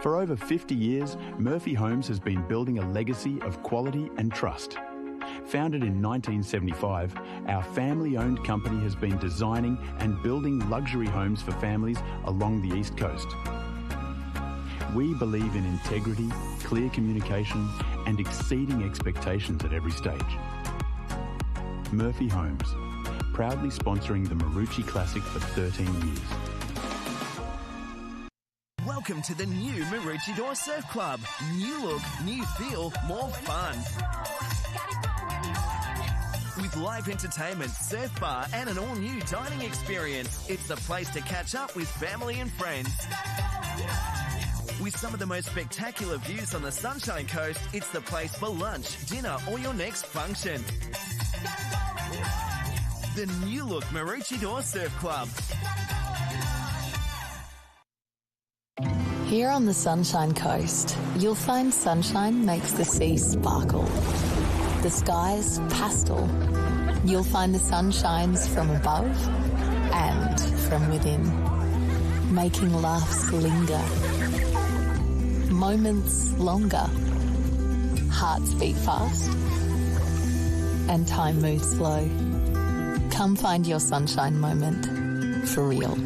For over 50 years, Murphy Homes has been building a legacy of quality and trust. Founded in 1975, our family-owned company has been designing and building luxury homes for families along the East Coast. We believe in integrity, clear communication, and exceeding expectations at every stage. Murphy Homes, proudly sponsoring the Maroochy Classic for 13 years. Welcome to the new Maroochydore Surf Club. New look, new feel, more fun. With live entertainment, surf bar and an all-new dining experience, it's the place to catch up with family and friends. With some of the most spectacular views on the Sunshine Coast, it's the place for lunch, dinner or your next function. The new look Maroochydore Surf Club. Here on the Sunshine Coast, you'll find sunshine makes the sea sparkle. The skies pastel. You'll find the sun shines from above and from within, making laughs linger, moments longer, hearts beat fast, and time moves slow. Come find your sunshine moment for real.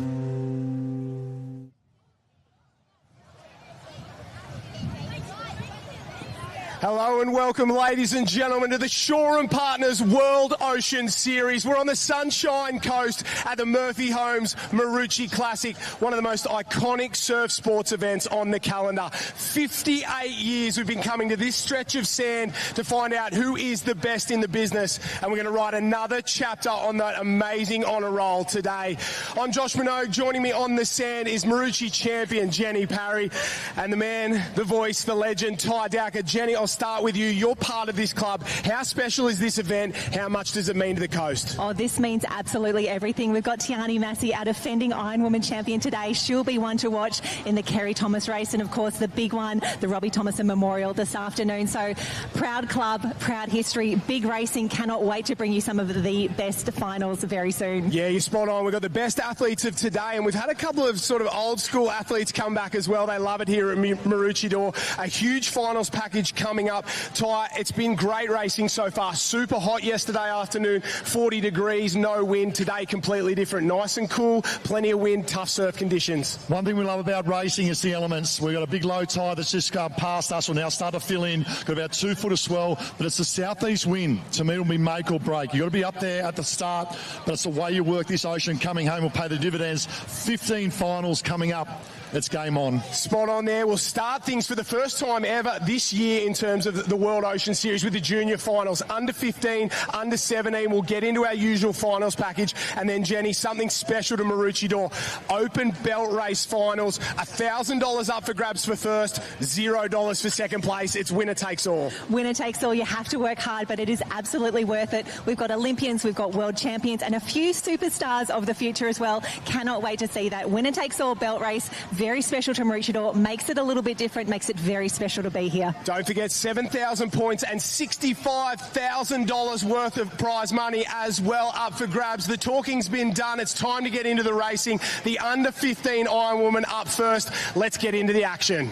Hello and welcome, ladies and gentlemen, to the Shore & Partners World Ocean Series. We're on the Sunshine Coast at the Murphy Homes Maroochy Classic, one of the most iconic surf sports events on the calendar. 58 years we've been coming to this stretch of sand to find out who is the best in the business, and we're going to write another chapter on that amazing honour roll today. I'm Josh Minogue. Joining me on the sand is Maroochy champion Jenny Parry and the man, the voice, the legend, Ty Dowker. Jenny, I'll start with you. You're part of this club. How special is this event? How much does it mean to the coast? Oh, this means absolutely everything. We've got Tiani Massey, our defending Ironwoman champion today. She'll be one to watch in the Kerry Thomas race, and of course the big one, the Robbie Thomason Memorial this afternoon. So proud club, proud history, big racing. Cannot wait to bring you some of the best finals very soon. Yeah, you're spot on. We've got the best athletes of today, and we've had a couple of sort of old school athletes come back as well. They love it here at Maroochydore. A huge finals package coming up. Ty, it's been great racing so far. Super hot yesterday afternoon, 40 degrees, no wind. Today, completely different. Nice and cool, plenty of wind, tough surf conditions. One thing we love about racing is the elements. We've got a big low tide that's just past us. We'll now start to fill in. Got about 2 foot of swell, but it's the southeast wind. To me, it'll be make or break. You've got to be up there at the start, but it's the way you work this ocean. Coming home will pay the dividends. 15 finals coming up. It's game on. Spot on there. We'll start things for the first time ever this year in terms of the World Ocean Series with the junior finals. Under 15, under 17. We'll get into our usual finals package. And then, Jenny, something special to Maroochydore. Open belt race finals. $1,000 up for grabs for first, $0 for second place. It's winner takes all. Winner takes all. You have to work hard, but it is absolutely worth it. We've got Olympians, we've got world champions, and a few superstars of the future as well. Cannot wait to see that. Winner takes all belt race. Very special to Maroochydore. Makes it a little bit different. Makes it very special to be here. Don't forget 7,000 points and $65,000 worth of prize money as well up for grabs. The talking's been done. It's time to get into the racing. The under 15 Ironwoman up first. Let's get into the action.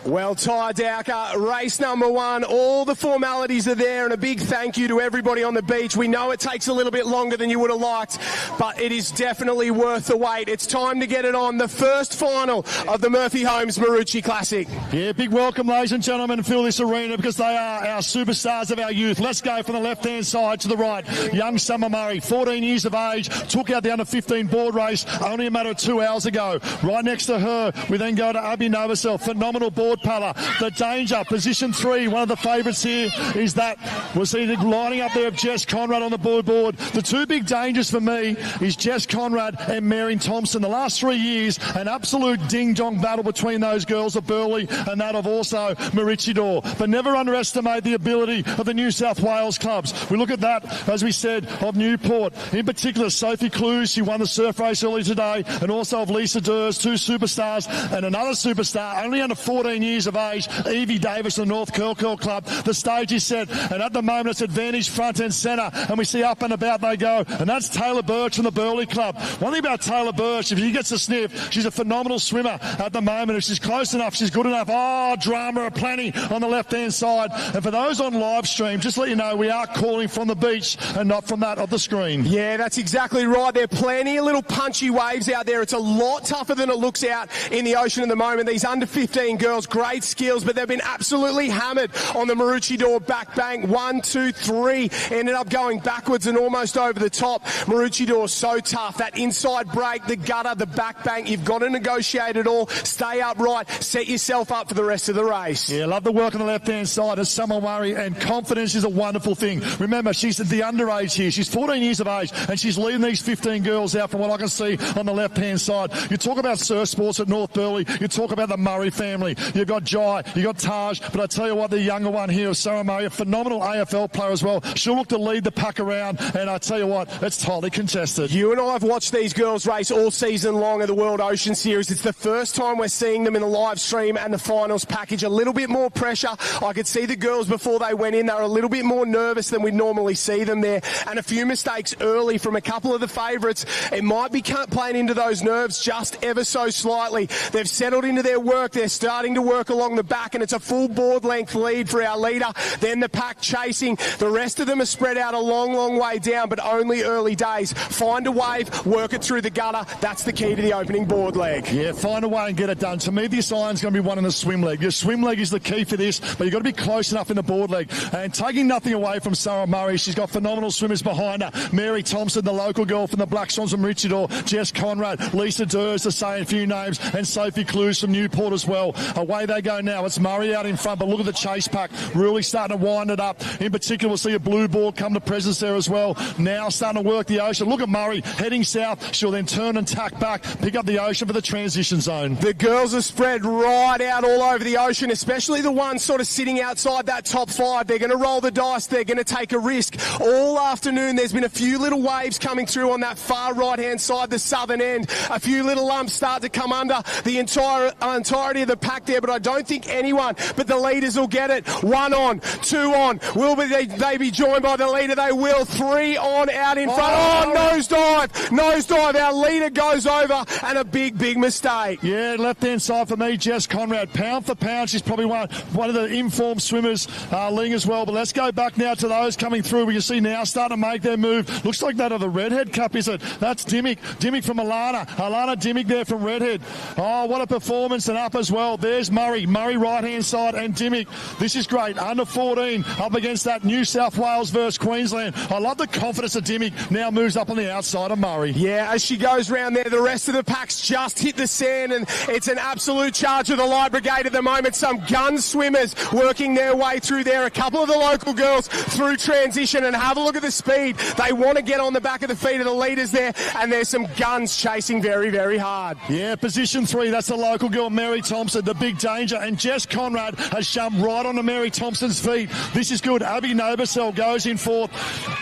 Well, Ty Dowker, race number 1, all the formalities are there, and a big thank you to everybody on the beach. We know it takes a little bit longer than you would have liked, but it is definitely worth the wait. It's time to get it on, the first final of the Murphy Homes Maroochy Classic. Yeah, big welcome, ladies and gentlemen, fill this arena because they are our superstars of our youth. Let's go from the left-hand side to the right. Young Summer Murray, 14 years of age, took out the under-15 board race only a matter of 2 hours ago. Right next to her, we then go to Abby Novosel, phenomenal board puller. The danger, position 3, one of the favourites here is that. We'll see the lining up there of Jess Conrad on the board. The two big dangers for me is Jess Conrad and Marion Thompson. The last 3 years, an absolute ding-dong battle between those girls of Burleigh and that of also Maroochydore. But never underestimate the ability of the New South Wales clubs. We look at that, as we said, of Newport. In particular, Sophie Clues, she won the surf race earlier today, and also of Lisa Durs, 2 superstars, and another superstar, only under 14 years years of age, Evie Davis of the North Curl Club. The stage is set, and at the moment it's advantage front and centre, and we see up and about they go, and that's Taylor Birch from the Burleigh Club. One thing about Taylor Birch, if she gets a sniff, she's a phenomenal swimmer at the moment. If she's close enough, she's good enough. Oh, drama aplenty on the left-hand side. And for those on live stream, just let you know, we are calling from the beach and not from that of the screen. Yeah, that's exactly right. There are plenty of little punchy waves out there. It's a lot tougher than it looks out in the ocean at the moment. These under 15 girls, great skills, but they've been absolutely hammered on the Maroochy door back bank. 1, 2, 3. Ended up going backwards and almost over the top. Maroochy door so tough. That inside break, the gutter, the back bank, you've got to negotiate it all. Stay upright, set yourself up for the rest of the race. Yeah, love the work on the left-hand side of Summer Murray, and confidence is a wonderful thing. Remember, she's at the underage here. She's 14 years of age, and she's leading these 15 girls out from what I can see on the left-hand side. You talk about surf sports at North Burleigh, you talk about the Murray family. You've got Jai, you've got Taj, but I tell you what, the younger one here, Sarah Murray, a phenomenal AFL player as well. She'll look to lead the pack around, and I tell you what, it's tightly contested. You and I have watched these girls race all season long at the World Ocean Series. It's the first time we're seeing them in the live stream and the finals package. A little bit more pressure. I could see the girls before they went in. They were a little bit more nervous than we'd normally see them there, and a few mistakes early from a couple of the favourites. It might be playing into those nerves just ever so slightly. They've settled into their work. They're starting to work along the back, and it's a full board length lead for our leader. Then the pack chasing. The rest of them are spread out a long, long way down, but only early days. Find a wave, work it through the gutter. That's the key to the opening board leg. Yeah, find a way and get it done. To me, this iron's going to be one in the swim leg. Your swim leg is the key for this, but you've got to be close enough in the board leg. And taking nothing away from Sarah Murray, she's got phenomenal swimmers behind her. Mary Thompson, the local girl from the Black Swans from Richardor, Jess Conrad, Lisa Durs, to say a few names, and Sophie Clues from Newport as well. Away they go now. It's Murray out in front, but look at the chase pack, really starting to wind it up. In particular, we'll see a blue board come to presence there as well. Now starting to work the ocean. Look at Murray heading south. She'll then turn and tack back, pick up the ocean for the transition zone. The girls are spread right out all over the ocean, especially the ones sort of sitting outside that top 5. They're going to roll the dice. They're going to take a risk. All afternoon, there's been a few little waves coming through on that far right-hand side, the southern end. A few little lumps start to come under the entirety of the pack there, but I don't think anyone but the leaders will get it. 1 on, 2 on. Will they be joined by the leader? They will. 3 on out in front. Oh, nosedive. Nosedive. Our leader goes over, and a big, big mistake. Yeah, left-hand side for me, Jess Conrad. Pound for pound, she's probably one of the informed swimmers, Ling as well. But let's go back now to those coming through. We can see now starting to make their move. Looks like that of the Redhead Cup, is it? That's Dimmick. Dimmick from Alana. Alana Dimmick there from Redhead. Oh, what a performance, and up as well. There's Murray. Murray right-hand side, and Dimmick. This is great. Under 14 up against that New South Wales versus Queensland. I love the confidence of Dimmick. Now moves up on the outside of Murray. Yeah, as she goes round there, the rest of the pack's just hit the sand, and it's an absolute charge of the Light Brigade at the moment. Some gun swimmers working their way through there. A couple of the local girls through transition, and have a look at the speed. They want to get on the back of the feet of the leaders there, and there's some guns chasing very, very hard. Yeah, position 3, that's the local girl, Mary Thompson, the big danger, and Jess Conrad has jumped right onto Mary Thompson's feet. This is good. Abby Novosel goes in 4th.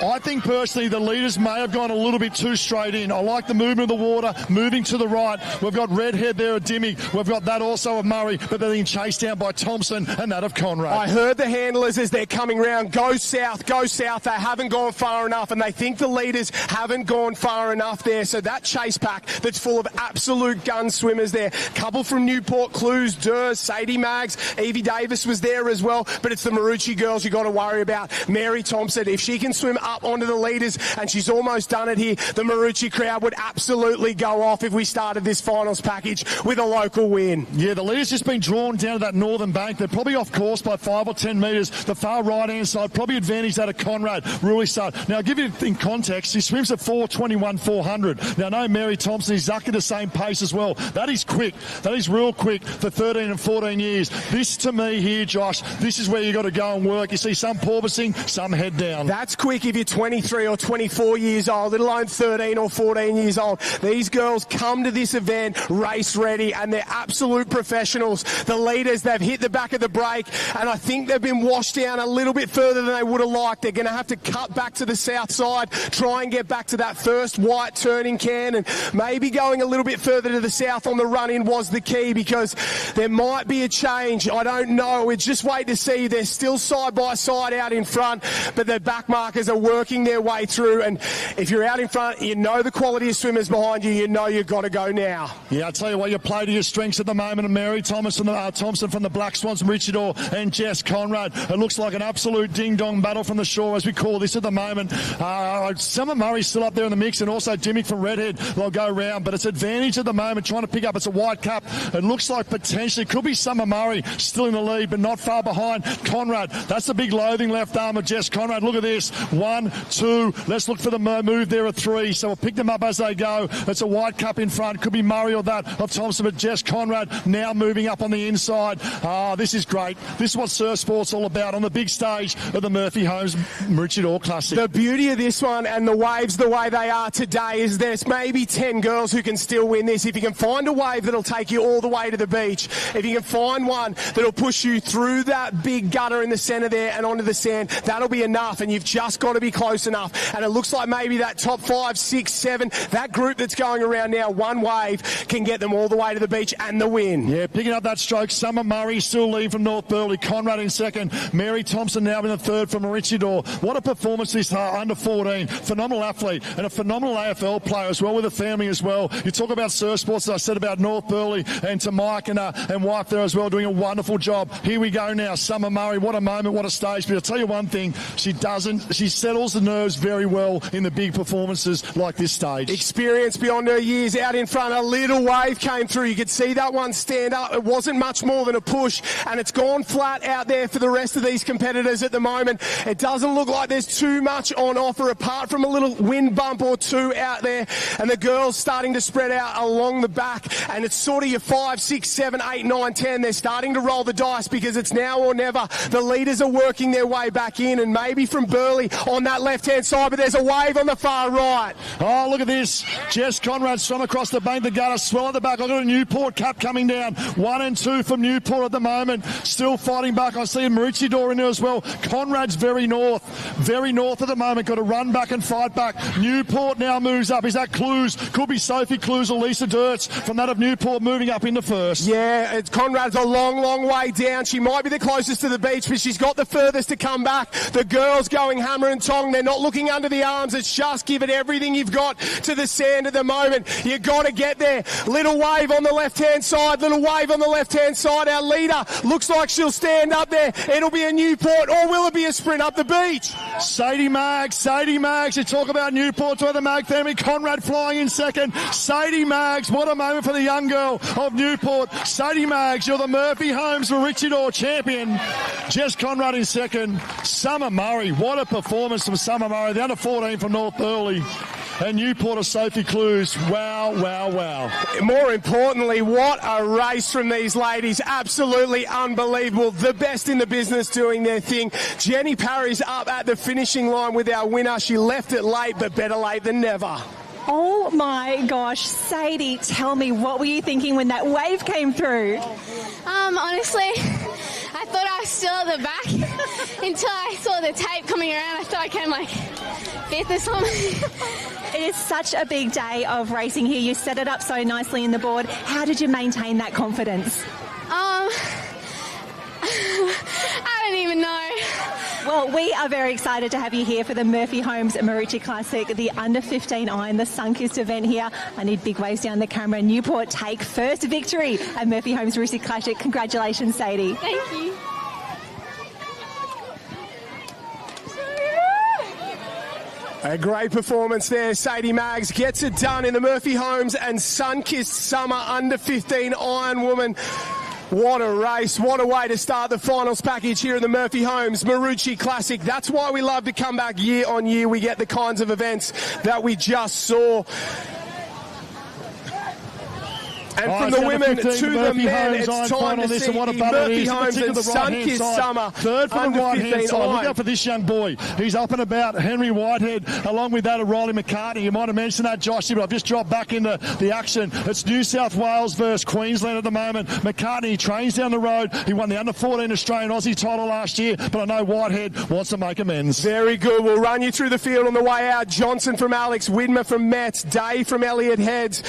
I think personally the leaders may have gone a little bit too straight in. I like the movement of the water, moving to the right. We've got Redhead there at Dimmick. We've got that also of Murray, but they're being chased down by Thompson and that of Conrad. I heard the handlers as they're coming round, go south, go south. They haven't gone far enough, and they think the leaders haven't gone far enough there. So that chase pack that's full of absolute gun swimmers there. Couple from Newport, Clues, Durs, Sadie Maggs, Evie Davis was there as well, but it's the Maroochy girls you got to worry about. Mary Thompson, if she can swim up onto the leaders, and she's almost done it here, the Maroochy crowd would absolutely go off if we started this finals package with a local win. Yeah, the leaders just been drawn down to that northern bank. They're probably off course by 5 or 10 metres. The far right-hand side, probably advantage that of Conrad. Really start. Now, I'll give you in context, he swims at 4:21, 400. Now, I know Mary Thompson is exactly the same pace as well. That is quick. That is real quick for 13 and 14 years. This, to me here, Josh, this is where you got to go and work. You see some porpoising, some head down. That's quick if you're 23 or 24 years old, let alone 13 or 14 years old. These girls come to this event race ready, and they're absolute professionals. The leaders, they've hit the back of the break, and I think they've been washed down a little bit further than they would have liked. They're going to have to cut back to the south side, try and get back to that first white turning can, and maybe going a little bit further to the south on the run-in was the key, because there might might be a change. I don't know. We just wait to see. They're still side by side out in front, but the back markers are working their way through. And if you're out in front, you know the quality of swimmers behind you. You know you've got to go now. Yeah, I'll tell you what, you play to your strengths at the moment. And Mary Thompson from the Black Swans, Maroochydore, and Jess Conrad. It looks like an absolute ding-dong battle from the shore, as we call this at the moment. Summer Murray's still up there in the mix, and also Dimmick from Redhead. They'll go round, but it's advantage at the moment, trying to pick up. It's a white cap. It looks like potentially could be Summer Murray still in the lead, but not far behind Conrad. That's the big loathing left arm of Jess Conrad. Look at this. 1, 2. Let's look for the move there at 3. So we'll pick them up as they go. It's a white cap in front. Could be Murray or that of Thompson, but Jess Conrad now moving up on the inside. This is great. This is what surf sport's all about on the big stage of the Murphy Homes Maroochydore Classic. The beauty of this one and the waves the way they are today is there's maybe 10 girls who can still win this. If you can find a wave that'll take you all the way to the beach, if you can find one that'll push you through that big gutter in the centre there and onto the sand, that'll be enough, and you've just got to be close enough. And it looks like maybe that top 5, 6, 7, that group that's going around now, one wave can get them all the way to the beach and the win. Yeah, picking up that stroke. Summer Murray still leading from North Burleigh. Conrad in second. Mary Thompson now in the third from Maroochydore. What a performance this under 14. Phenomenal athlete and a phenomenal AFL player as well, with a family as well. You talk about surf sports, as I said about North Burleigh, and to Mike and wife there as well, doing a wonderful job. Here we go now. Summer Murray, what a moment, what a stage. But I'll tell you one thing, she settles the nerves very well in the big performances like this stage. Experience beyond her years out in front. A little wave came through. You could see that one stand up. It wasn't much more than a push, and it's gone flat out there for the rest of these competitors at the moment. It doesn't look like there's too much on offer apart from a little wind bump or two out there, and the girls starting to spread out along the back, and it's sort of your 5, 6, 7, 8, 9, 10. They're starting to roll the dice because it's now or never. The leaders are working their way back in, and maybe from Burleigh on that left-hand side, but there's a wave on the far right. Oh, look at this. Jess Conrad swum across the bank, the gutter, swell at the back. I've got a Newport cap coming down. 1 and 2 from Newport at the moment. Still fighting back. I see a Maroochydore in there as well. Conrad's very north at the moment. Got to run back and fight back. Newport now moves up. Is that Clues? Could be Sophie Clues or Lisa Dirts from that of Newport moving up into first. Yeah, Conrad's a long, long way down. She might be the closest to the beach, but she's got the furthest to come back. The girls going hammer and tong. They're not looking under the arms. It's just give it everything you've got to the sand at the moment. You got to get there. Little wave on the left-hand side. Little wave on the left-hand side. Our leader looks like she'll stand up there. It'll be a Newport, or will it be a sprint up the beach? Sadie Maggs. You talk about Newport to the Mag family. Conrad flying in second. Sadie Maggs, what a moment for the young girl of Newport. Sadie Maggs, you're the Murphy Homes Maroochydore champion. Jess Conrad in second. Summer Murray, what a performance from Summer Murray, the under 14 from North Burleigh. And Newport of Sophie Clues. Wow. More importantly, what a race from these ladies. Absolutely unbelievable. The best in the business doing their thing. Jenny Parry's up at the finishing line with our winner. She left it late, but better late than never. Oh my gosh, Sadie, tell me, what were you thinking when that wave came through? Honestly, I thought I was still at the back until I saw the tape coming around. I thought I came like 5th or something. It is such a big day of racing here. You set it up so nicely in the board. How did you maintain that confidence? I don't even know. Well, we are very excited to have you here for the Murphy Homes Maroochy Classic, the under 15 iron, the sun-kissed event here. I need big waves down the camera. Newport take first victory at Murphy Homes Maroochy Classic. Congratulations, Sadie. Thank you. A great performance there. Sadie Maggs gets it done in the Murphy Homes and sun-kissed summer under 15 Ironwoman. What a race. What a way to start the finals package here in the Murphy Homes Maroochy Classic. That's why we love to come back year on year. We get the kinds of events that we just saw. And from the women to the men, it's time to see Murphy Homes and sun-kissed summer. Third from the right-hand side. Look out for this young boy. He's up and about. Henry Whitehead, along with that of Riley McCartney. You might have mentioned that, Joshy, but I've just dropped back into the action. It's New South Wales versus Queensland at the moment. McCartney trains down the road. He won the under-14 Australian Aussie title last year, but I know Whitehead wants to make amends. Very good. We'll run you through the field on the way out. Johnson from Alex, Widmer from Metz, Day from Elliott Heads,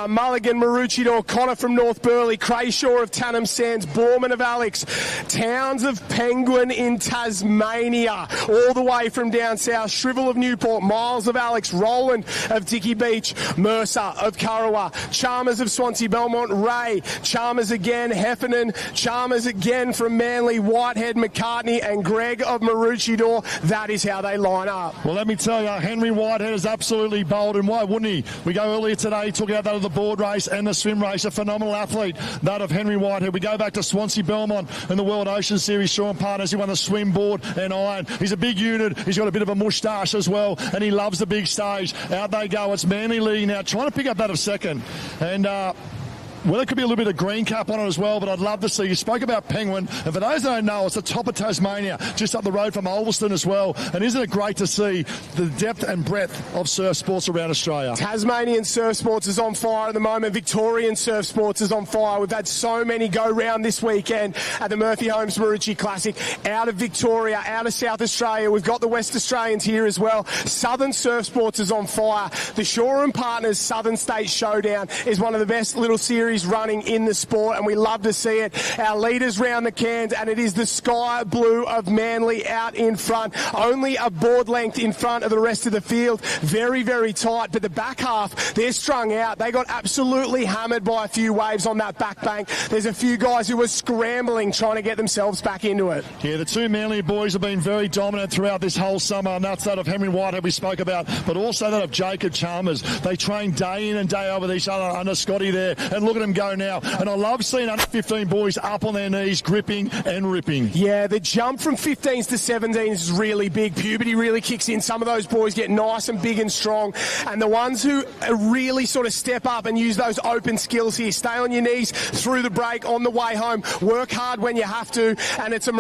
Mulligan, Maroochy Maroochydore, Connor from North Burleigh, Crayshaw of Tannum Sands, Borman of Alex, Towns of Penguin in Tasmania, all the way from down south, Shrivel of Newport, Miles of Alex, Roland of Dicky Beach, Mercer of Kurrawa, Chalmers of Swansea Belmont, Ray, Chalmers again, Heffernan, Chalmers again from Manly, Whitehead, McCartney and Greg of Maroochydore. That is how they line up. Well, let me tell you, Henry Whitehead is absolutely bold, and why wouldn't he? We go earlier today, took out that of the board race and the swim race, a phenomenal athlete, that of Henry Whitehead. We go back to Swansea Belmont in the World Ocean Series, Sean Partners, he won the swim, board and iron. He's a big unit, he's got a bit of a moustache as well, and he loves the big stage. Out they go, it's Manly leading now, trying to pick up that of second. And well, there could be a little bit of green cap on it as well, but I'd love to see. You spoke about Penguin, and for those that don't know, it's the top of Tasmania, just up the road from Ulverston as well. And isn't it great to see the depth and breadth of surf sports around Australia? Tasmanian surf sports is on fire at the moment. Victorian surf sports is on fire. We've had so many go round this weekend at the Murphy Homes Maroochy Classic. Out of Victoria, out of South Australia, we've got the West Australians here as well. Southern surf sports is on fire. The Shore & Partners Southern States Showdown is one of the best little series running in the sport, and we love to see it. Our leaders round the cans, and it is the Sky Blue of Manly out in front, only a board length in front of the rest of the field. Very, very tight, but the back half, they're strung out. They got absolutely hammered by a few waves on that back bank. There's a few guys who were scrambling trying to get themselves back into it. Yeah, the two Manly boys have been very dominant throughout this whole summer, and that's that of Henry Whitehead we spoke about, but also that of Jacob Chalmers. They train day in and day out with each other under Scotty there, and look at them go now. And I love seeing under 15 boys up on their knees, gripping and ripping. Yeah, the jump from 15s to 17s is really big. Puberty really kicks in. Some of those boys get nice and big and strong. And the ones who really sort of step up and use those open skills here, stay on your knees through the break on the way home, work hard when you have to. And it's a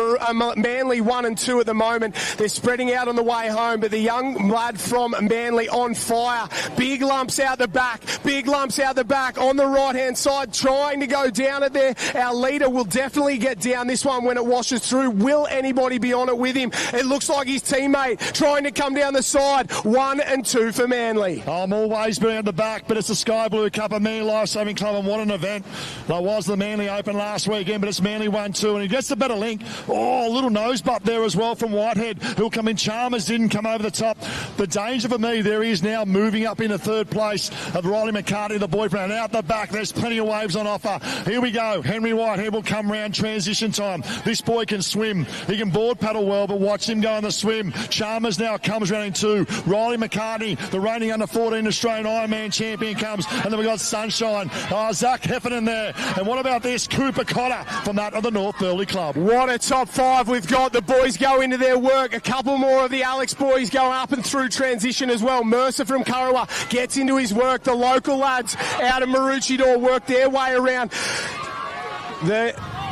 Manly 1 and 2 at the moment. They're spreading out on the way home, but the young lad from Manly on fire. Big lumps out the back, big lumps out the back on the right-hand side, trying to go down it there. Our leader will definitely get down this one when it washes through. Will anybody be on it with him? It looks like his teammate trying to come down the side. 1 and 2 for Manly. I'm always been at the back, but it's the Sky Blue Cup of Manly Lifesaving Club, and what an event. That was the Manly Open last weekend, but it's Manly 1-2, and he gets the better link. Oh, a little nose butt there as well from Whitehead, who'll come in. Chalmers didn't come over the top. The danger for me, there he is now moving up into third place of Riley McCartney, the boyfriend. Out the back, there's plenty of waves on offer. Here we go. Henry Whitehead will come round transition time. This boy can swim. He can board paddle well, but watch him go on the swim. Chalmers now comes round in 2. Riley McCartney, the reigning under 14 Australian Ironman champion, comes. And then we've got Sunshine. Zach Heffernan there. And what about this? Cooper Cotter from that of the North Burleigh Club. What a top 5 we've got. The boys go into their work. A couple more of the Alex boys go up and through transition as well. Mercer from Kurrawa gets into his work. The local lads out of Maroochydore work their way around.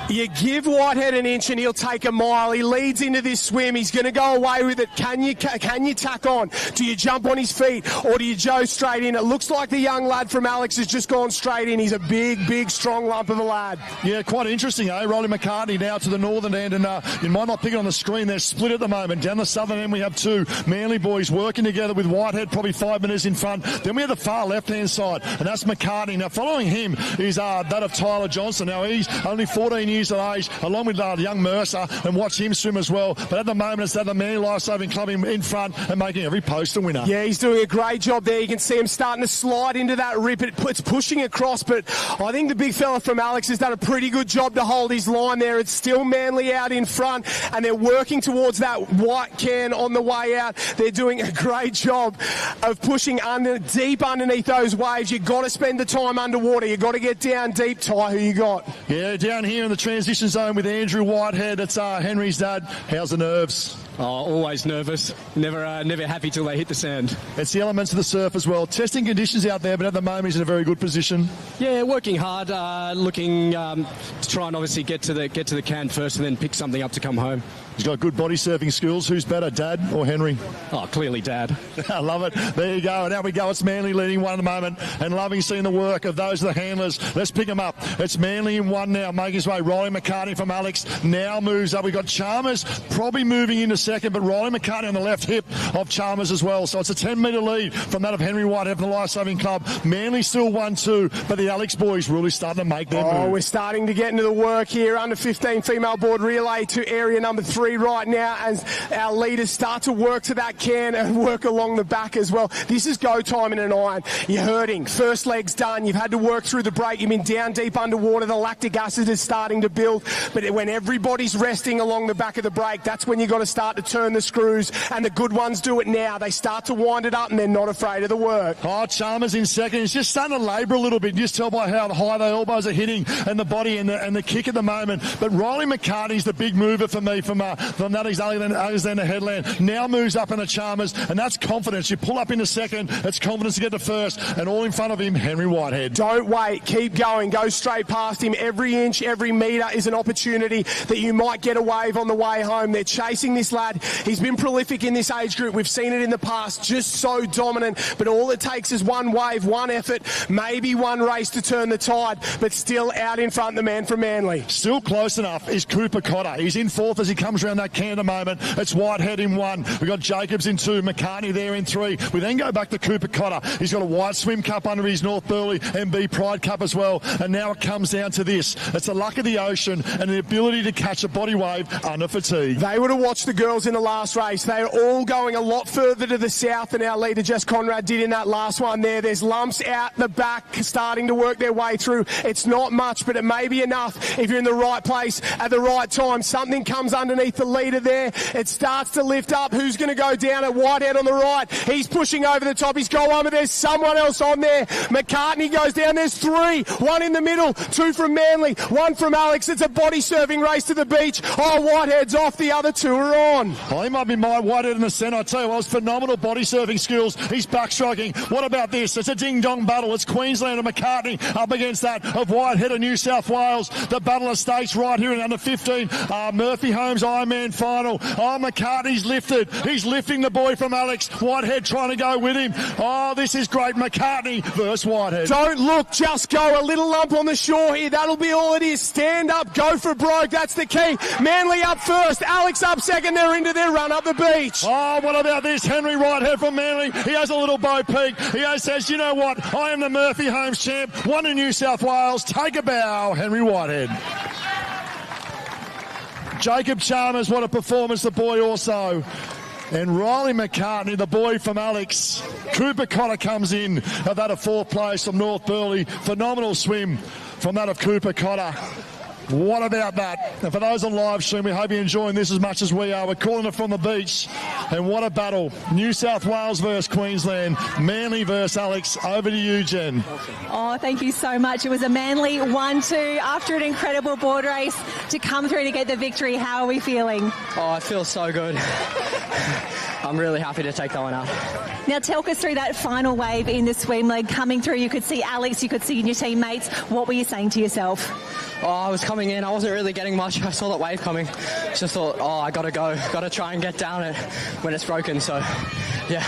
You give Whitehead an inch and he'll take a mile. He leads into this swim. He's going to go away with it. Can you tack on? Do you jump on his feet or do you joe straight in? It looks like the young lad from Alex has just gone straight in. He's a big, big, strong lump of a lad. Yeah, quite interesting, eh? Riley McCartney now to the northern end, and you might not pick it on the screen. They're split at the moment. Down the southern end we have two Manly boys working together with Whitehead probably 5 minutes in front. Then we have the far left-hand side, and that's McCartney. Now, following him is that of Tyler Johnson. Now, he's only 14 years of age, along with young Mercer, and watch him swim as well. But at the moment, it's that the Manly Lifesaving Club in front and making every post a winner. Yeah, he's doing a great job there. You can see him starting to slide into that rip. It's pushing across, but I think the big fella from Alex has done a pretty good job to hold his line there. It's still Manly out in front, and they're working towards that white can on the way out. They're doing a great job of pushing deep underneath those waves. You've got to spend the time underwater. You've got to get down deep. Ty, who you got? Yeah, down here in the transition zone with Andrew Whitehead. It's Henry's dad. How's the nerves? Oh, always nervous. Never happy till they hit the sand. It's the elements of the surf as well. Testing conditions out there, but at the moment he's in a very good position. Yeah, working hard, looking to try and obviously get to the can first and then pick something up to come home. He's got good body surfing skills. Who's better, Dad or Henry? Oh, clearly Dad. I love it. There you go. And now we go. It's Manly leading one at the moment and loving seeing the work of those of the handlers. Let's pick them up. It's Manly in one now, making his way. Riley McCartney from Alex now moves up. We've got Chalmers probably moving into second, but Riley McCartney on the left hip of Chalmers as well. So it's a 10-metre lead from that of Henry Whitehead from the Lifesaving Club. Manly still 1-2, but the Alex boys really starting to make their move. We're starting to get into the work here. Under 15 female board relay to area number 3 right now as our leaders start to work to that can and work along the back as well. This is go time in an iron. You're hurting. First leg's done. You've had to work through the break. You've been down deep underwater. The lactic acid is starting to build. But when everybody's resting along the back of the break, that's when you've got to start to turn the screws. And the good ones do it now. They start to wind it up and they're not afraid of the work. Oh, Chalmers in second. He's just starting to labour a little bit. You just tell by how high the elbows are hitting and the body and the kick at the moment. But Riley McCartney's the big mover for me from that Alexander Headland. Now moves up in the Chalmers, and that's confidence. You pull up into second, it's confidence to get to first, and all in front of him, Henry Whitehead. Don't wait. Keep going. Go straight past him. Every inch, every metre is an opportunity that you might get a wave on the way home. They're chasing this lad. He's been prolific in this age group. We've seen it in the past. Just so dominant. But all it takes is one wave, one effort, maybe one race to turn the tide, but still out in front, the man from Manly. Still close enough is Cooper Cotter. He's in fourth as he comes around that can at the moment. It's Whitehead in one. We've got Jacobs in two, McCartney there in three. We then go back to Cooper Cotter. He's got a white swim cup under his North Burleigh MB Pride Cup as well. And now it comes down to this. It's the luck of the ocean and the ability to catch a body wave under fatigue. They would have watched the girls in the last race. They're all going a lot further to the south than our leader Jess Conrad did in that last one there. There's lumps out the back starting to work their way through. It's not much, but it may be enough if you're in the right place at the right time. Something comes underneath the leader there. It starts to lift up. Who's going to go down at Whitehead on the right? He's pushing over the top. He's got one, but there's someone else on there. McCartney goes down. There's three. One in the middle. Two from Manly. One from Alex. It's a body surfing race to the beach. Oh, Whitehead's off. The other two are on. Oh, he might be my Whitehead in the centre. I tell you what, it's phenomenal body surfing skills. He's backstroking. What about this? It's a ding-dong battle. It's Queensland and McCartney up against that of Whitehead and New South Wales. The Battle of States right here in under 15. Murphy Holmes Ironman final. Oh, McCartney's lifted. He's lifting the boy from Alex. Whitehead trying to go with him. Oh, this is great. McCartney versus Whitehead. Don't look, just go. A little lump on the shore here. That'll be all it is. Stand up, go for broke. That's the key. Manly up first. Alex up second. They're into their run up the beach. Oh, what about this? Henry Whitehead from Manly. He has a little bow peak. He says, you know what? I am the Murphy Holmes champ. Won in New South Wales. Take a bow, Henry Whitehead. Jacob Chalmers, what a performance, the boy also. And Riley McCartney, the boy from Alex. Cooper Cotter comes in at that of fourth place from North Burleigh. Phenomenal swim from that of Cooper Cotter. What about that? And for those on live stream, we hope you're enjoying this as much as we are. We're calling it from the beach. And what a battle. New South Wales versus Queensland. Manly versus Alex. Over to you, Jen. Oh, thank you so much. It was a Manly 1-2 after an incredible board race to come through to get the victory. How are we feeling? Oh, I feel so good. I'm really happy to take that one out. Now, talk us through that final wave in the swim leg coming through. You could see Alex, you could see your teammates. What were you saying to yourself? Oh, I was coming in. I wasn't really getting much. I saw that wave coming. Just thought, oh, I got to go. Got to try and get down it when it's broken. So, yeah.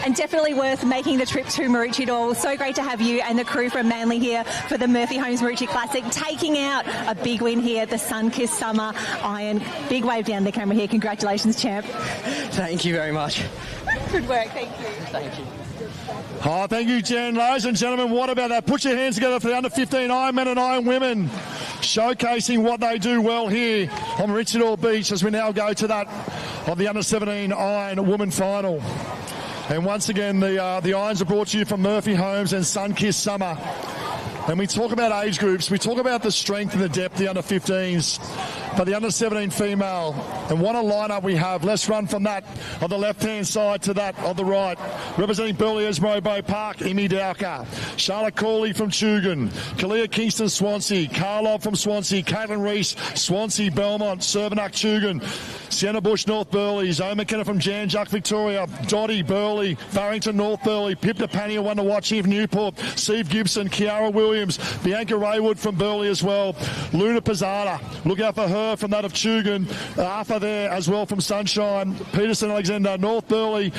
And definitely worth making the trip to Maroochy at all. So great to have you and the crew from Manly here for the Murphy Holmes Maroochy Classic, taking out a big win here, the Sun-Kissed Summer Iron. Big wave down the camera here. Congratulations, champ. Thank you very much. Good work. Thank you. Thank you. Oh, thank you, Jen. Ladies and gentlemen, what about that? Put your hands together for the under-15 Ironmen and Ironwomen, showcasing what they do well here on Richardall Beach as we now go to that of the under-17 Iron Woman final. And once again, the irons are brought to you from Murphy Holmes and Sun-Kissed Summer. And we talk about age groups. We talk about the strength and the depth, the under-15s. But the under-17 female, and what a lineup we have. Let's run from that on the left-hand side to that on the right. Representing Burleigh Esmero Park, Imi Dowker. Charlotte Corley from Tugun. Kalia Kingston, Swansea. Karlov from Swansea. Caitlin Reese, Swansea, Belmont, Servanac, Tugun. Sienna Bush, North Burleigh. Zoe McKenna from Jan Juck, Victoria. Dottie, Burleigh. Barrington, North Burleigh. Pip DePania, one to watch here from Newport. Steve Gibson, Kiara Williams. Bianca Raywood from Burleigh as well. Luna Pizzata, look out for her from that of Tugun. Arthur there as well from Sunshine. Peterson, Alexander, North Burleigh,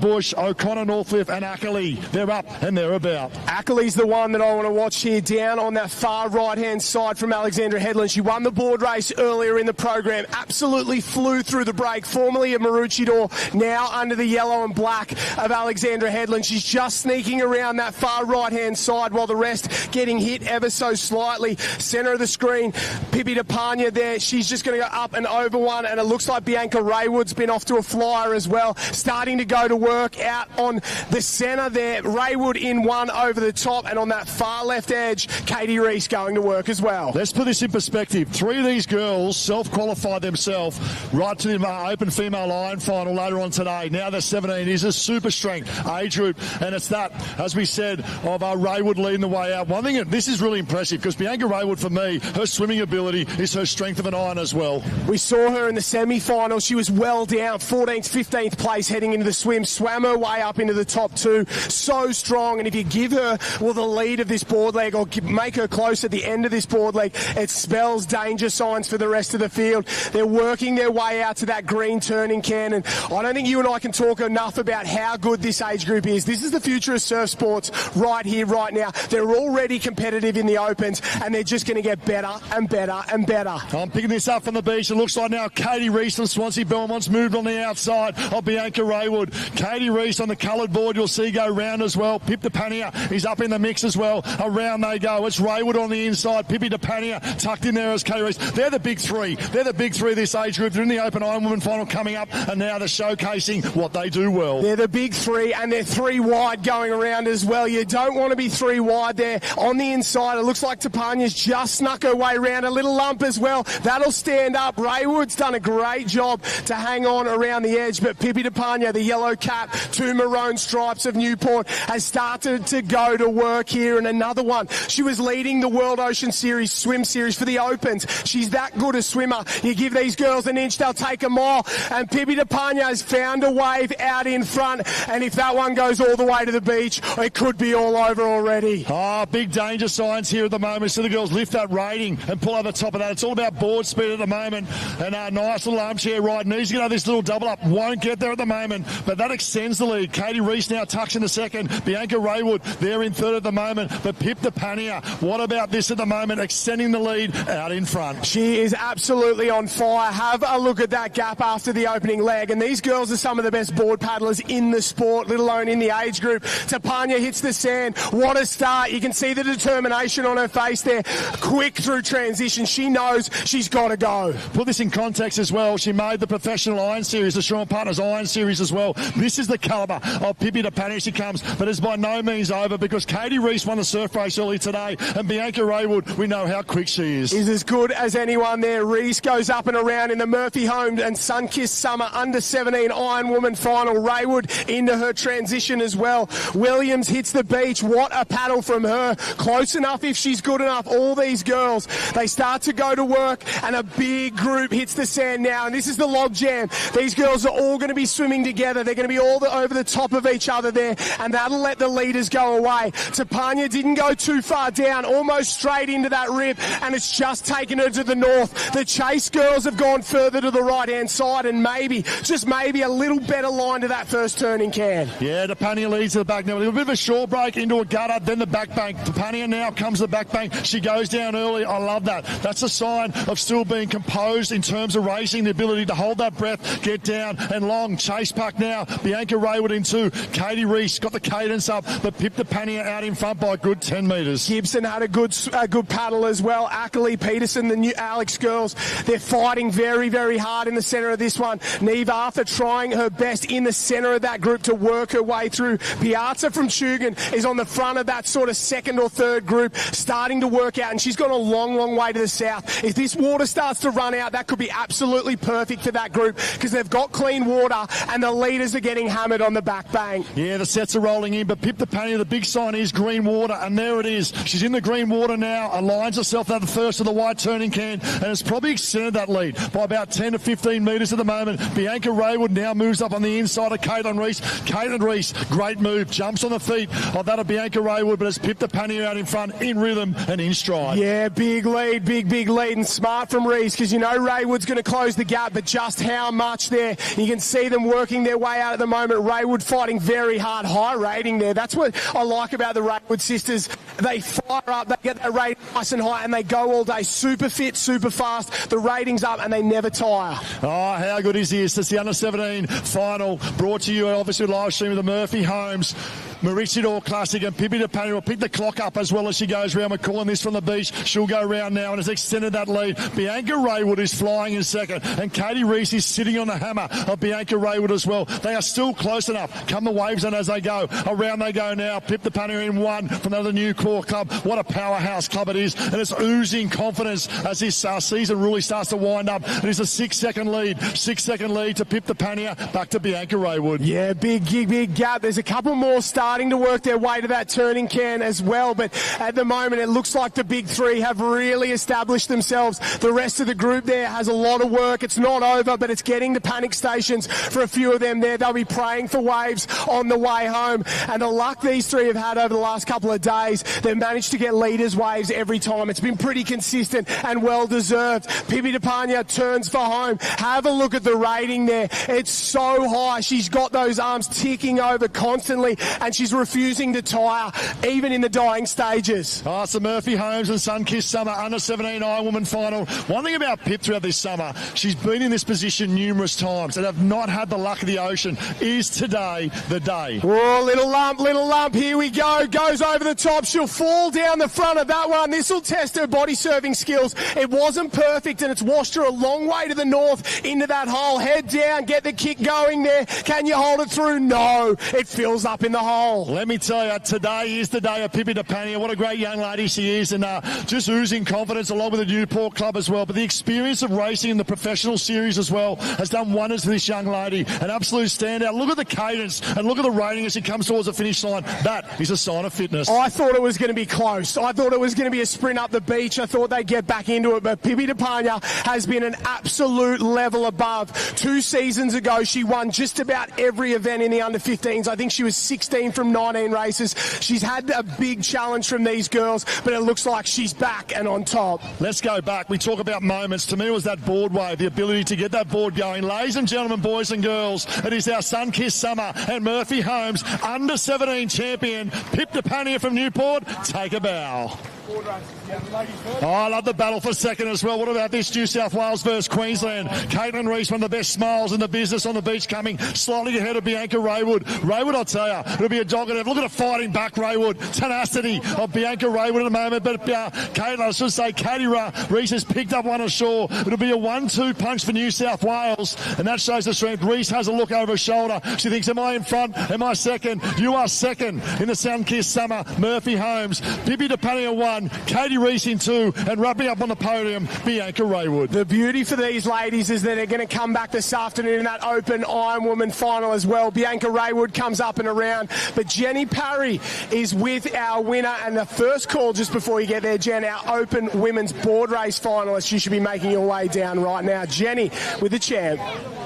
Bush, O'Connor, Northcliffe and Ackley. They're up and they're about. Ackley's the one that I want to watch here down on that far right-hand side from Alexandra Headland. She won the board race earlier in the program. Absolutely flew through the break. Formerly a Maroochy door, now under the yellow and black of Alexandra Headland. She's just sneaking around that far right-hand side while the rest getting hit ever so slightly. Centre of the screen, Pippi DePania there. She's just going to go up and over one, and it looks like Bianca Raywood's been off to a flyer as well. Starting to go to work out on the centre there. Raywood in one over the top, and on that far left edge, Katie Reese going to work as well. Let's put this in perspective. 3 of these girls self-qualified themselves right to the Open Female Iron Final later on today. Now they're 17. It is a super strength age group, and it's that, as we said, of Raywood leading the way out. One thing, this is really impressive because Bianca Raywood, for me, her swimming ability is her strength of an iron as well. We saw her in the semi-final. She was well down, 14th, 15th place heading into the swim, swam her way up into the top 2. So strong, and if you give her, well, the lead of this board leg or make her close at the end of this board leg, it spells danger signs for the rest of the field. They're working their way out to that green turning can, and I don't think you and I can talk enough about how good this age group is. This is the future of surf sports right here, right now. They're already competitive in the Opens, and they're just going to get better and better and better. I'm picking this up from the beach. It looks like now Katie Reese from Swansea Belmont's moved on the outside of Bianca Raywood. Katie Reese on the coloured board, you'll see go round as well. Pip DePania is up in the mix as well. Around they go. It's Raywood on the inside. Pippi DePania tucked in there as Katie Reese. They're the big 3. They're the big 3 of this age group. They're in the Open Ironwoman final coming up, and now they're showcasing what they do well. They're the big 3, and they're 3 wide going around as well. You don't want to be 3 wide there. On the inside, it looks like DePania's just snuck her way around. A little lump as well. That'll stand up. Raywood's done a great job to hang on around the edge, but Pippi DePania, the yellow cap, 2 maroon stripes of Newport, has started to go to work here. And another one, she was leading the World Ocean Series swim series for the Opens. She's that good a swimmer. You give these girls an inch, they'll take a mile. And Pippi DePania has found a wave out in front, and if that one goes all the way to the beach, it could be all over already. Big danger signs here at the moment. So the girls lift that rating and pull over the top of that. It's all about board speed at the moment, and a nice little armchair ride. Needs to get over this little double up. Won't get there at the moment, but that extends the lead. Katie Reese now tucks in the second. Bianca Raywood there in third at the moment, but Pip DePania, what about this at the moment, extending the lead out in front? She is absolutely on fire. Have a look at that gap after the opening leg, and these girls are some of the best board paddlers in the sport, let alone in the age group. DePania hits the sand. What a start. You can see the determination on her face there. Quick through transition. She knows she's got to go. Put this in context as well. She made the professional iron series, the Shawn Partners iron series as well. This is the calibre of Pippi DePania. She comes, but it's by no means over because Katie Reese won the surf race early today, and Bianca Raywood, we know how quick she is. Is as good as anyone there. Reese goes up and around in the Murphy Homes and Sunkissed Summer Under 17 Ironwoman final. Raywood into her transition as well. Williams hits the beach. What a paddle from her. Close enough if she's good enough. All these girls, they start to go to work, and a big group hits the sand now, and this is the log jam. These girls are all going to be swimming together. They're going to be all over the top of each other there, and that'll let the leaders go away. Tapania didn't go too far down, almost straight into that rip, and it's just taken her to the north. The Chase girls have gone further to the right-hand side, and maybe, just maybe, a little better line to that first turning can. Yeah, Tapania leads to the back now. A bit of a short break into a gutter, then the back bank. Tapania now comes to the back bank. She goes down early. I love that. That's a sign of still being composed in terms of racing, the ability to hold that breath, get down and long. Chase puck now. Bianca Raywood in 2. Katie Reese got the cadence up, but Pip DePania out in front by a good 10 metres. Gibson had a good paddle as well. Ackley, Peterson, the new Alex girls, they're fighting very, very hard in the centre of this one. Neve Arthur trying her best in the centre of that group to work her way through. Piazza from Tugun is on the front of that sort of second or third group, starting to work out, and she's gone a long, long way to the south. If this water starts to run out, that could be absolutely perfect for that group because they've got clean water and the leaders are getting hammered on the back bank. Yeah, the sets are rolling in, but Pip DePania, the big sign is green water, and there it is. She's in the green water now, aligns herself at the first of the white turning can, and has probably extended that lead by about 10 to 15 metres at the moment. Bianca Raywood now moves up on the inside of Caitlin Reese. Caitlin Reese, great move, jumps on the feet of that of Bianca Raywood, but has pipped the pannier out in front, in rhythm and in stride. Yeah, big lead, big lead, and smart from Reese, because you know Raywood's going to close the gap, but just how much there? You can see them working their way out at the moment. Raywood fighting very hard, high rating there. That's what I like about the Raywood sisters. They fire up, they get that rating nice and high, and they go all day. Super fit, super fast. The rating's up, and they never tire. Oh, how good is this? It's the Under-17 final, brought to you obviously live stream of the Murphy Homes Maroochy Classic, and Pippi DePanny will pick the clock up as well as she goes round. We're calling this from the beach. She'll go round now and has extended that lead. Bianca Raywood is flying in second, and Katie Reese is sitting on the hammer of Bianca Raywood as well. They are still close enough. Come the waves on as they go. Around they go now. Pip the Pannier in one from the new core club. What a powerhouse club it is, and it's oozing confidence as this season really starts to wind up. It is a 6-second lead. 6-second lead to Pip the Pannier. Back to Bianca Raywood. Yeah, big gap. There's a couple more starting to work their way to that turning can as well, but at the moment it looks like the big three have really established themselves. The rest of the group there has a lot of work. It's not over, but it's getting to panic stations for a few of them there. They'll be praying for waves on the way home, and the luck these three have had over the last couple of days, they've managed to get leaders' waves every time. It's been pretty consistent and well deserved. Pippi DePania turns for home. Have a look at the rating there. It's so high. She's got those arms ticking over constantly, and she's refusing to tire, even in the dying stages. Oh, it's the Murphy Homes and Sun-Kissed Summer Under-17 Ironwoman final. One thing about Pip throughout this summer, she's been in this position numerous times and have not had the luck of the ocean. Is today the day? Oh, little lump. Here we go. Goes over the top. She'll fall down the front of that one. This will test her body serving skills. It wasn't perfect, and it's washed her a long way to the north into that hole. Head down. Get the kick going there. Can you hold it through? No. It fills up in the hole. Let me tell you, today is the day of Pippi DePania. What a great young lady she is, and just oozing confidence along with the Newport Club as well. But the experience of racing in the professional series as well has done wonders for this young lady. An absolute standout. Look at the cadence and look at the rating as she comes towards the finish line. That is a sign of fitness. I thought it was going to be close. I thought it was going to be a sprint up the beach. I thought they'd get back into it, but Pippi DePania has been an absolute level above. 2 seasons ago, she won just about every event in the under-15s. I think she was 16 from 19 races. She's had a big challenge from these girls, but it looks like she's back and on top. Let's go back. We talk about moments. To me, it was that board wave, the ability to get that board going. Ladies and gentlemen, boys and girls, it is our Sun-Kissed Summer and Murphy Homes Under-17 champion, Pip DePania from Newport. Take a bow. Oh, I love the battle for second as well. What about this? New South Wales versus Queensland. Caitlin Reese, one of the best smiles in the business on the beach, coming slightly ahead of Bianca Raywood. Raywood, I'll tell you, it'll be a dogged effort. Look at her fighting back, Raywood. Tenacity of Bianca Raywood at the moment. But Caitlin, I should say, Katie Reese has picked up one ashore. It'll be a 1-2 punch for New South Wales, and that shows the strength. Reese has a look over her shoulder. She thinks, am I in front? Am I second? You are second in the Sun-Kissed Summer. Murphy Homes. Pippi DePania 1. Katie Reese in 2, and wrapping up on the podium, Bianca Raywood. The beauty for these ladies is that they're going to come back this afternoon in that open Ironwoman final as well. Bianca Raywood comes up and around, but Jenny Parry is with our winner, and the first call just before you get there, Jen, our open women's board race finalist. You should be making your way down right now. Jenny with the champ.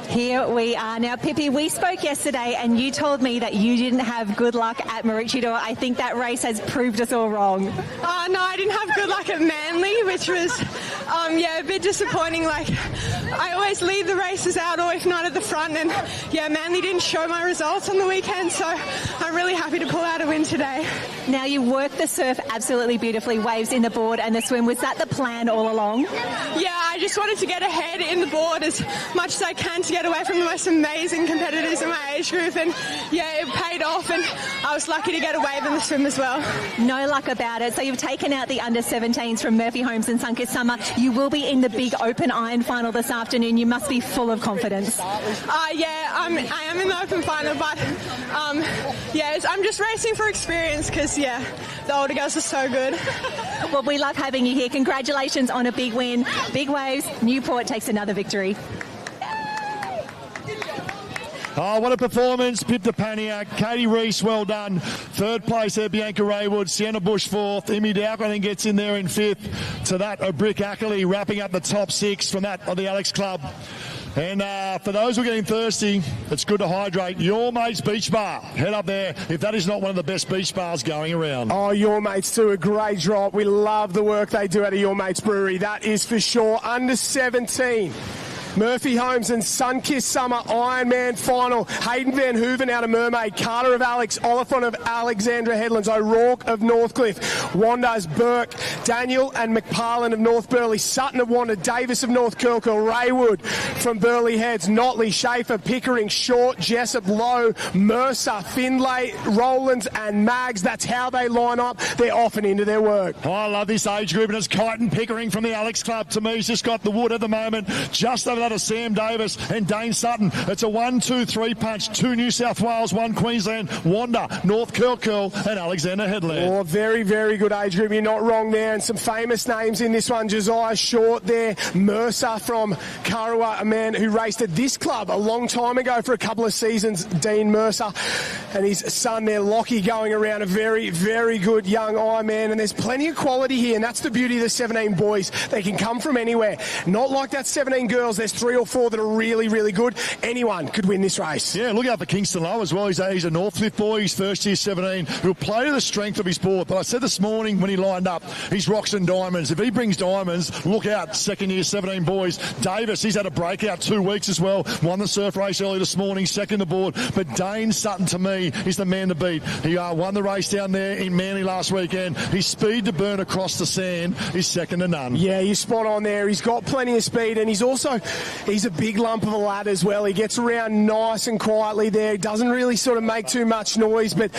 Here we are now. Pippi, we spoke yesterday and you told me that you didn't have good luck at Maroochy. I think that race has proved us all wrong. No, I didn't have good luck at Manly, which was, a bit disappointing. Like, I always lead the races out, or if not at the front, and Manly didn't show my results on the weekend, so I'm really happy to pull out a win today. Now, you worked the surf absolutely beautifully, waves in the board and the swim. Was that the plan all along? Yeah, I just wanted to get ahead in the board as much as I can to get away from the most amazing competitors in my age group, and it paid off, and I was lucky to get a wave in the swim as well. No luck about it. So you've taken out the under-17s from Murphy Homes and Sun-Kissed Summer. You will be in the big open iron final this afternoon. You must be full of confidence. I am in the open final, but I'm just racing for experience because the older girls are so good. Well, we love having you here. Congratulations on a big win. Big waves. Newport takes another victory. Oh, what a performance. Pip DePania, Katie Reese, well done. Third place there, Bianca Raywood. Sienna Bush fourth. Emmy Dowk, I think, gets in there in fifth. To that, Brick Ackley wrapping up the top 6 from that of the Alex Club. And for those who are getting thirsty, it's good to hydrate. Your Mate's Beach Bar. Head up there if that is not one of the best beach bars going around. Oh, Your Mates do a great job. We love the work they do out of Your Mates Brewery. That is for sure. Under 17. Murphy Homes and Sunkist Summer Ironman final. Hayden Van Hooven out of Mermaid. Carter of Alex. Oliphant of Alexandra Headlands. O'Rourke of Northcliffe. Wanda's Burke. Daniel and McParlin of North Burleigh. Sutton of Wanda. Davis of North Kirkle. Raywood from Burleigh Heads. Notley, Schaefer, Pickering, Short, Jessup, Lowe, Mercer, Finlay, Rowlands and Mags. That's how they line up. They're off and into their work. Oh, I love this age group, and it's Kyton Pickering from the Alex Club. To me, he's just got the wood at the moment. Just over that is Sam Davis and Dane Sutton. It's a 1-2-3 punch. 2 New South Wales, 1 Queensland, Wanda, North Kirkle and Alexander Headland. Oh, very, very good age group. You're not wrong there. And some famous names in this one. Josiah Short there. Mercer from Kurrawa, a man who raced at this club a long time ago for a couple of seasons, Dean Mercer. And his son there, Lockie, going around, a very, very good young Ironman. And there's plenty of quality here. And that's the beauty of the 17 boys. They can come from anywhere. Not like that 17 girls. There's 3 or 4 that are really, really good. Anyone could win this race. Yeah, look out for Kingston Lowe as well. He's a Northcliffe boy. He's first year 17. He'll play to the strength of his board. But I said this morning when he lined up, he's rocks and diamonds. If he brings diamonds, look out, second year 17 boys. Davis, he's had a breakout 2 weeks as well. Won the surf race early this morning, second the board. But Dane Sutton, to me, is the man to beat. He won the race down there in Manly last weekend. His speed to burn across the sand is second to none. Yeah, you're spot on there. He's got plenty of speed, and he's a big lump of a lad as well. He gets around nice and quietly there. He doesn't really sort of make too much noise, but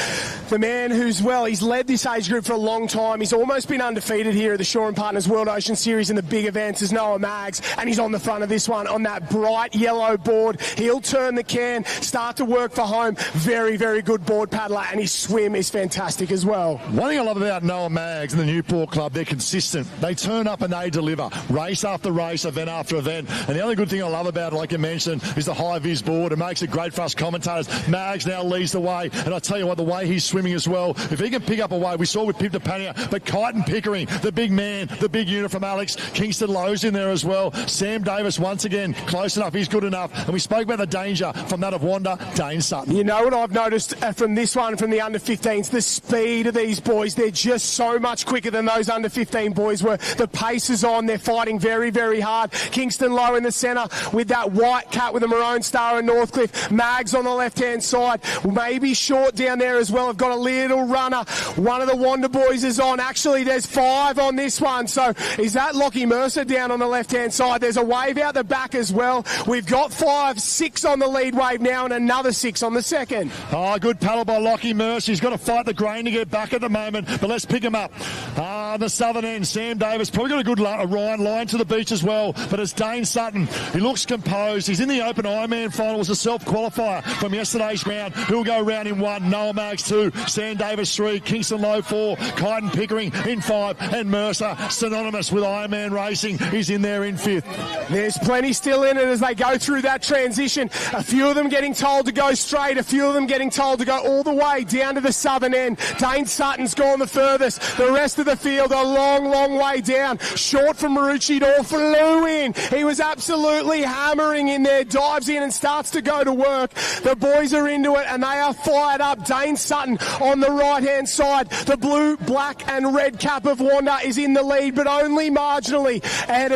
the man he's led this age group for a long time. He's almost been undefeated here at the Shore and Partners World Ocean Series in the big events as Noah Maggs, and he's on the front of this one on that bright yellow board. He'll turn the can, start to work for home. Very, very good board paddler, and his swim is fantastic as well. One thing I love about Noah Maggs and the Newport Club, they're consistent. They turn up and they deliver. Race after race, event after event. And the other good thing I love about, like you mentioned, is the high-vis board. It makes it great for us commentators. Maggs now leads the way, and I tell you what, the way he's swimming as well, if he can pick up a wave, we saw with Pip DePania, but Kyton Pickering, the big man, the big unit from Alex, Kingston Lowe's in there as well. Sam Davis, once again, close enough, he's good enough. And we spoke about the danger from that of Wanda, Dane Sutton. You know what I've noticed from this one, from the under-15s, the speed of these boys. They're just so much quicker than those under-15 boys were. The pace is on. They're fighting very, very hard. Kingston Lowe in the centre with that white cat with a maroon star in Northcliffe. Mags on the left-hand side. Maybe Short down there as well. I've got a little runner. One of the Wanda boys is on. Actually, there's 5 on this one. So is that Lockie Mercer down on the left-hand side? There's a wave out the back as well. We've got 5, 6 on the lead wave now and another 6 on the second. Oh, good paddle by Lockie Mercer. He's got to fight the grain to get back at the moment, but let's pick him up. On the southern end, Sam Davis probably got a good line to the beach as well, but it's Dane Sutton. He looks composed. He's in the Open Ironman final. It was a self-qualifier from yesterday's round. He'll go round in 1. Noah Maggs 2. Sam Davis 3. Kingston Lowe 4. Kyton Pickering in 5. And Mercer, synonymous with Ironman racing, is in there in 5th. There's plenty still in it as they go through that transition. A few of them getting told to go straight. A few of them getting told to go all the way down to the southern end. Dane Sutton's gone the furthest. The rest of the field a long, long way down. Short from Maroochy flew in. He was absolutely hammering in there. Dives in and starts to go to work. The boys are into it and they are fired up. Dane Sutton on the right-hand side. The blue, black and red cap of Wanda is in the lead, but only marginally ahead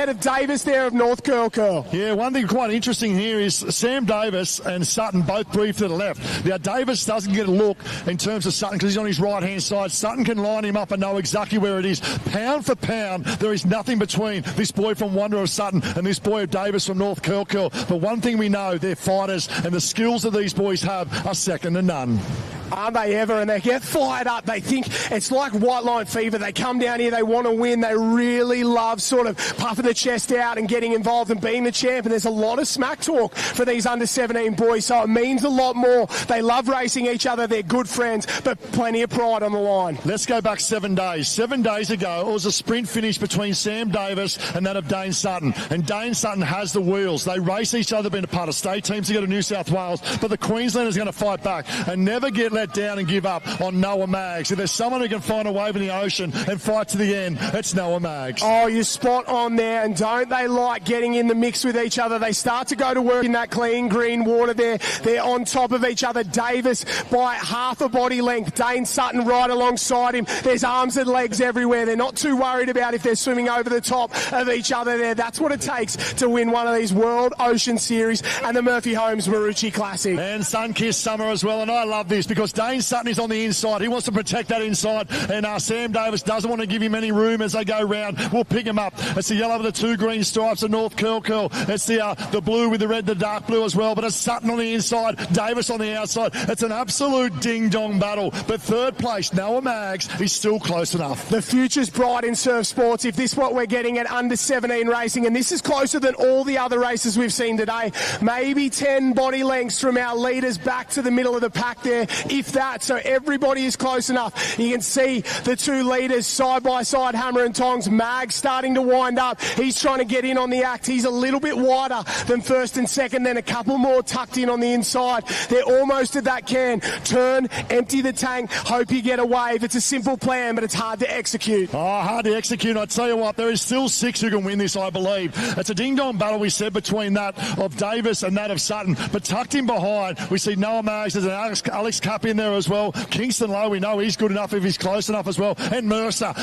of Davis there of North Curl. Yeah, one thing quite interesting here is Sam Davis and Sutton both brief to the left. Now, Davis doesn't get a look in terms of Sutton because he's on his right-hand side. Sutton can line him up and know exactly where it is. Pound for pound, there is nothing between this boy from Wanda of Sutton and this boy of Davis from North Curl. But one thing we know, they're fighters, and the skills that these boys have are second to none. Aren't they ever? And they get fired up. They think it's like white line fever. They come down here, they want to win. They really love sort of puffing the chest out and getting involved and being the champ. And there's a lot of smack talk for these under-17 boys, so it means a lot more. They love racing each other. They're good friends, but plenty of pride on the line. Let's go back 7 days. 7 days ago, it was a sprint finish between Sam Davis and that of Dane Sutton. And Dane Sutton has the wheels. They race each other, been a part of state teams to go to New South Wales, but the Queenslanders are going to fight back and never let let down and give up on Noah Maggs. If there's someone who can find a wave in the ocean and fight to the end, it's Noah Maggs. Oh, you're spot on there, and don't they like getting in the mix with each other? They start to go to work in that clean green water there. They're on top of each other. Davis by half a body length. Dane Sutton right alongside him. There's arms and legs everywhere. They're not too worried about if they're swimming over the top of each other there. That's what it takes to win one of these World Ocean Series and the Murphy Holmes Maroochy Classic. And sun-kissed summer as well, and I love this because Dane Sutton is on the inside. He wants to protect that inside, and Sam Davis doesn't want to give him any room as they go round. We'll pick him up. It's the yellow with the two green stripes, the North Curl. It's the blue with the red, the dark blue as well, but it's Sutton on the inside, Davis on the outside. It's an absolute ding-dong battle, but third place, Noah Maggs, is still close enough. The future's bright in surf sports if this is what we're getting at under 17 racing, and this is closer than all the other races we've seen today. Maybe 10 body lengths from our leaders back to the middle of the pack there, if that, so everybody is close enough. You can see the two leaders side by side, hammer and tongs. Maggs starting to wind up. He's trying to get in on the act. He's a little bit wider than first and second, then a couple more tucked in on the inside. They're almost at that can. Turn, empty the tank, hope you get a wave. It's a simple plan, but it's hard to execute. Oh, hard to execute. I tell you what, there is still 6 who can win this, I believe. It's a ding-dong battle, we said, between that of Davis and that of Sutton. But tucked in behind, we see Noah Maggs. There's an Alex Cup in there as well. Kingston Lowe, we know he's good enough if he's close enough as well. And Mercer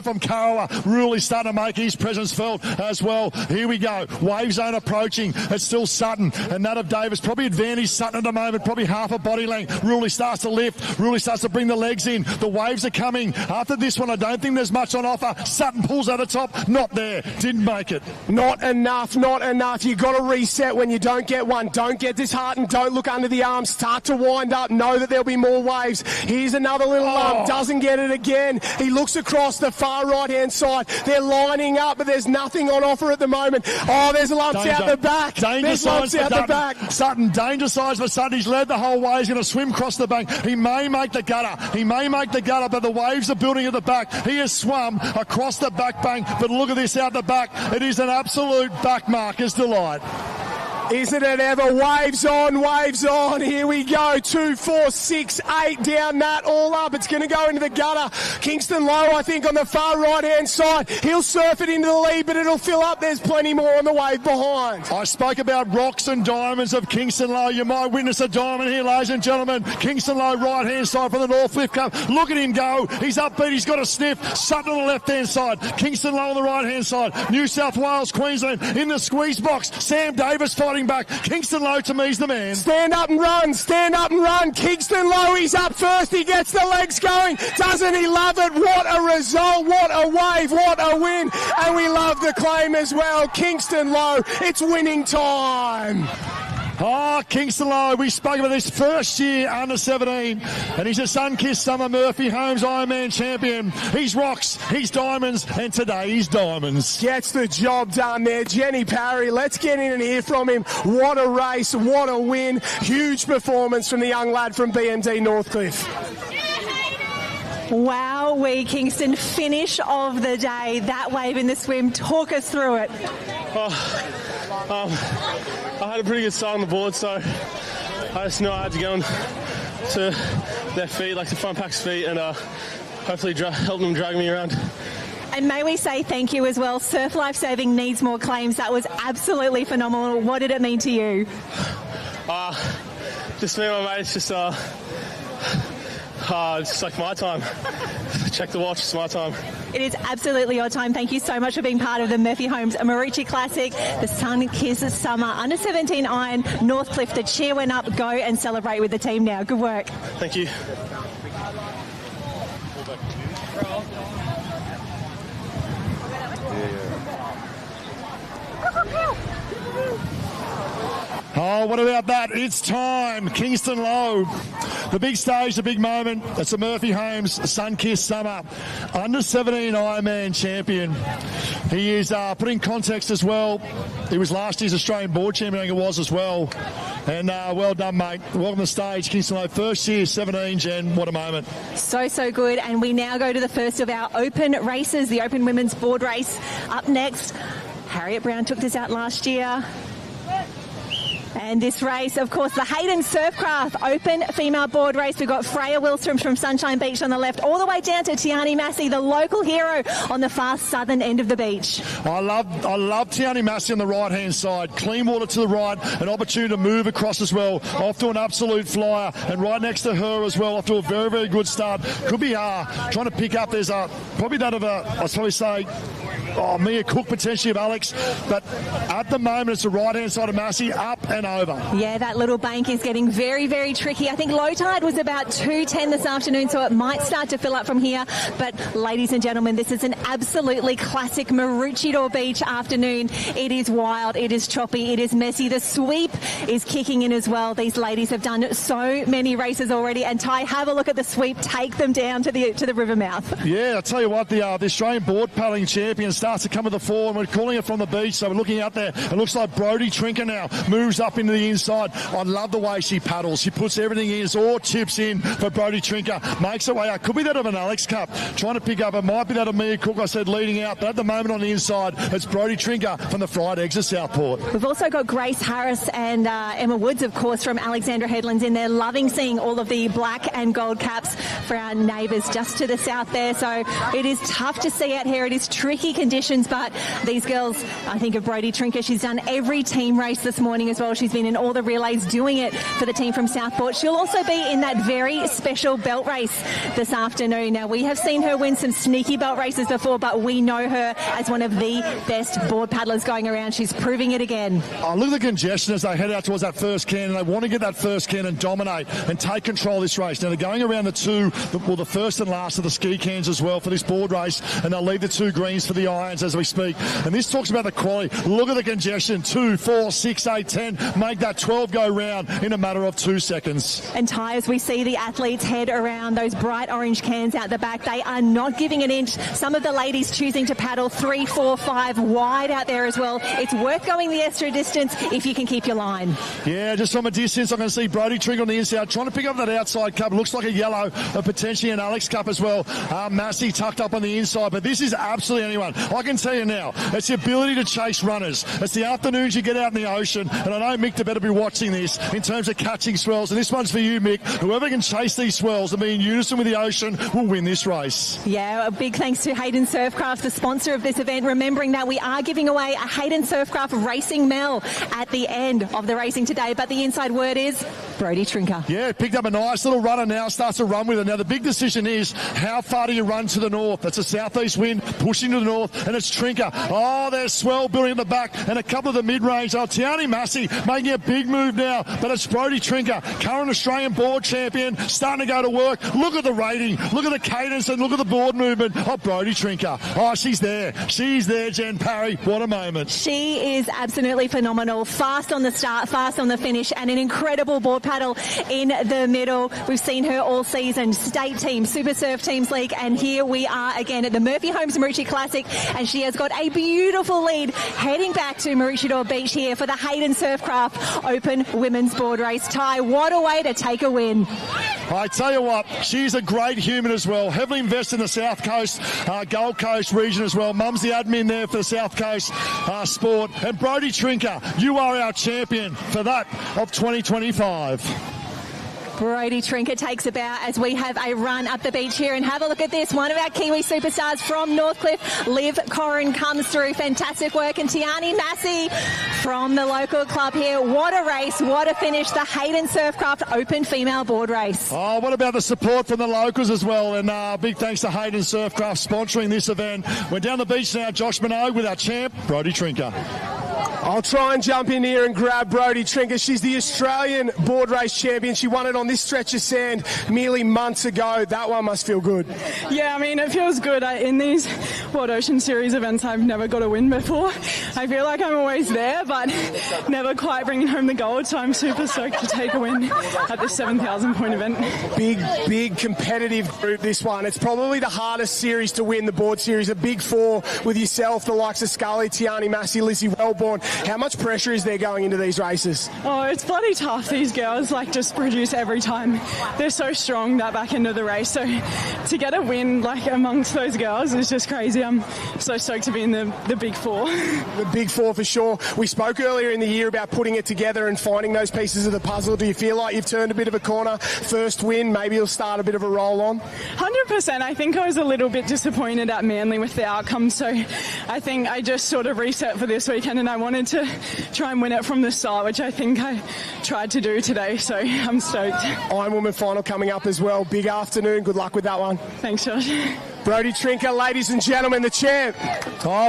from Karawa really starting to make his presence felt as well. Here we go. Wave zone approaching. It's still Sutton and that of Davis. Probably advantage Sutton at the moment. Probably half a body length. Really starts to lift. Really starts to bring the legs in. The waves are coming. After this one, I don't think there's much on offer. Sutton pulls out the top. Not there. Didn't make it. Not enough. Not enough. You've got to reset when you don't get one. Don't get disheartened. Don't look under the arms. Start to wind up. Know that there'll be more waves. Here's another little lump. Doesn't get it again. He looks across the far right-hand side. They're lining up, but there's nothing on offer at the moment. Oh, there's lumps out the back. There's lumps out the back. Sutton, danger size for Sutton. He's led the whole way. He's going to swim across the bank. He may make the gutter. But the waves are building at the back. He has swum across the back bank, but look at this out the back. It is an absolute backmarker's delight. Isn't it ever? Waves on, waves on. Here we go. 2, 4, 6, 8 down that, all up. It's going to go into the gutter. Kingston Lowe, I think, on the far right-hand side. He'll surf it into the lead, but it'll fill up. There's plenty more on the wave behind. I spoke about rocks and diamonds of Kingston Lowe. You might witness a diamond here, ladies and gentlemen. Kingston Lowe, right-hand side from the North Cliff Cup. Look at him go. He's upbeat. He's got a sniff. Sutton on the left-hand side. Kingston Lowe on the right-hand side. New South Wales, Queensland in the squeeze box. Sam Davis fighting back. Kingston Lowe to me is the man. Stand up and run. Stand up and run. Kingston Lowe, he's up first. He gets the legs going. Doesn't he love it? What a result. What a wave. What a win. And we love the claim as well. Kingston Lowe, it's winning time. Oh, Kingston Lowe, we spoke about this first year under 17, and he's a sun-kissed summer Murphy Holmes Ironman champion. He's rocks, he's diamonds, and today he's diamonds. Gets the job done there. Jenny Parry, let's get in and hear from him. What a race, what a win. Huge performance from the young lad from BND Northcliffe. Wow, Kingston, finish of the day. That wave in the swim, talk us through it. I had a pretty good start on the board, so I just knew I had to go on to their feet, like the front pack's feet, and hopefully help them drag me around. And may we say thank you as well. Surf Life Saving needs more claims. That was absolutely phenomenal. What did it mean to you? Just me and my mates, just like my time. Check the watch, it's my time. It is absolutely your time. Thank you so much for being part of the Murphy Holmes Maroochy Classic, the Sun Kisses Summer Under 17 Iron Northcliffe. The cheer went up. Go and celebrate with the team now. Good work. Thank you. Oh, what about that? It's time. Kingston Lowe. The big stage, the big moment. It's the Murphy Holmes Sun-Kissed Summer Under 17 Ironman champion. He is, put in context as well, he was last year's Australian board champion, I think it was as well. And well done, mate. Welcome to the stage, Kingston Lowe. First year, 17, Jen. What a moment. So good. And we now go to the first of our open races, the Open Women's Board Race. Up next, Harriet Brown took this out last year. And this race, of course, the Hayden Surfcraft Open Female Board Race. We've got Freya Wilstrom from Sunshine Beach on the left, all the way down to Tiani Massey, the local hero, on the far southern end of the beach. I love Tiani Massey on the right-hand side. Clean water to the right, an opportunity to move across as well. Off to an absolute flyer, and right next to her as well, off to a very, very good start. Could be trying to pick up. There's probably that of I'd probably say, Mia Cook potentially of Alex, but at the moment it's the right-hand side of Massey, up and over. Yeah, that little bank is getting very, very tricky. I think low tide was about 2:10 this afternoon, so it might start to fill up from here. But ladies and gentlemen, this is an absolutely classic Maroochydore Beach afternoon. It is wild, it is choppy, it is messy. The sweep is kicking in as well. These ladies have done so many races already, and Ty, have a look at the sweep, take them down to the river mouth. Yeah, I'll tell you what, the Australian board paddling champion starts to come to the fore, and we're calling it from the beach, so we're looking out there. It looks like Brodie Trinker now moves up into the inside. I love the way she paddles. She puts everything in. It's all chips in for Brodie Trinker. Makes her way out. Could be that of an Alex Cup. Trying to pick up. It might be that of Mia Cook, I said, leading out. But at the moment on the inside, it's Brodie Trinker from the Fried Eggs of Southport. We've also got Grace Harris and Emma Woods, of course, from Alexandra Headlands in there. Loving seeing all of the black and gold caps for our neighbours just to the south there. So it is tough to see out here. It is tricky conditions, but these girls, I think of Brodie Trinker. She's done every team race this morning as well. She's been in all the relays doing it for the team from Southport. She'll also be in that very special belt race this afternoon. Now, we have seen her win some sneaky belt races before, but we know her as one of the best board paddlers going around. She's proving it again. Oh, look at the congestion as they head out towards that first can, and they want to get that first can and dominate and take control of this race. Now, they're going around the first and last of the ski cans as well for this board race, and they'll leave the two greens for the irons as we speak. And this talks about the quality. Look at the congestion. 2, 4, 6, 8, 10. Make that 12 go round in a matter of 2 seconds. And Ty, as we see the athletes head around those bright orange cans out the back, they are not giving an inch. Some of the ladies choosing to paddle 3, 4, 5 wide out there as well. It's worth going the extra distance if you can keep your line. Yeah, just from a distance, I can see Brodie Trinker on the inside, trying to pick up that outside cup. Looks like a yellow, potentially an Alex Cup as well. Massey tucked up on the inside, but this is absolutely anyone. I can tell you now, it's the ability to chase runners. It's the afternoons you get out in the ocean, and I know Mick, they better be watching this in terms of catching swells, and this one's for you, Mick. Whoever can chase these swells and be in unison with the ocean will win this race. Yeah, a big thanks to Hayden Surfcraft, the sponsor of this event, remembering that we are giving away a Hayden Surfcraft Racing Mel at the end of the racing today, but the inside word is Brodie Trinker. Yeah, picked up a nice little runner now, starts to run with it. Now, the big decision is how far do you run to the north? That's a southeast wind pushing to the north, and it's Trinker. Oh, there's swell building at the back, and a couple of the mid-range. Oh, Tiani Massey making a big move now, but it's Brodie Trinker, current Australian board champion, starting to go to work. Look at the rating, look at the cadence, and look at the board movement of Brodie Trinker. Oh, she's there. She's there, Jen Parry. What a moment. She is absolutely phenomenal. Fast on the start, fast on the finish, and an incredible board paddle in the middle. We've seen her all season, state team, Super Surf Teams League, and here we are again at the Murphy Homes Maroochy Classic, and she has got a beautiful lead heading back to Maroochydore Beach here for the Hayden Surfcraft Open Women's Board Race. Ty, what a way to take a win. I tell you what, she's a great human as well. Heavily invested in the South Coast, Gold Coast region as well. Mum's the admin there for the South Coast sport. And Brodie Trinker, you are our champion for that of 2025. Brodie Trinker takes a bow as we have a run up the beach here, and have a look at this. One of our Kiwi superstars from Northcliffe, Liv Corrin, comes through. Fantastic work. And Tiani Massey from the local club here. What a race, what a finish. The Hayden Surfcraft Open Female Board Race. Oh, what about the support from the locals as well? And big thanks to Hayden Surfcraft sponsoring this event. We're down the beach now, Josh Minogue, with our champ, Brodie Trinker. I'll try and jump in here and grab Brodie Trinker. She's the Australian board race champion. She won it on this stretch of sand merely months ago. That one must feel good. Yeah, I mean, it feels good. In these World Ocean Series events, I've never got a win before. I feel like I'm always there, but never quite bringing home the gold, so I'm super stoked to take a win at this 7,000 point event. Big competitive group, this one. It's probably the hardest series to win, the board series. A big four with yourself, the likes of Scully, Tiani Massey, Lizzie Wellborn. How much pressure is there going into these races? Oh, it's bloody tough. These girls just produce every time. They're so strong that back end of the race. So to get a win amongst those girls is just crazy. I'm so stoked to be in the big four. the big four for sure. We spoke earlier in the year about putting it together and finding those pieces of the puzzle. Do you feel like you've turned a bit of a corner? First win, maybe you'll start a bit of a roll on? 100%. I think I was a little bit disappointed at Manly with the outcome, so I think I just sort of reset for this weekend and I wanted to try and win it from the start, which I think I tried to do today, so I'm stoked. Ironwoman final coming up as well. Big afternoon. Good luck with that one. Thanks, Josh. Brodie Trinker, ladies and gentlemen, the champ.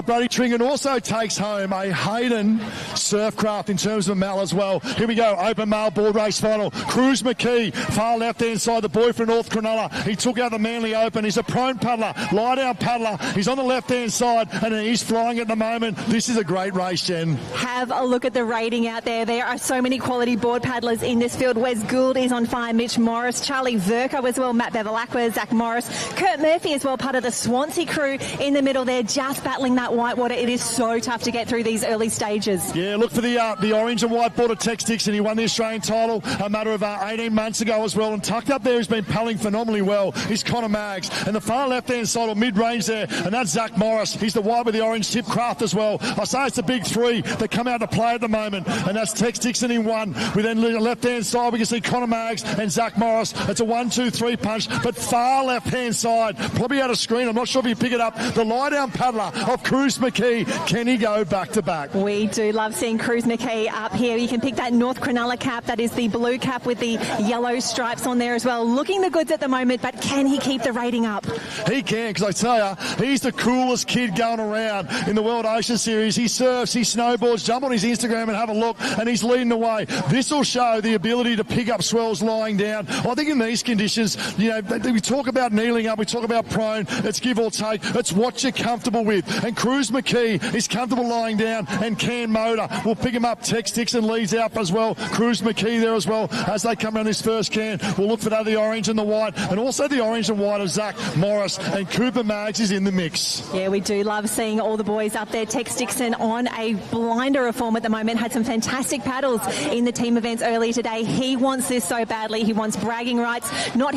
Brodie Trinker also takes home a Hayden Surfcraft in terms of a medal as well. Here we go, open male board race final. Cruz McKee, far left-hand side, the boy from North Cronulla. He took out the Manly Open. He's a prone paddler, lie-down paddler. He's on the left-hand side, and he's flying at the moment. This is a great race, Jen. Have a look at the rating out there. There are so many quality board paddlers in this field. Wes Gould is on fire, Mitch Morris, Charlie Verco as well, Matt Bevilacqua, Zach Morris, Kurt Murphy as well, part of the Swansea crew in the middle there, just battling that whitewater. It is so tough to get through these early stages. Yeah, look for the orange and white board of Tex Dixon. He won the Australian title a matter of 18 months ago as well, and tucked up there, he's been paddling phenomenally well, is Connor Maggs. And the far left-hand side or mid-range there, and that's Zach Morris. He's the white with the orange tip craft as well. I say it's the big three that come out to play at the moment, and that's Tex Dixon in one. We then left-hand side, we can see Connor Maggs and Zach Morris. It's a 1-2-3 punch, but far left-hand side, probably out of screen. I'm not sure if you pick it up. The lie-down paddler of Cruz McKee. Can he go back-to-back? We do love seeing Cruz McKee up here. You can pick that North Cronulla cap. That is the blue cap with the yellow stripes on there as well. Looking the goods at the moment, but can he keep the rating up? He can, because I tell you, he's the coolest kid going around in the World Ocean Series. He surfs, he snowboards. Jump on his Instagram and have a look, and he's leading the way. This will show the ability to pick up swells lying down. I think in these conditions, you know, we talk about kneeling up, we talk about prone. It's give or take. It's what you're comfortable with. And Cruz McKee is comfortable lying down, and Cam Motor will pick him up. Tex Dixon leads out as well. Cruz McKee there as well as they come around this first can. We'll look for that, the orange and the white, and also the orange and white of Zach Morris, and Cooper Maggs is in the mix. Yeah, we do love seeing all the boys up there. Tex Dixon on a blinder of form at the moment, had some fantastic paddles in the team events earlier today. He wants this so badly. He wants bragging rights, not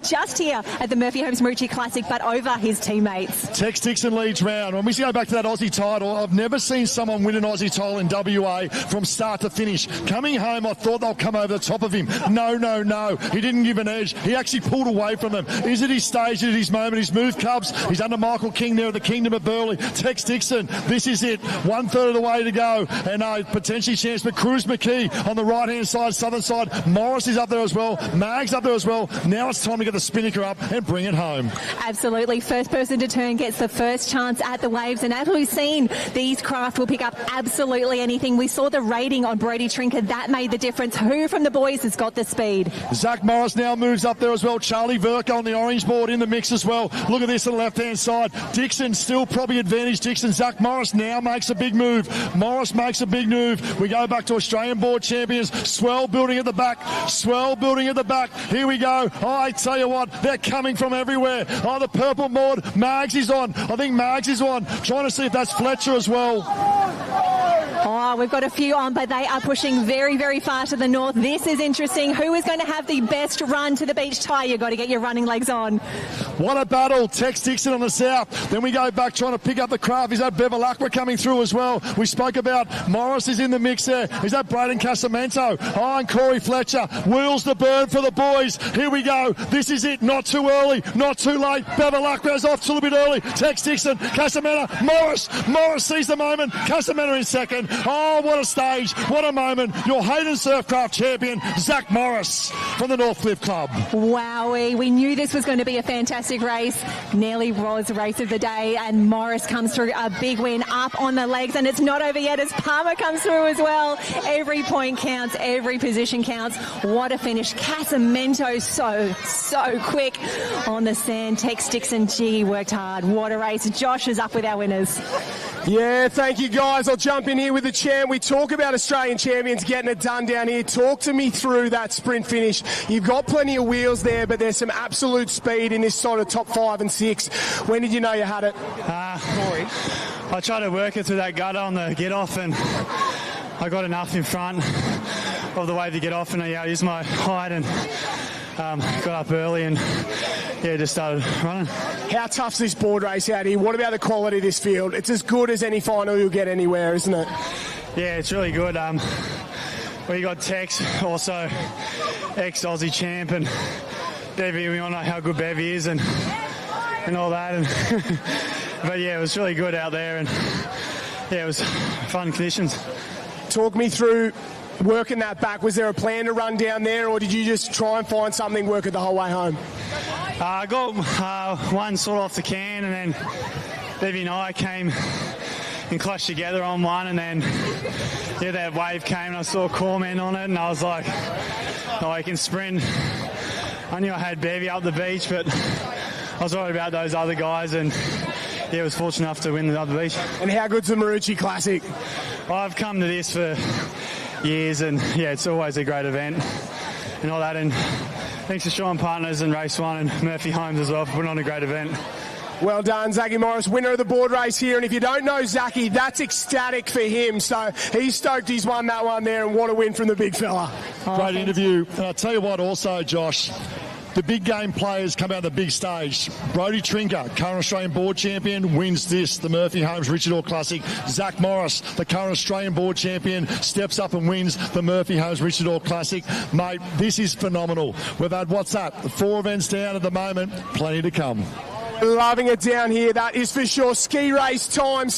just here at the Murphy Homes Maroochy Classic, but over his teammates. Tex Dixon leads round. When we go back to that Aussie title, I've never seen someone win an Aussie title in WA from start to finish. Coming home, I thought they'll come over the top of him. No. He didn't give an edge. He actually pulled away from them. Is it his stage? Is it his moment? He's moved Cubs. He's under Michael King there at the Kingdom of Burleigh. Tex Dixon, this is it. 1/3 of the way to go. And potentially chance, but Cruz McKee on the right-hand side, southern side. Morris is up there as well. Maggs up there as well. Now it's time to get the spinnaker up and bring it home. Absolutely. First person to turn gets the first chance at the waves, and as we've seen, these craft will pick up absolutely anything. We saw the rating on Brodie Trinker. That made the difference. Who from the boys has got the speed? Zach Morris now moves up there as well. Charlie Verco on the orange board in the mix as well. Look at this on the left-hand side. Dixon still probably advantage Dixon. Zach Morris now makes a big move. Morris makes a big move. We go back to Australian board champions. Swell building at the back. Swell building at the back. Here we go. Oh, I tell you what, they're coming from everywhere. Oh, the purple board. Maggs is on. I think Maggs is on. Trying to see if that's Fletcher as well. Oh, we've got a few on, but they are pushing very, very far to the north. This is interesting. Who is going to have the best run to the beach? Ty, you've got to get your running legs on. What a battle. Tex Dixon on the south. Then we go back trying to pick up the craft. Is that Bevilacqua coming through as well? We spoke about Morris is in the mix there. Is that Braden Casamento? Oh, and Corey Fletcher. Wheels the bird for the boys. Here we go. This is it. Not too early. Not too late. Bevilacqua is off a little bit early. Tex Dixon. Casamento. Morris sees the moment. Casamento in second. Oh, what a stage. What a moment. Your Hayden Surfcraft champion, Zach Morris from the Northcliffe Club. Wowee. We knew this was going to be a fantastic race. Nearly was race of the day, and Morris comes through a big win up on the legs, and it's not over yet as Palmer comes through as well. Every point counts. Every position counts. What a finish. Casamento so quick on the sand. Tex Dixon, gee, worked hard. What a race. Josh is up with our winners. Yeah, thank you, guys. I'll jump in here with the champ. We talk about Australian champions getting it done down here. Talk to me through that sprint finish. You've got plenty of wheels there, but there's some absolute speed in this sort of top 5 and 6. When did you know you had it? I tried to work it through that gutter on the get-off, and I got enough in front of the wave to get off, and I used my height and got up early and just started running. How tough's this board race out here? What about the quality of this field? It's as good as any final you'll get anywhere, isn't it? Yeah, it's really good. We got Tex, also ex-Aussie champ, and Bevy. We all know how good Bevy is and all that. And but yeah, it was really good out there, and it was fun conditions. Talk me through working that back. Was there a plan to run down there, or did you just try and find something, work it the whole way home? I got one sort of off the can, and then Bevy and I came and clashed together on one, and then that wave came and I saw Corman on it, and I was like, oh, I can sprint. I knew I had Bevy up the beach, but I was worried about those other guys, and I was fortunate enough to win the other beach. And how good's the Maroochy Classic? I've come to this for years, and it's always a great event and all that, and thanks to Sean Partners and Race One and Murphy Homes as well for putting on a great event. Well done, Zachy Morris, winner of the board race here. And if you don't know Zachy, that's ecstatic for him. So he's stoked he's won that one there, and what a win from the big fella. Great interview. And I'll tell you what also, Josh, the big game players come out on the big stage. Brodie Trinker, current Australian board champion, wins the Murphy Homes Richard Orr Classic. Zach Morris, the current Australian board champion, steps up and wins the Murphy Homes Richard Orr Classic. Mate, this is phenomenal. We've had, 4 events down at the moment, plenty to come. Loving it down here, that is for sure. Ski race time.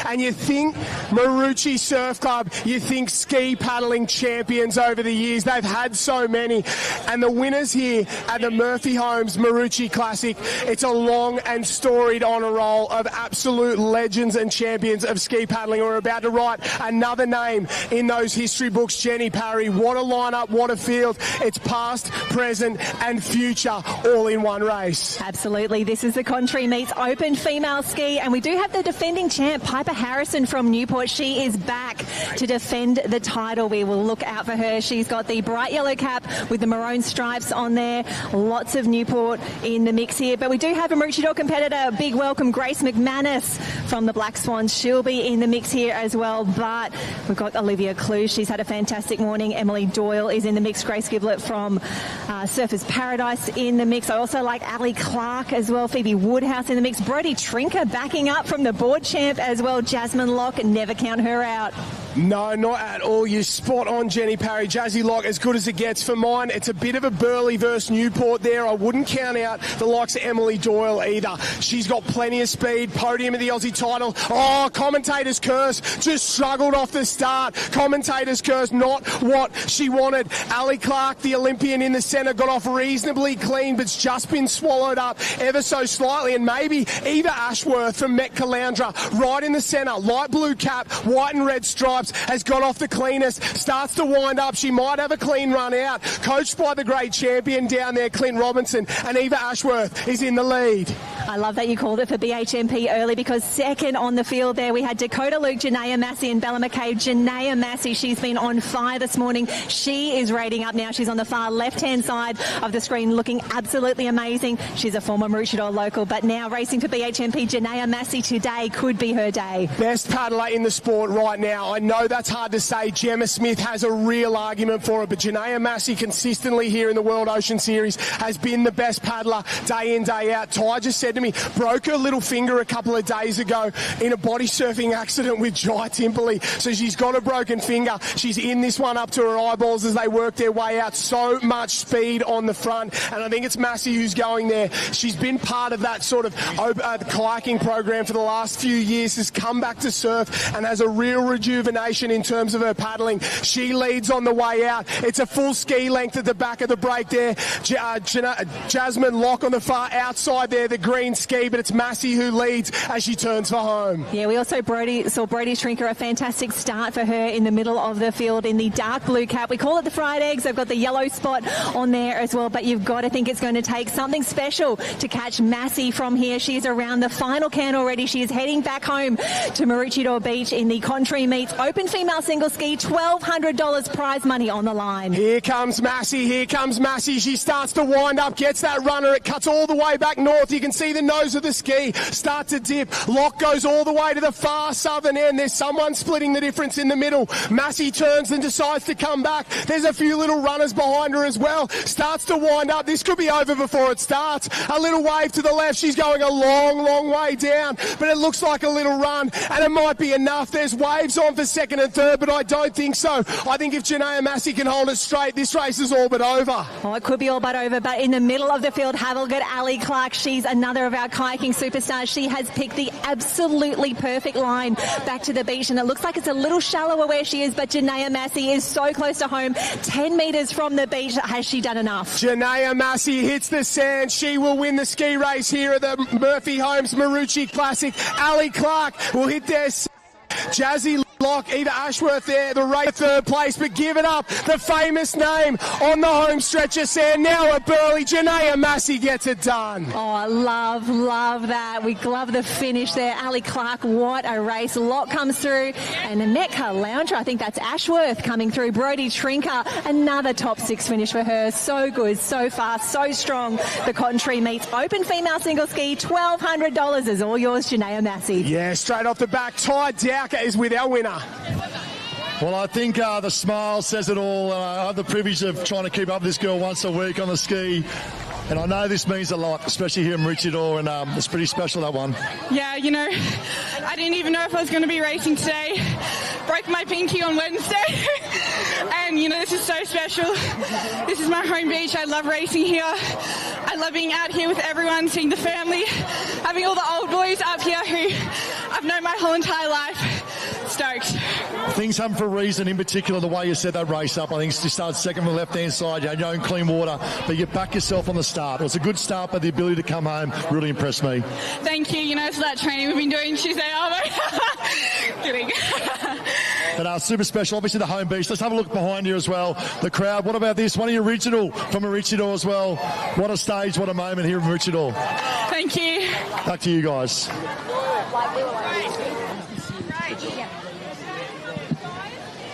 And you think Maroochy Surf Club, you think ski paddling champions over the years. They've had so many. And the winners here at the Murphy Homes Maroochy Classic, it's a long and storied honour roll of absolute legends and champions of ski paddling. We're about to write another name in those history books. Jenny Parry, what a lineup, what a field. It's past, present and future all in one race. Absolutely. This is the Country Meets Open Female Ski, and we do have the defending champ, Piper Harrison from Newport. She is back to defend the title. We will look out for her. She's got the bright yellow cap with the maroon stripes on there. Lots of Newport in the mix here, but we do have a Maroochydore competitor. Big welcome, Grace McManus from the Black Swans. She'll be in the mix here as well, but we've got Olivia Clue. She's had a fantastic morning. Emily Doyle is in the mix. Grace Giblett from Surfers Paradise in the mix. I also like Ali Clark as well. Phoebe Woodhouse in the mix. Brodie Trinker backing up from the board champ as well. Jasmine Locke, never count her out. No, not at all. You're spot on, Jenny Parry. Jazzy Locke, as good as it gets. For mine, it's a bit of a Burleigh versus Newport there. I wouldn't count out the likes of Emily Doyle either. She's got plenty of speed. Podium of the Aussie title. Oh, commentator's curse. Just struggled off the start. Commentator's curse, not what she wanted. Ali Clark, the Olympian in the centre, got off reasonably clean, but's just been swallowed up ever so slightly. And maybe Eva Ashworth from Met Caloundra, right in the centre. Light blue cap, white and red stripes, has got off the cleanest, starts to wind up. She might have a clean run out. Coached by the great champion down there, Clint Robinson, and Eva Ashworth is in the lead. I love that you called it for BHMP early, because second on the field there we had Dakota Luke, Janaea Massey and Bella McCabe. Janaea Massey, she's been on fire this morning. She is rating up now. She's on the far left-hand side of the screen looking absolutely amazing. She's a former Maroochydore local, but now racing for BHMP. Janaea Massey today could be her day. Best paddler in the sport right now. I know that's hard to say. Gemma Smith has a real argument for it, but Janaea Massey consistently here in the World Ocean Series has been the best paddler day in, day out. Ty just said to me, broke her little finger a couple of days ago in a body surfing accident with Jai Timperley. So she's got a broken finger. She's in this one up to her eyeballs as they work their way out. So much speed on the front, and I think it's Massey who's going there. She's been part of that sort of kayaking program for the last few years, has come back to surf and has a real rejuvenation in terms of her paddling. She leads on the way out. It's a full ski length at the back of the break there. Jasmine Locke on the far outside there, the green ski, but it's Massey who leads as she turns for home. Yeah, we also saw Brodie Trinker, a fantastic start for her in the middle of the field in the dark blue cap. We call it the fried eggs. They've got the yellow spot on there as well, but you've got to think it's going to take something special to catch Massey from here. She's around the final can already. She is heading back home to Maroochydore Beach in the Country Meets Open Female Single Ski. $1,200 prize money on the line. Here comes Massey. She starts to wind up, gets that runner. It cuts all the way back north. You can see see the nose of the ski start to dip. Lock goes all the way to the far southern end. There's someone splitting the difference in the middle. Massey turns and decides to come back. There's a few little runners behind her as well. Starts to wind up. This could be over before it starts. A little wave to the left. She's going a long, long way down, but it looks like a little run, and it might be enough. There's waves on for second and third, but I don't think so. I think if Janaea Massey can hold it straight, this race is all but over. Oh, it could be all but over, but in the middle of the field, have a look at Ali Clark. She's another of our kayaking superstars. She has picked the absolutely perfect line back to the beach, and it looks like it's a little shallower where she is, but Janaea Massey is so close to home, 10 metres from the beach. Has she done enough? Janaea Massey hits the sand. She will win the ski race here at the Murphy Homes Maroochy Classic. Ali Clark will hit their Jazzy Lock, Eva Ashworth there, the race third place, but give it up. The famous name on the home stretch of sand. Now at Burleigh, Janaea Massey gets it done. Oh, love that. We love the finish there. Ali Clark, what a race. Lock comes through, and Annette Lounger, I think that's Ashworth coming through. Brodie Trinker, another top six finish for her. So good, so fast, so strong. The Cotton Tree Meets Open Female Single Ski, $1,200 is all yours, Janaea Massey. Yeah, straight off the back, Ty Dowker is with our winner. Well, I think the smile says it all. I have the privilege of trying to keep up with this girl once a week on the ski. And I know this means a lot, especially here in Maroochydore, and it's pretty special, that one. Yeah, you know, I didn't even know if I was going to be racing today. Broke my pinky on Wednesday. And, you know, this is so special. This is my home beach. I love racing here. I love being out here with everyone, seeing the family, having all the old boys up here who I've known my whole entire life. Stoked. Things happen for a reason, in particular the way you set that race up. I think you started second from the left-hand side, you had your own clean water, but you back yourself on the start. It was a good start, but the ability to come home really impressed me. Thank you. You know, it's that training we've been doing Tuesday, kidding. But super special, obviously the home beach. Let's have a look behind you as well. The crowd, what about this? One of your original from Maroochydore as well. What a stage, what a moment here in Maroochydore. Thank you. Back to you guys.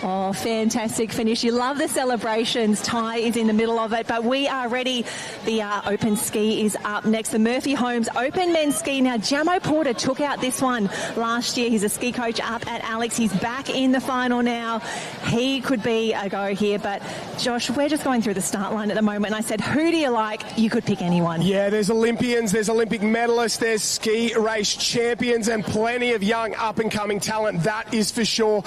Oh, fantastic finish. You love the celebrations. Ty is in the middle of it, but we are ready. The open ski is up next. The Murphy Homes Open Men's Ski. Now, Jamo Porter took out this one last year. He's a ski coach up at Alex. He's back in the final now. He could be a go here, but Josh, we're just going through the start line at the moment, and I said, who do you like? You could pick anyone. Yeah, there's Olympians, there's Olympic medalists, there's ski race champions, and plenty of young up-and-coming talent, that is for sure.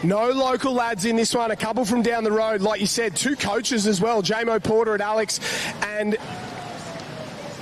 No local lads in this one, a couple from down the road, like you said, two coaches as well, Jamo Porter at Alex and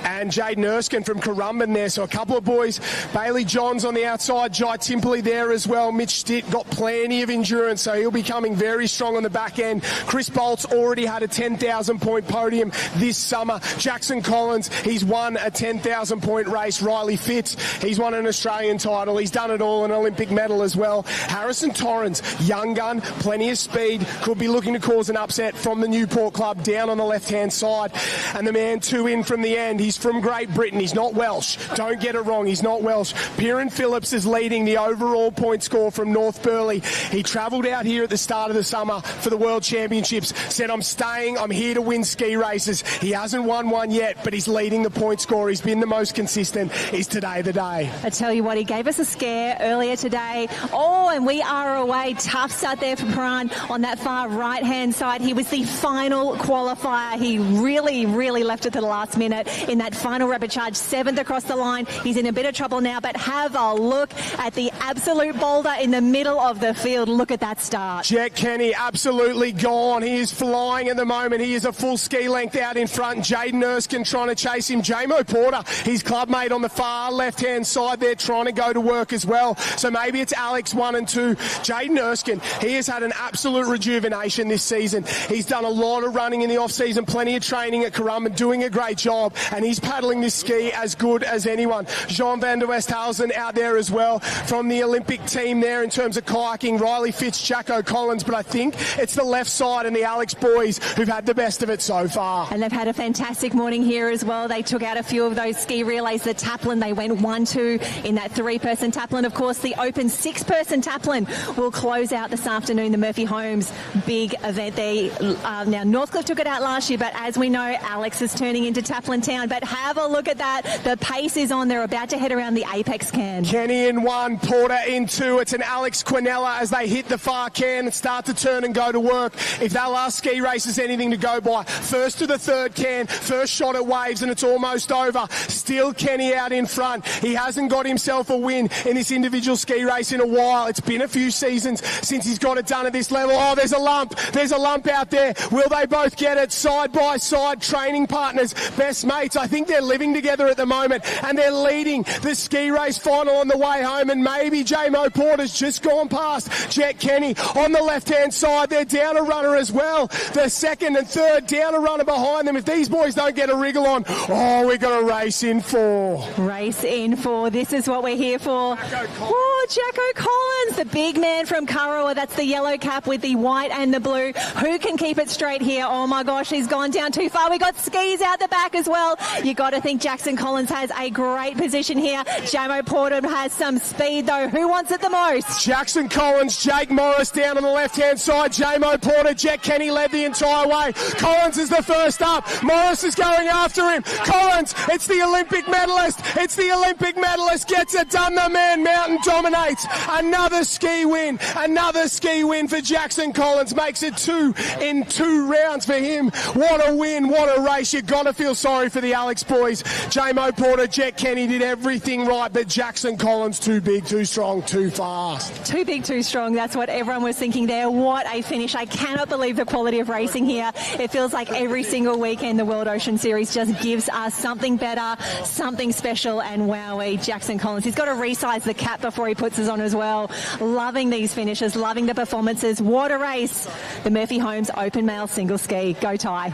Jaden Erskine from Currumbin there. So a couple of boys. Bailey Johns on the outside. Jai Timperley there as well. Mitch Stitt got plenty of endurance, so he'll be coming very strong on the back end. Chris Bolt's already had a 10,000-point podium this summer. Jackson Collins, he's won a 10,000-point race. Riley Fitz, he's won an Australian title. He's done it all, an Olympic medal as well. Harrison Torrens, young gun, plenty of speed, could be looking to cause an upset from the Newport Club down on the left-hand side. And the man two in from the end, he's from Great Britain. He's not Welsh. Don't get it wrong. He's not Welsh. Piran Phillips is leading the overall point score from North Burleigh. He travelled out here at the start of the summer for the World Championships. Said, I'm staying. I'm here to win ski races. He hasn't won one yet, but he's leading the point score. He's been the most consistent. Is today the day? I tell you what, he gave us a scare earlier today. Oh, and we are away. Tough start there for Piran on that far right-hand side. He was the final qualifier. He really, really left it to the last minute in that final rapid charge, 7th across the line. He's in a bit of trouble now, but have a look at the absolute boulder in the middle of the field. Look at that start. Jet Kenny absolutely gone. He is flying at the moment. He is a full ski length out in front. Jaden Erskine trying to chase him. Jamo Porter, his clubmate on the far left-hand side there, trying to go to work as well. So maybe it's Alex 1 and 2. Jaden Erskine, he has had an absolute rejuvenation this season. He's done a lot of running in the off-season, plenty of training at Currumbin, doing a great job, and he's paddling this ski as good as anyone. Jean van der Westhausen out there as well from the Olympic team there in terms of kayaking. Riley Fitz, Jacko Collins, but I think it's the left side and the Alex boys who've had the best of it so far. And they've had a fantastic morning here as well. They took out a few of those ski relays. The taplin, they went 1-2 in that 3-person taplin. Of course, the open 6-person taplin will close out this afternoon, the Murphy Homes big event. Now, Northcliffe took it out last year, but as we know, Alex is turning into Taplin Town. But Have a look at that. The pace is on. They're about to head around the apex can. Kenny in 1, Porter in 2. It's an Alex Quinella as they hit the far can and start to turn and go to work. If that last ski race is anything to go by, first to the third can, first shot at waves, and it's almost over. Still Kenny out in front. He hasn't got himself a win in this individual ski race in a while. It's been a few seasons since he's got it done at this level. Oh, there's a lump. There's a lump out there. Will they both get it? Side by side, training partners, best mates. I think they're living together at the moment, and they're leading the ski race final on the way home. And maybe J-Mo Porter's just gone past Jet Kenny on the left-hand side. They're down a runner as well. The second and third down a runner behind them. If these boys don't get a wriggle on, oh, we've got a race in 4. Race in 4. This is what we're here for. Oh, Jacko Collins, the big man from Kurrawa. That's the yellow cap with the white and the blue. Who can keep it straight here? Oh my gosh, he's gone down too far. We got skis out the back as well. You got to think Jackson Collins has a great position here. J-Mo Porter has some speed though. Who wants it the most? Jackson Collins, Jake Morris down on the left-hand side. J-Mo Porter, Jet Kenny led the entire way. Collins is the first up. Morris is going after him. Collins, it's the Olympic medalist. It's the Olympic medalist. Gets it done. The man mountain dominates. Another ski win. Another ski win for Jackson Collins. Makes it 2 in 2 rounds for him. What a win. What a race. You've got to feel sorry for the Alex boys. J-Mo Porter, Jet Kenny did everything right, but Jackson Collins too big, too strong, too fast. Too big, too strong. That's what everyone was thinking there. What a finish. I cannot believe the quality of racing here. It feels like every single weekend the World Ocean Series just gives us something better, something special, and wowee, Jackson Collins. He's got to resize the cap before he puts us on as well. Loving these finishes, loving the performances. What a race. The Murphy Homes Open Male Single Ski. Go Ty.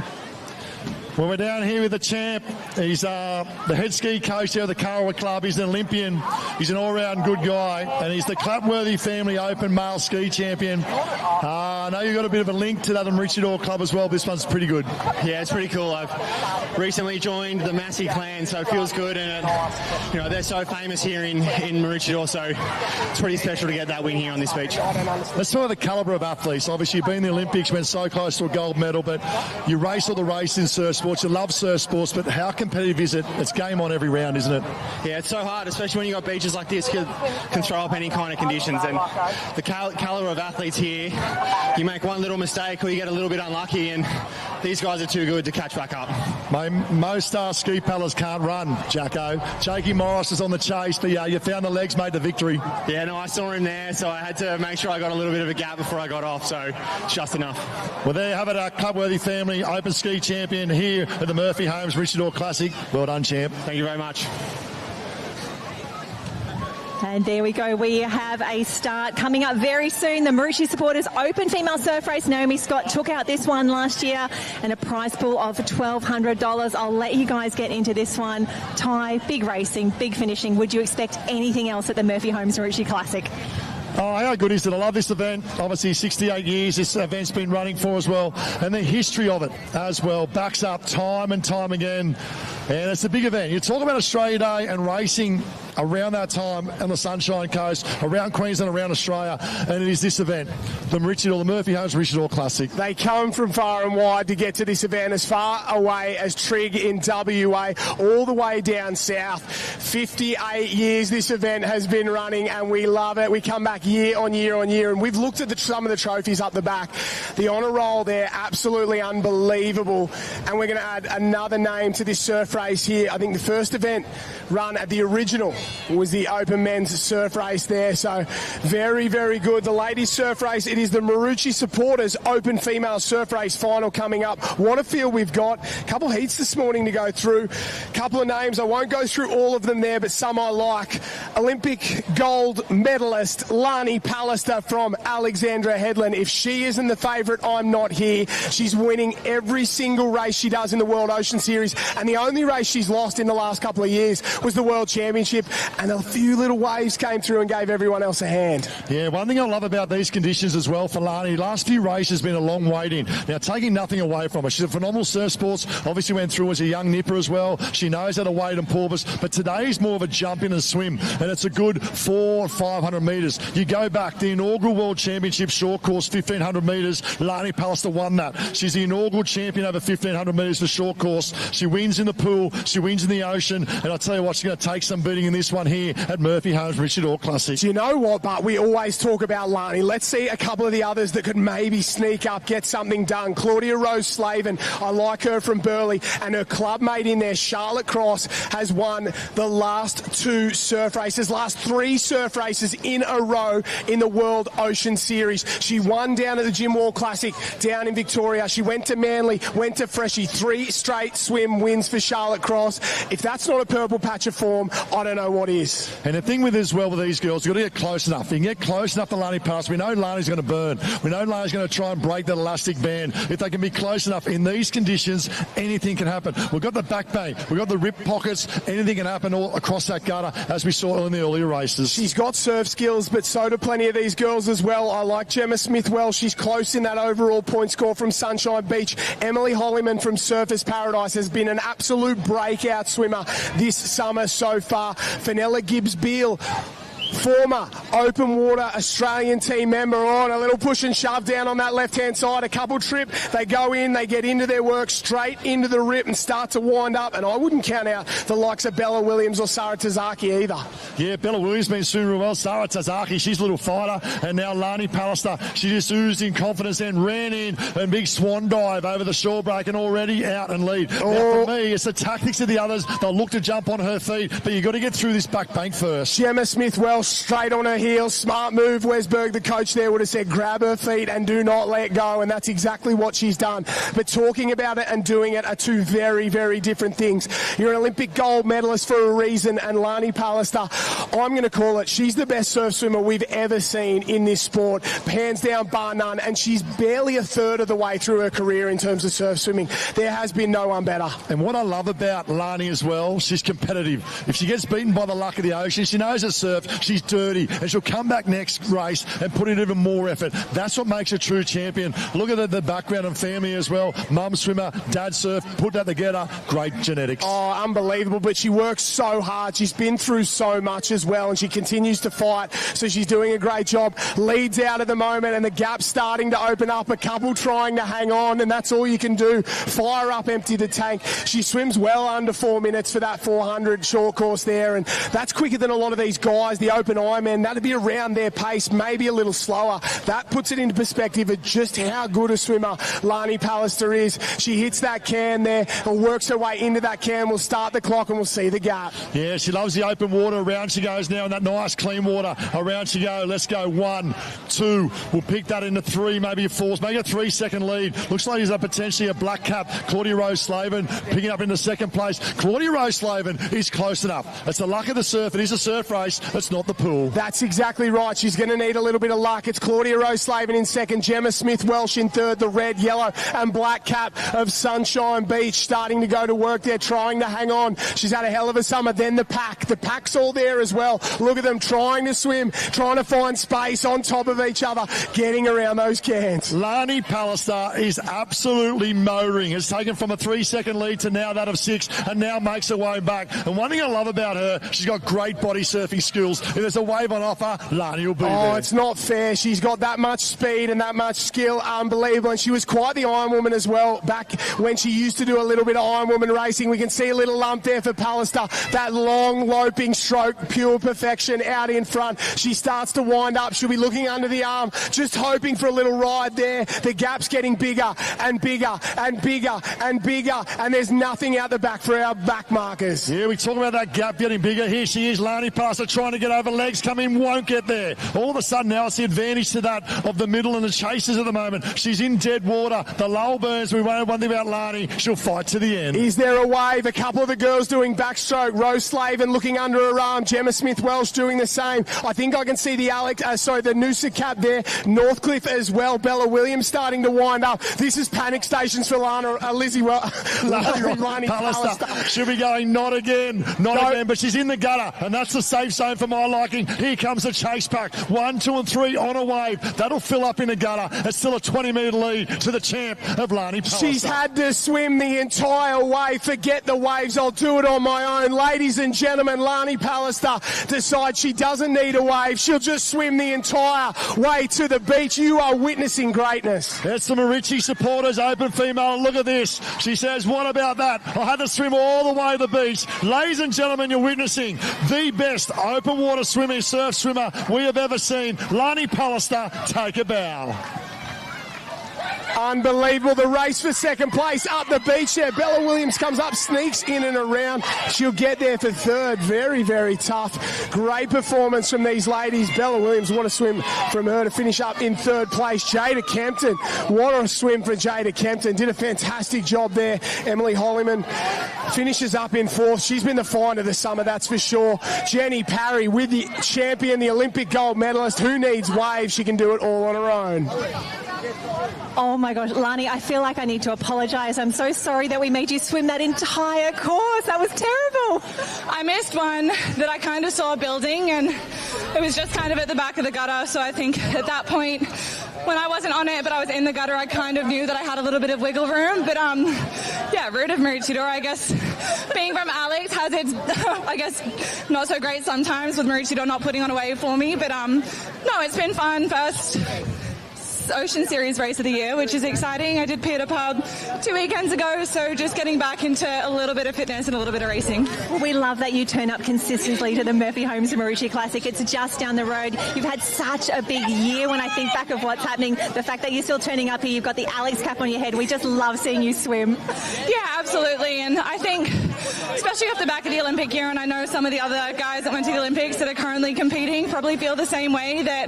Well, we're down here with the champ. He's the head ski coach here at the Kurrawa Club. He's an Olympian. He's an all-round good guy. And he's the Clapworthy Family Open Male Ski Champion. I know you've got a bit of a link to that Maroochydore Club as well. This one's pretty good. Yeah, it's pretty cool. I've recently joined the Massey clan, so it feels good. And, they're so famous here in Maroochydore, so it's pretty special to get that win here on this beach. Let's talk about the calibre of athletes. Obviously, you've been in the Olympics, went so close to a gold medal, but you race all the races in surf sports. You love surf sports, but how competitive is it? It's game on every round, isn't it? Yeah, it's so hard, especially when you've got beaches like this can throw up any kind of conditions. And the calibre of athletes here, you make one little mistake or you get a little bit unlucky, and these guys are too good to catch back up. Most ski paddlers can't run, Jacko. Jakey Morris is on the chase, but you found the legs, made the victory. Yeah, no, I saw him there, so I had to make sure I got a little bit of a gap before I got off, so just enough. Well, there you have it, our Clubworthy Family Open Ski Champion here at the Murphy Homes Maroochydore Classic. Well done, champ. Thank you very much. And there we go. We have a start coming up very soon. The Maroochy Supporters Open Female Surf Race. Naomi Scott took out this one last year and a prize pool of $1,200. I'll let you guys get into this one. Ty, big racing, big finishing. Would you expect anything else at the Murphy Homes Maroochy Classic? Oh, how good is it? I love this event. Obviously, 68 years this event's been running for as well. And the history of it as well backs up time and time again. And it's a big event. You talk about Australia Day and racing around that time on the Sunshine Coast, around Queensland, around Australia, and it is this event, the Murphy Homes Maroochydore Classic. They come from far and wide to get to this event, as far away as Trigg in WA, all the way down south. 58 years this event has been running, and we love it. We come back year on year on year, and we've looked at some of the trophies up the back. The honour roll there, absolutely unbelievable. And we're going to add another name to this surf race here. I think the first event run at the original was the Open Men's Surf Race there, so very, very good. The ladies' surf race, it is the Maroochy Supporters Open Female Surf Race final coming up. What a field we've got. A couple heats this morning to go through. A couple of names, I won't go through all of them there, but some I like. Olympic gold medalist Lani Pallister from Alexandra Headland. If she isn't the favourite, I'm not here. She's winning every single race she does in the World Ocean Series, and the only race she's lost in the last couple of years was the World Championship, and a few little waves came through and gave everyone else a hand. Yeah, one thing I love about these conditions as well for Lani, last few races has been a long wait in. Now, taking nothing away from her, she's a phenomenal surf sports, obviously went through as a young nipper as well. She knows how to wade and porpoise, but today's more of a jump in and swim, and it's a good 400-500 metres. You go back, the inaugural World Championship short course, 1,500 metres, Lani Pallister won that. She's the inaugural champion over 1,500 metres for short course. She wins in the pool pool. She wins in the ocean. And I'll tell you what, she's going to take some beating in this one here at Murphy Homes Richard Hall Classic. Do you know what, but we always talk about Lani. Let's see a couple of the others that could maybe sneak up, get something done. Claudia Rose Slavin, I like her from Burleigh, and her club mate in there, Charlotte Cross, has won the last 3 surf races in a row in the World Ocean Series. She won down at the Jim Wall Classic down in Victoria. She went to Manly, went to Freshie. 3 straight swim wins for Charlotte Cross. If that's not a purple patch of form, I don't know what is. And the thing with as well with these girls, you've got to get close enough. You can get close enough to Lani Pallister. We know Lani's going to burn. We know Lani's going to try and break that elastic band. If they can be close enough in these conditions, anything can happen. We've got the back bang. We've got the rip pockets. Anything can happen all across that gutter, as we saw in the earlier races. She's got surf skills, but so do plenty of these girls as well. I like Gemma Smith-Wells. She's close in that overall point score from Sunshine Beach. Emily Hollyman from Surfers Paradise has been an absolute breakout swimmer this summer so far. Fenella Gibbs-Beale, former open water Australian team member, on a little push and shove down on that left-hand side, a couple trip, they go in, they get into their work, straight into the rip and start to wind up, and I wouldn't count out the likes of Bella Williams or Sarah Tazaki either. Yeah, Bella Williams been swimming real well. Sarah Tazaki, she's a little fighter, and now Lani Pallister, she just oozed in confidence and ran in and big swan dive over the shore break and already out and lead. Now for me, it's the tactics of the others. They'll look to jump on her feet, but you've got to get through this back bank first. Gemma Smith-Wells straight on her heels. Smart move. Wesberg, the coach there, would have said grab her feet and do not let go, and that's exactly what she's done. But talking about it and doing it are two very, very different things. You're an Olympic gold medalist for a reason, and Lani Pallister, I'm going to call it, she's the best surf swimmer we've ever seen in this sport, hands down, bar none, and she's barely a third of the way through her career in terms of surf swimming. There has been no one better. And what I love about Lani as well, she's competitive. If she gets beaten by the luck of the ocean, she knows her surf, she's dirty, and she'll come back next race and put in even more effort. That's what makes a true champion. Look at the background and family as well. Mum swimmer, dad surf, put that together. Great genetics. Oh, unbelievable. But she works so hard. She's been through so much as well, and she continues to fight. So she's doing a great job. Leads out at the moment, and the gap's starting to open up. A couple trying to hang on, and that's all you can do. Fire up, empty the tank. She swims well under 4 minutes for that 400 short course there, and that's quicker than a lot of these guys, the open Ironman. That'd be around their pace, maybe a little slower. That puts it into perspective of just how good a swimmer Lani Pallister is. She hits that can there and works her way into that can. We'll start the clock and we'll see the gap. Yeah, she loves the open water. Around she goes now in that nice clean water. Around she goes. Let's go. 1, 2. We'll pick that into 3, maybe a 4. Make a 3-second lead. Looks like he's potentially a black cap. Claudia Rose Slavin picking up into second place. Claudia Rose Slavin is close enough. It's the luck of the surf. It is a surf race. It's not the pool. That's exactly right. She's going to need a little bit of luck. It's Claudia Rose Slavin in second, Gemma Smith-Welsh in third, the red, yellow and black cap of Sunshine Beach starting to go to work there, trying to hang on. She's had a hell of a summer. Then the pack. The pack's all there as well. Look at them trying to swim, trying to find space on top of each other, getting around those cans. Lani Pallister is absolutely motoring. Has taken from a 3-second lead to now that of 6, and now makes her way back. And one thing I love about her, she's got great body surfing skills. If there's a wave on offer, Lani will be there. Oh, it's not fair. She's got that much speed and that much skill. Unbelievable. And she was quite the Ironwoman as well back when she used to do a little bit of Ironwoman racing. We can see a little lump there for Pallister. That long loping stroke, pure perfection out in front. She starts to wind up. She'll be looking under the arm, just hoping for a little ride there. The gap's getting bigger and bigger and bigger and bigger, and there's nothing out the back for our back markers. Yeah, we talk about that gap getting bigger. Here she is, Lani Pallister, trying to get over. Legs come in, won't get there. All of a sudden now it's the advantage to that of the middle and the chasers at the moment. She's in dead water. The lull burns. We won't one thing about Lani. She'll fight to the end. Is there a wave? A couple of the girls doing backstroke. Rose Slavin looking under her arm. Gemma Smith-Welsh doing the same. I think I can see the the Noosa cap there. Northcliffe as well. Bella Williams starting to wind up. This is panic stations for Lani Pallister. She'll be going not again, not again, but she's in the gutter, and that's the safe zone for my liking. Here comes the chase pack. 1, 2 and 3 on a wave. That'll fill up in the gutter. It's still a 20-metre lead to the champ of Lani Pallister. She's had to swim the entire way. Forget the waves. I'll do it on my own. Ladies and gentlemen, Lani Pallister decides she doesn't need a wave. She'll just swim the entire way to the beach. You are witnessing greatness. That's the Maroochy supporters, open female. Look at this. She says, what about that? I had to swim all the way to the beach. Ladies and gentlemen, you're witnessing the best open water swimming surf swimmer we have ever seen. Lani Pallister, take a bow. Unbelievable. The race for second place up the beach there. Bella Williams comes up, sneaks in and around. She'll get there for third. Very, very tough. Great performance from these ladies. Bella Williams, what a swim from her to finish up in third place. Jada Kempton, what a swim for Jada Kempton. Did a fantastic job there. Emily Holliman finishes up in fourth. She's been the find of the summer, that's for sure. Jenny Parry with the champion, the Olympic gold medalist. Who needs waves? She can do it all on her own. Oh my gosh, Lani, I feel like I need to apologise. I'm so sorry that we made you swim that entire course. That was terrible. I missed one that I kind of saw building, and it was just kind of at the back of the gutter. So I think at that point, when I wasn't on it, but I was in the gutter, I kind of knew that I had a little bit of wiggle room. But yeah, rude of Maroochy. I guess being from Alex has its, I guess, not so great sometimes with Maroochy not putting on a wave for me. But no, it's been fun. First Ocean Series race of the year, which is exciting. I did Peter Pub 2 weekends ago, so just getting back into a little bit of fitness and a little bit of racing. Well, we love that you turn up consistently to the Murphy Homes Maroochy Classic. It's just down the road. You've had such a big year when I think back of what's happening. The fact that you're still turning up here, you've got the Alex cap on your head. We just love seeing you swim. Yeah, absolutely. And I think, especially off the back of the Olympic year, and I know some of the other guys that went to the Olympics that are currently competing probably feel the same way, that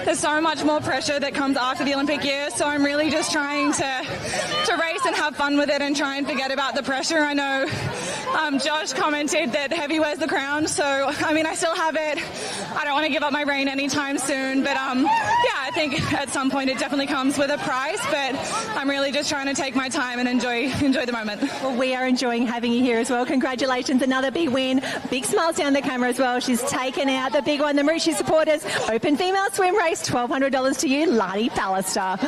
there's so much more pressure that comes after the Olympic year. So I'm really just trying to race and have fun with it and try and forget about the pressure. I know Josh commented that heavy wears the crown, so I mean, I still have it. I don't want to give up my reign anytime soon, but yeah, I think at some point it definitely comes with a price, but I'm really just trying to take my time and enjoy the moment. Well, we are enjoying having you here as well. Congratulations, another big win. Big smiles down the camera as well. She's taken out the big one. The Maroochy supporters, open female swim race, $1,200 to you, Lani Pallister.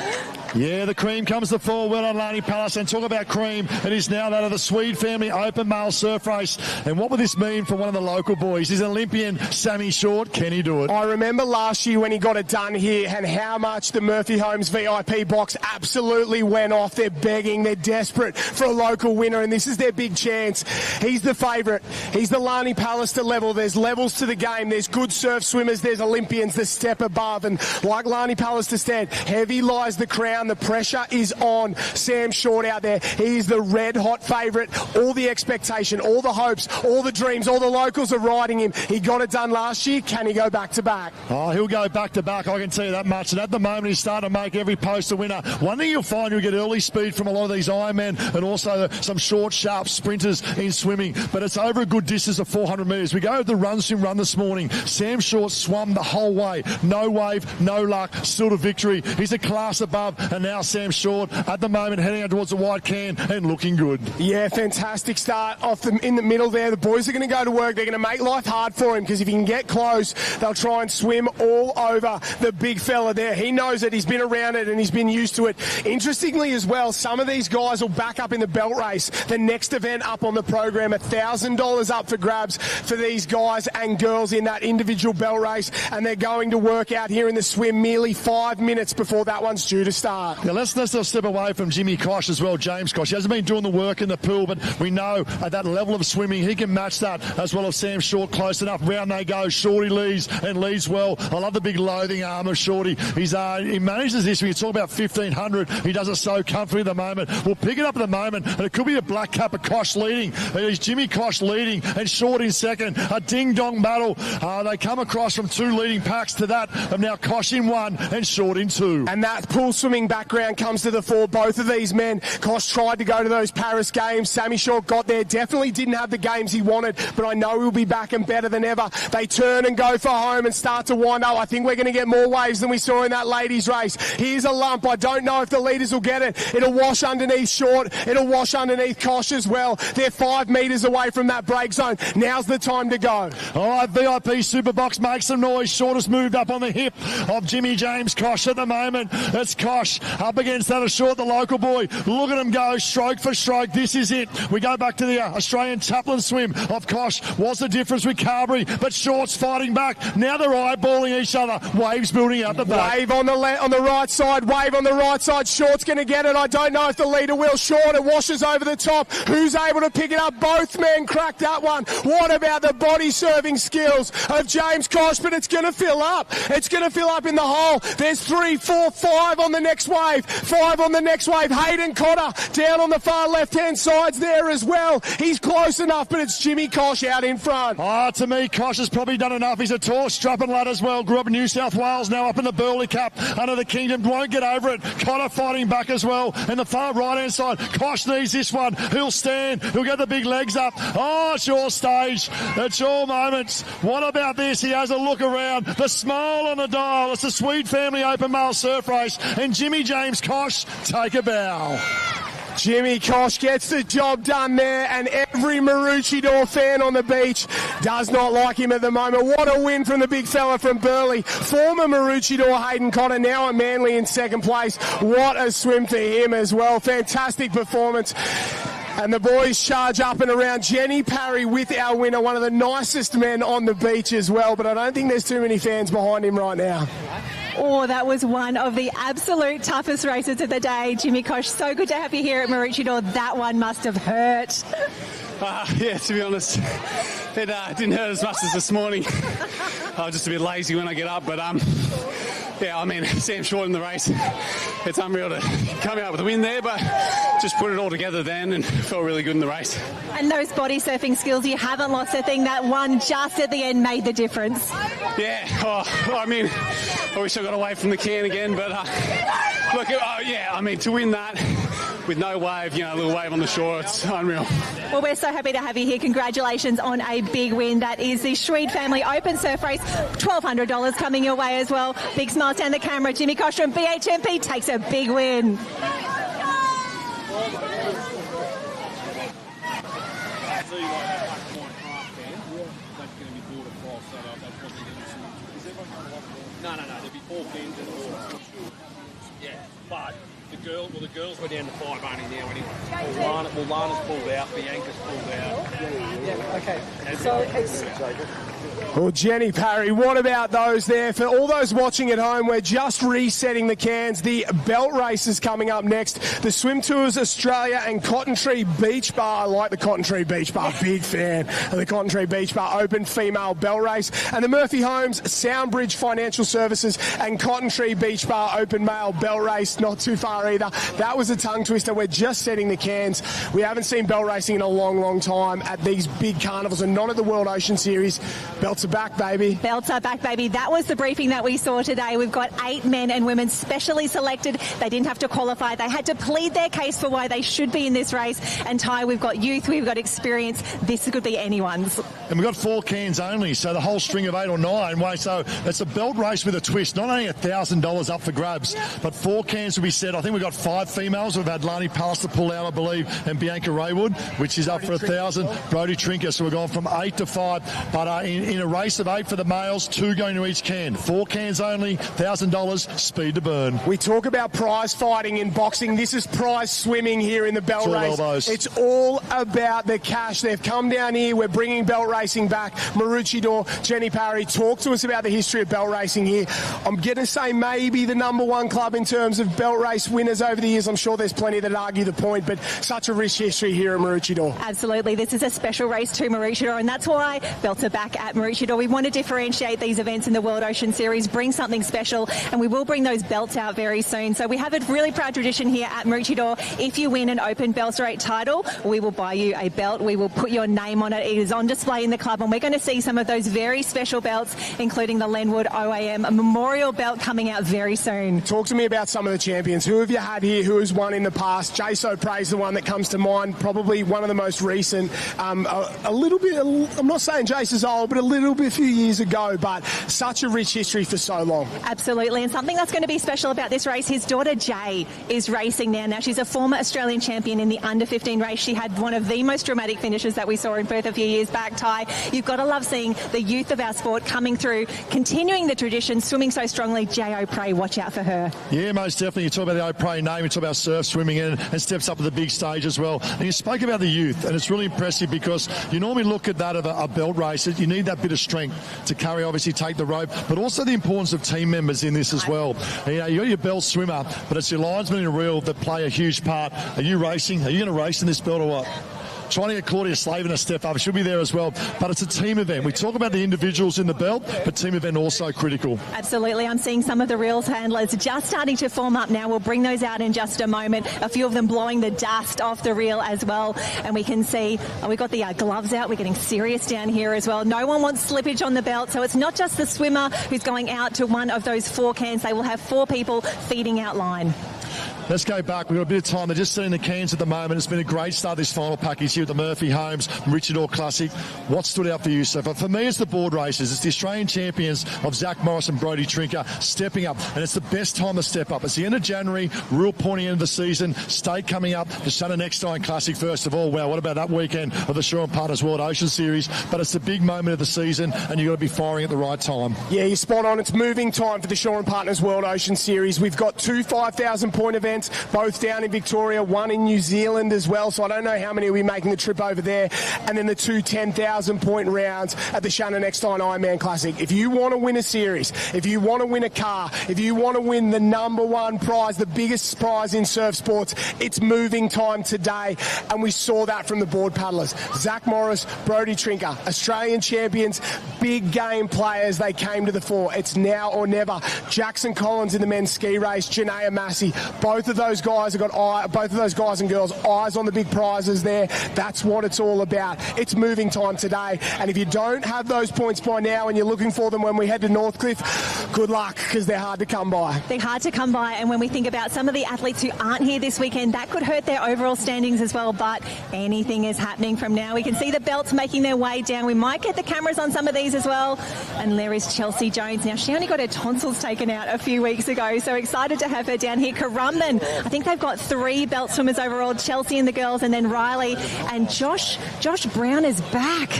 Yeah, the cream comes to fore. Well on Lani Pallister. And talk about cream, it is now that of the Swede family open male surf race. And what would this mean for one of the local boys? Is Olympian Sammy Short, can he do it? I remember last year when he got it done here and how much the Murphy Homes VIP box absolutely went off. They're begging, they're desperate for a local winner, and this is their big chance. He's the favourite. He's the Lani Pallister level. There's levels to the game. There's good surf swimmers. There's Olympians the step above. And like Lani Pallister said, heavy lies the crown. The pressure is on Sam Short out there. He is the red hot favourite. All the expectation, all the hopes, all the dreams, all the locals are riding him. He got it done last year. Can he go back to back? Oh, he'll go back to back, I can tell you that much. And at the moment, he's starting to make every post a winner. One thing you'll find, you'll get early speed from a lot of these Ironmen and also some short, sharp sprinters in swimming. But it's over a good distance of 400 metres. We go with the run swim run this morning. Sam Short swum the whole way. No wave, no luck, still to victory. He's a class above, and now Sam Short at the moment heading out towards the white can and looking good. Yeah, fantastic start off in the middle there. The boys are going to go to work. They're going to make life hard for him because if he can get close, they'll try and swim all over the big fella there. He knows it. He's been around it and he's been used to it. Interestingly as well, some of these guys will back up in the belt race. The next event up on the program, $1,000 up for grabs for these guys and girls in that individual belt race, and they're going to work out here in the swim merely 5 minutes before that one's due to start. Now let's step away from Jimmy Koch as well, James Koch. He hasn't been doing the work in the pool, but we know at that level of swimming, he can match that as well as Sam Short. Close enough. Round they go. Shorty leads and leads well. I love the big loathing arm of Shorty. He manages this. When you talk about 1,500, he does it so comfortably at the moment. We'll pick it up at the moment, and it could be a black cap of Koch leading. It's Jimmy Koch leading and Short in second. A ding-dong battle. They come across from two leading packs to that of now Koch in one and Short in two. And that pool swimming background comes to the fore. Both of these men. Koch tried to go to those Paris games. Sammy Short got there. Definitely didn't have the games he wanted, but I know he'll be back and better than ever. They turn and go for home and start to wind up. I think we're going to get more waves than we saw in that ladies race. Here's a lump. I don't know if the leaders will get it. It'll wash underneath Short. It'll wash underneath Koch as well. They're 5 metres away from that break zone. Now's the time to go. All right, VIP Superbox makes some noise. Shortest moved up on the hip of Jimmy James Kosh at the moment. It's Kosh up against that Short, the local boy. Look at him go, stroke for stroke. This is it. We go back to the Australian taplin swim of Kosh. Was the difference with Carberry, but Short's fighting back. Now they're eyeballing each other. Waves building out the back. Wave on the right side. Wave on the right side. Short's going to get it. I don't know if the leader will. Short, it washes over the top. Who's able to pick it up? Both men cracked that one. What about the body serving skills of James Kosh? But it's going to fill up. It's going to fill up in the hole. There's 3, 4, 5 on the next wave. 5 on the next wave. Hayden Cotter down on the far left-hand sides there as well. He's close enough, but it's Jimmy Kosh out in front. To me, Kosh has probably done enough. He's a tall, strapping lad as well. Grew up in New South Wales, now up in the Burley Cup under the Kingdom. Won't get over it. Cotter fighting back as well. And the far right-hand side, Kosh needs this one. He'll stand. He'll get the big legs up. Oh, it's your stage. It's your moments. What about this? He has a look around. The smile on the dial. It's the Swede Family Open Male Surf Race. And Jimmy James Kosh, take a bow. Jimmy Kosh gets the job done there, and every Maroochydore fan on the beach does not like him at the moment. What a win from the big fella from Burleigh. Former Maroochydore Hayden Cotter, now at Manly in second place. What a swim for him as well. Fantastic performance. And the boys charge up and around. Jenny Parry with our winner, one of the nicest men on the beach as well, but I don't think there's too many fans behind him right now. Oh, that was one of the absolute toughest races of the day. Jimmy Kosh, so good to have you here at Maroochydore. That one must have hurt. Yeah, to be honest, it didn't hurt as much as this morning. I was just a bit lazy when I get up, but yeah, I mean, Sam Short in the race, it's unreal to come out with a win there, but just put it all together then and felt really good in the race. And those body surfing skills, you haven't lost a thing. That one just at the end made the difference. Yeah, I mean, I wish I got away from the can again, but look, yeah, I mean, to win that with no wave, a little wave on the shore, it's unreal. Well, we're so happy to have you here. Congratulations on a big win. That is the Swede Family Open Surf Race. $1,200 coming your way as well. Big smile down the camera. Jimmy Kosh from BHMP takes a big win. No, there'd be 4 pins in all. Yeah, but the girls were down to 5 only now anyway. Lana's pulled out, Bianca's pulled out. Yeah, okay. So it's... Well, Jenny Parry, what about those there? For all those watching at home, we're just resetting the cans. The belt race is coming up next. The Swim Tours Australia and Cotton Tree Beach Bar. I like the Cotton Tree Beach Bar. Big fan of the Cotton Tree Beach Bar Open Female Belt Race. And the Murphy Homes, Soundbridge Financial Services and Cotton Tree Beach Bar Open Male Belt Race. Not too far either. That was a tongue twister. We're just setting the cans. We haven't seen belt racing in a long, long time at these big carnivals and not at the World Ocean Series. Belts are back, baby. Belts are back, baby. That was the briefing that we saw today. We've got 8 men and women specially selected. They didn't have to qualify. They had to plead their case for why they should be in this race. And Ty, we've got youth, we've got experience. This could be anyone's. And we've got 4 cans only, so the whole string of 8 or 9. So it's a belt race with a twist. Not only $1,000 up for grabs, but 4 cans will be set. I think we've got 5 females. We've had Lani Pallister pull out, I believe, and Bianca Raywood, which is up for $1,000. Brody Trinker. So we're going from 8 to 5. But in a race of 8 for the males, 2 going to each can. 4 cans only, $1,000, speed to burn. We talk about prize fighting in boxing. This is prize swimming here in the belt race. It's all about the cash. They've come down here. We're bringing belt racing back. Maroochydore, Jenny Parry, talk to us about the history of belt racing here. I'm going to say maybe the #1 club in terms of belt race winners over the years. I'm sure there's plenty that argue the point, but such a rich history here at Maroochydore. Absolutely. This is a special race to Maroochydore, and that's why belts are back at Maroochydore. We want to differentiate these events in the World Ocean Series, bring something special, and we will bring those belts out very soon. So we have a really proud tradition here at Maroochydore. If you win an Open Belt Rate title, we will buy you a belt. We will put your name on it. It is on display in the club, and we're going to see some of those very special belts, including the Lenwood OAM Memorial Belt coming out very soon. Talk to me about some of the champions. Who have you had here? Who has won in the past? Jace O'Prea's the one that comes to mind, probably one of the most recent. A little bit, I'm not saying Jace is old, but a little bit a few years ago, but such a rich history for so long. Absolutely, and something that's going to be special about this race, his daughter Jay is racing now. Now, she's a former Australian champion in the under-15 race. She had one of the most dramatic finishes that we saw in Perth a few years back, Ty. You've got to love seeing the youth of our sport coming through, continuing the tradition, swimming so strongly. Jay O'Prey, watch out for her. Yeah, most definitely. You talk about the O'Prey name, you talk about surf swimming and steps up to the big stage as well. And you spoke about the youth, and it's really impressive because you normally look at that of a belt race. You need that bit of strength to carry, obviously take the rope, but also the importance of team members in this as well. You know, you got your belt swimmer, but it's your linesman in a reel that play a huge part. Are you racing? Are you going to race in this belt or what? Trying to get Claudia Slavin a step up. She'll be there as well. But it's a team event. We talk about the individuals in the belt, but team event also critical. Absolutely. I'm seeing some of the reels handlers just starting to form up now. We'll bring those out in just a moment. A few of them blowing the dust off the reel as well. And we can see, we've got the gloves out. We're getting serious down here as well. No one wants slippage on the belt. So it's not just the swimmer who's going out to one of those 4 cans. They will have 4 people feeding out line. Let's go back. We've got a bit of time. They're just setting the cans at the moment. It's been a great start, this final package here at the Murphy Homes Richard Orr Classic. What stood out for you so far? For me, it's the board races. It's the Australian champions of Zach Morris and Brodie Trinker stepping up. And it's the best time to step up. It's the end of January, real pointy end of the season. State coming up, the Shannon Eckstein Classic first of all. Wow, what about that weekend of the Shore & Partners World Ocean Series? But it's the big moment of the season, and you've got to be firing at the right time. Yeah, you're spot on. It's moving time for the Shore & Partners World Ocean Series. We've got 2 5,000-point events, both down in Victoria, one in New Zealand as well, so I don't know how many will be making the trip over there, and then the 2 10,000-point rounds at the Shannon Eckstein Ironman Classic. If you want to win a series, if you want to win a car, if you want to win the #1 prize, the biggest prize in surf sports, it's moving time today, and we saw that from the board paddlers. Zach Morris, Brodie Trinker, Australian champions, big game players, they came to the fore. It's now or never. Jackson Collins in the men's ski race, Janaea Massey, both of those guys have got both of those guys and girls eyes on the big prizes there. That's what it's all about. It's moving time today, and if you don't have those points by now and you're looking for them when we head to Northcliffe, good luck, because they're hard to come by. They're hard to come by, and when we think about some of the athletes who aren't here this weekend, that could hurt their overall standings as well, but anything is happening from now. We can see the belts making their way down. We might get the cameras on some of these as well, and there is Chelsea Jones. Now, she only got her tonsils taken out a few weeks ago, so excited to have her down here. Currumbin, I think they've got 3 belt swimmers overall, Chelsea and the girls, and then Riley, and Josh Brown is back.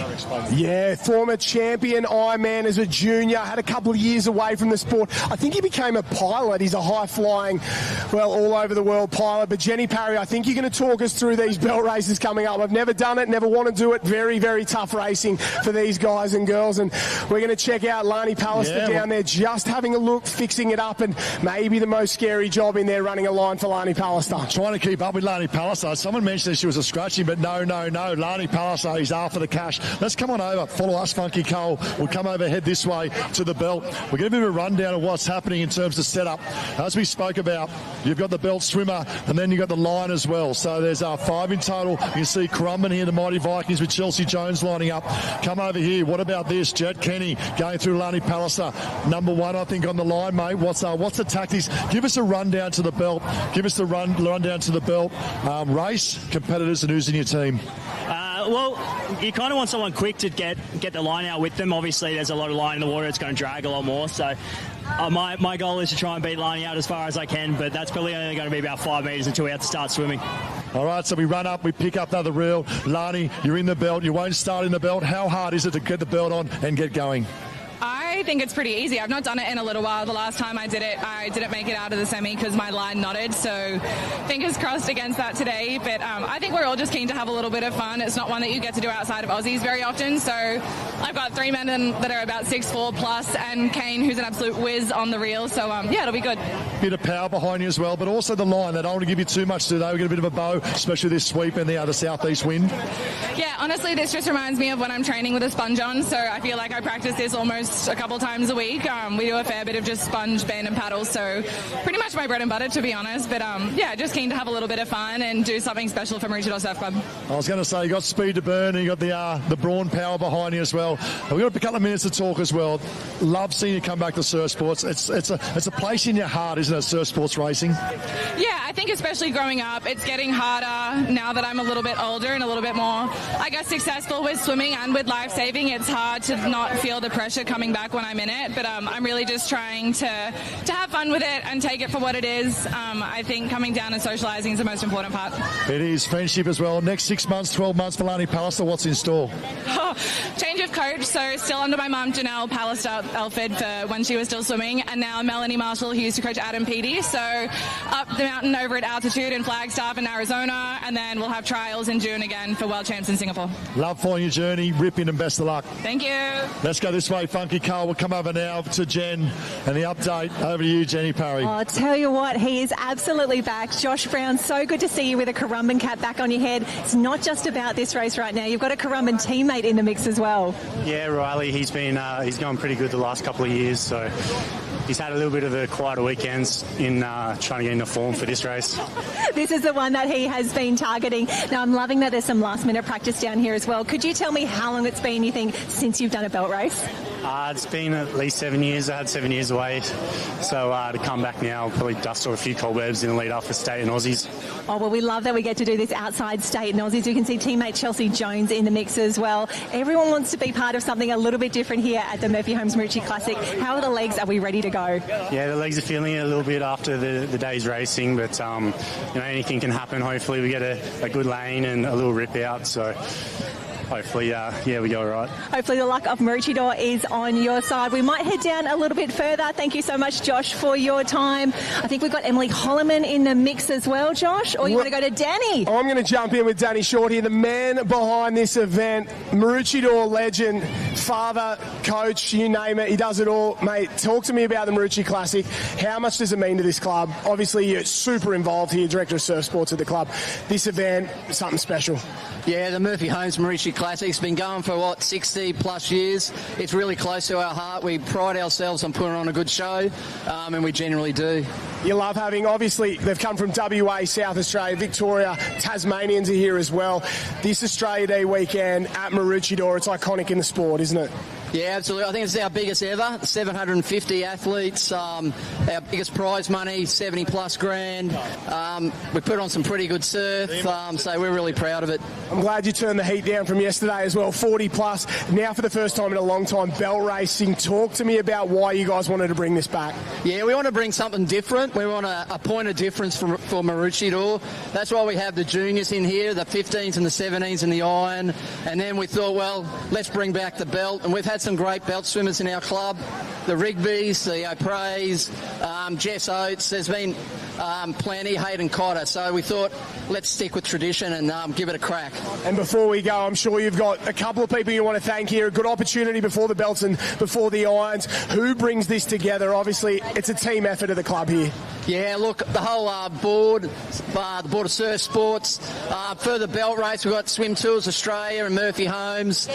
Yeah, former champion Ironman as a junior, had a couple of years away from the sport. I think he became a pilot. He's a high-flying, well, all over the world pilot. But Jenny Parry, I think you're going to talk us through these belt races coming up. I've never done it, never want to do it. Very, very tough racing for these guys and girls. And we're going to check out Lani Pallister down there, just having a look, fixing it up, and maybe the most scary job in there, running a line for Lani Pallister. Trying to keep up with Lani Pallister. Someone mentioned that she was a scratchy, but no. Lani Pallister is after the cash. Let's come on over. Follow us, Funky Cole. We'll come over, head this way to the belt. We'll get a bit of a rundown of what's happening in terms of setup. As we spoke about, you've got the belt swimmer, and then you've got the line as well. So there's 5 in total. You can see Currumbin here, the Mighty Vikings, with Chelsea Jones lining up. Come over here. What about this? Jet Kenny going through Lani Pallister. #1, I think, on the line, mate. What's the tactics? Give us a rundown to the belt. Give us the rundown to the belt. Race, competitors, and who's in your team? Well, you kind of want someone quick to get the line out with them. Obviously, there's a lot of line in the water. It's going to drag a lot more. So my goal is to try and beat Lani out as far as I can, but that's probably only going to be about 5 metres until we have to start swimming. All right, so we run up, we pick up another reel. Lani, you're in the belt. You won't start in the belt. How hard is it to get the belt on and get going? I think it's pretty easy. I've not done it in a little while. The last time I did it, I didn't make it out of the semi because my line knotted, so fingers crossed against that today. But I think we're all just keen to have a little bit of fun. It's not one that you get to do outside of Aussies very often, so I've got 3 men that are about 6'4" plus, and Kane, who's an absolute whiz on the reel, so yeah, it'll be good. Bit of power behind you as well, but also the line. They don't want to give you too much today. We get a bit of a bow, especially this sweep and the southeast wind. Yeah, honestly, this just reminds me of when I'm training with a sponge on, so I feel like I practice this almost a couple times a week. We do a fair bit of just sponge, band and paddle, so pretty much my bread and butter, to be honest. But yeah, just keen to have a little bit of fun and do something special for Maroochy Surf Club. I was going to say, you got speed to burn and you got the brawn power behind you as well. We've got a couple of minutes to talk as well. Love seeing you come back to surf sports. It's a place in your heart, isn't it, surf sports racing? Yeah, I think especially growing up, it's getting harder now that I'm a little bit older and a little bit more, I guess, successful with swimming and with life-saving. It's hard to not feel the pressure coming back when I'm in it, but I'm really just trying to have fun with it and take it for what it is. I think coming down and socialising is the most important part. It is friendship as well. Next 6 months, 12 months for Lani Pallister. What's in store? Change of coach, so still under my mum, Janelle Pallister-Alford, for when she was still swimming, and now Melanie Marshall, who used to coach Adam Peaty. So up the mountain over at altitude in Flagstaff in Arizona, and then we'll have trials in June again for World Champs in Singapore. Love following your journey, ripping, and best of luck. Thank you. Let's go this way, Funky Carl. We'll come over now to Jen and the update. Over to you, Jenny Parry. Oh, tell you what, he is absolutely back. Josh Brown, so good to see you with a Currumbin cap back on your head. It's not just about this race right now. You've got a Currumbin teammate in the mix as well. Yeah, Riley, he's gone pretty good the last couple of years, so he's had a little bit of a quieter weekends in trying to get into form for this race. This is the one that he has been targeting. Now, I'm loving that there's some last-minute practice down here as well. Could you tell me how long it's been, you think, since you've done a belt race? It's been at least 7 years. I had 7 years away. So to come back now, probably dust off a few cobwebs in the lead up for state and Aussies. Oh, well, we love that we get to do this outside state and Aussies. You can see teammate Chelsea Jones in the mix as well. Everyone wants to be part of something a little bit different here at the Murphy Homes Maroochy Classic. How are the legs? Are we ready to go? Yeah, the legs are feeling it a little bit after the day's racing, but anything can happen. Hopefully we get a good lane and a little rip out. So hopefully, we go all right. Hopefully the luck of Maroochydore is on your side. We might head down a little bit further. Thank you so much, Josh, for your time. I think we've got Emily Holloman in the mix as well, Josh, or you want to go to Danny? I'm going to jump in with Danny Short here, the man behind this event, Maroochydore legend, father, coach, you name it, he does it all. Mate, talk to me about the Maroochy Classic. How much does it mean to this club? Obviously, you're super involved here, Director of Surf Sports at the club. This event, something special. Yeah, the Murphy Homes Maroochy Classic's been going for, 60 plus years. It's really close to our heart. We pride ourselves on putting on a good show, and we generally do. You love having, obviously, they've come from WA, South Australia, Victoria, Tasmanians are here as well. This Australia Day weekend at Maroochydore, it's iconic in the sport, isn't it? Yeah, absolutely. I think it's our biggest ever, 750 athletes, our biggest prize money, 70 plus grand. We put on some pretty good surf, so we're really proud of it. I'm glad you turned the heat down from yesterday as well, 40 plus. Now for the first time in a long time, belt racing. Talk to me about why you guys wanted to bring this back. Yeah, we want to bring something different. We want a point of difference for Maroochydore. That's why we have the juniors in here, the 15s and the 17s and the iron. And then we thought, well, let's bring back the belt. And we've had some great belt swimmers in our club, the Rigbys, the O'Preys, Jess Oates. There's been plenty, Hayden Cotter. So we thought, let's stick with tradition and give it a crack. And before we go, I'm sure you've got a couple of people you want to thank here. A good opportunity before the belts and before the irons. Who brings this together? Obviously, it's a team effort of the club here. Yeah, look, the whole board, the Board of Surf Sports. For the belt race, we've got Swim Tours Australia and Murphy Homes.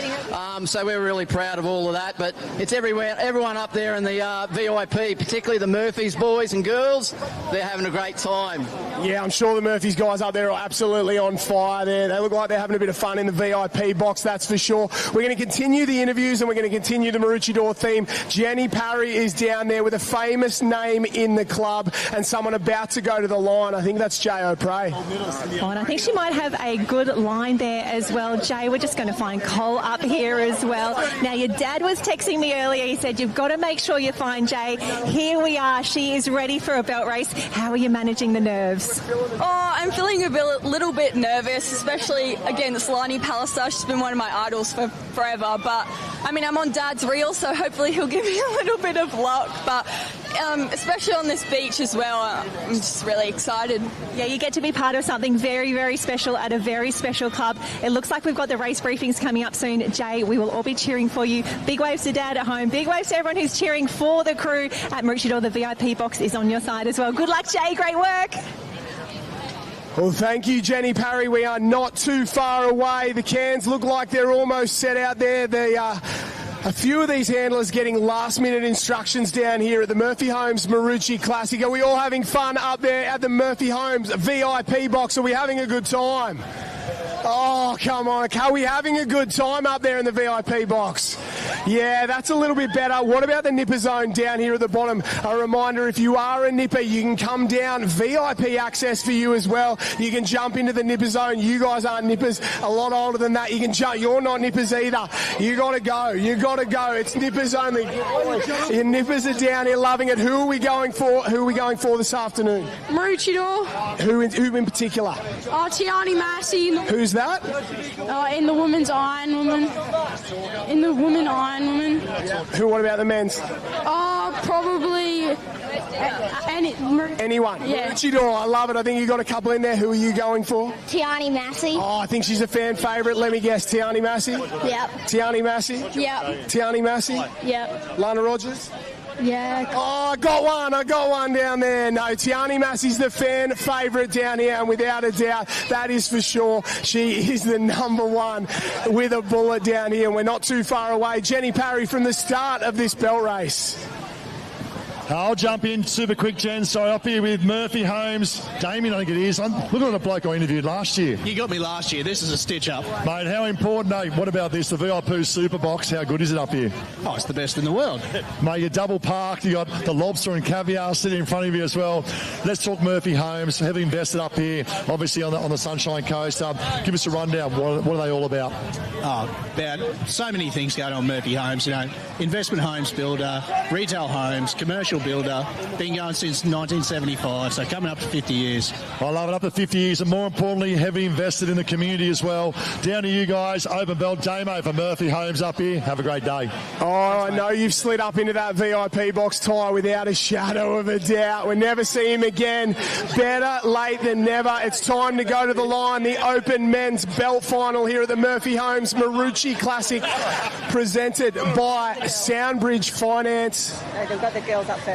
So we're really proud of all of that. But it's everyone up there in the VIP, particularly the Murphys boys and girls. They're having a great time. Yeah, I'm sure the Murphys guys up there are absolutely on fire there. They look like they're having a bit of fun in the VIP box, that's for sure. We're going to continue the interviews and we're going to continue the Maroochydore theme. Jenny Parry is down there with a famous name in the club and someone about to go to the line. I think that's Jay O'Prey. Oh, and I think she might have a good line there as well. Jay, we're just going to find Cole up here as well. Now, your dad was texting me earlier. He said, you've got to make sure you find Jay. Here we are. She is ready for a belt race. How are you managing the nerves? Oh, I'm feeling a little bit nervous, especially against Lani Pallister. She's been one of my idols for forever. But, I mean, I'm on Dad's reel, so hopefully he'll give me a little bit of luck. But especially on this beach as well, I'm just really excited. Yeah, you get to be part of something very, very special at a very special club. It looks like we've got the race briefings coming up soon. Jay, we will all be cheering for you. Big waves to Dad at home. Big waves to everyone who's cheering for the crew at Maroochydore. The VIP box is on your side as well. Good luck, Jay. Great work. Well, thank you, Jenny Parry. We are not too far away. The cans look like they're almost set out there. A few of these handlers getting last-minute instructions down here at the Murphy Homes Maroochy Classic. Are we all having fun up there at the Murphy Homes VIP box? Are we having a good time? Oh, come on. Are we having a good time up there in the VIP box? Yeah, that's a little bit better. What about the nipper zone down here at the bottom? A reminder, if you are a nipper, you can come down. VIP access for you as well. You can jump into the nipper zone. You guys aren't nippers, a lot older than that. You can jump. You're not nippers either. You got to go. You got to go. It's nippers only. Your nippers are down here loving it. Who are we going for? Who are we going for this afternoon? Maroochy door. Who in particular? Oh, Tiani Massey. Who's that? In the women's Ironwoman. In the women Ironwoman. Who? What about the men's? Oh, probably anyone. Yeah. Maroochy door. I love it. I think you got a couple in there. Who are you going for? Tiani Massey. Oh, I think she's a fan favourite. Let me guess. Tiani Massey? Yep. Tiani Massey? Yep. Tiani Massey? Yep. Lana Rogers? Yeah. Oh, I got one down there. No, Tiani Massey's the fan favourite down here, and without a doubt, that is for sure. She is the number one with a bullet down here, and we're not too far away. Jenny Parry from the start of this belt race. I'll jump in super quick, Jen. So up here with Murphy Holmes. Damien, I think it is. I'm looking at a bloke I interviewed last year. You got me last year. This is a stitch up. Mate, how important, mate? What about this? The VIP Super Box, how good is it up here? Oh, it's the best in the world. Mate, you're double parked. You got the lobster and caviar sitting in front of you as well. Let's talk Murphy Holmes. Heavily invested up here, obviously on the Sunshine Coast. Give us a rundown. What are they all about? Oh, about so many things going on Murphy Homes. You know, investment homes builder, retail homes, commercial builder, been going since 1975, so coming up to 50 years. I love it, up to 50 years, and more importantly, heavily invested in the community as well. Down to you guys, open belt Damo for Murphy Holmes up here. Have a great day. Oh, I know you've slid up into that VIP box, Ty, without a shadow of a doubt. We'll never see him again. Better late than never. It's time to go to the line. The Open Men's Belt Final here at the Murphy Holmes Maroochy Classic, presented by Soundbridge Finance. They've got the girls up first.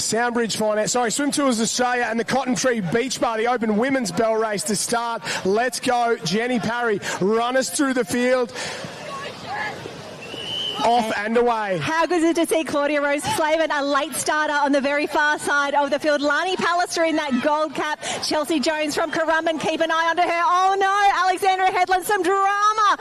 Soundbridge Finance, Swim Tours Australia and the Cotton Tree Beach Bar, the Open Women's Bell Race to start. Let's go. Jenny Parry, run us through the field. Off and away. How good is it to see Claudia Rose Flavin, a late starter on the very far side of the field. Lani Pallister in that gold cap. Chelsea Jones from Currumbin, keep an eye onto her. Oh no, Alexandra Headland, some drama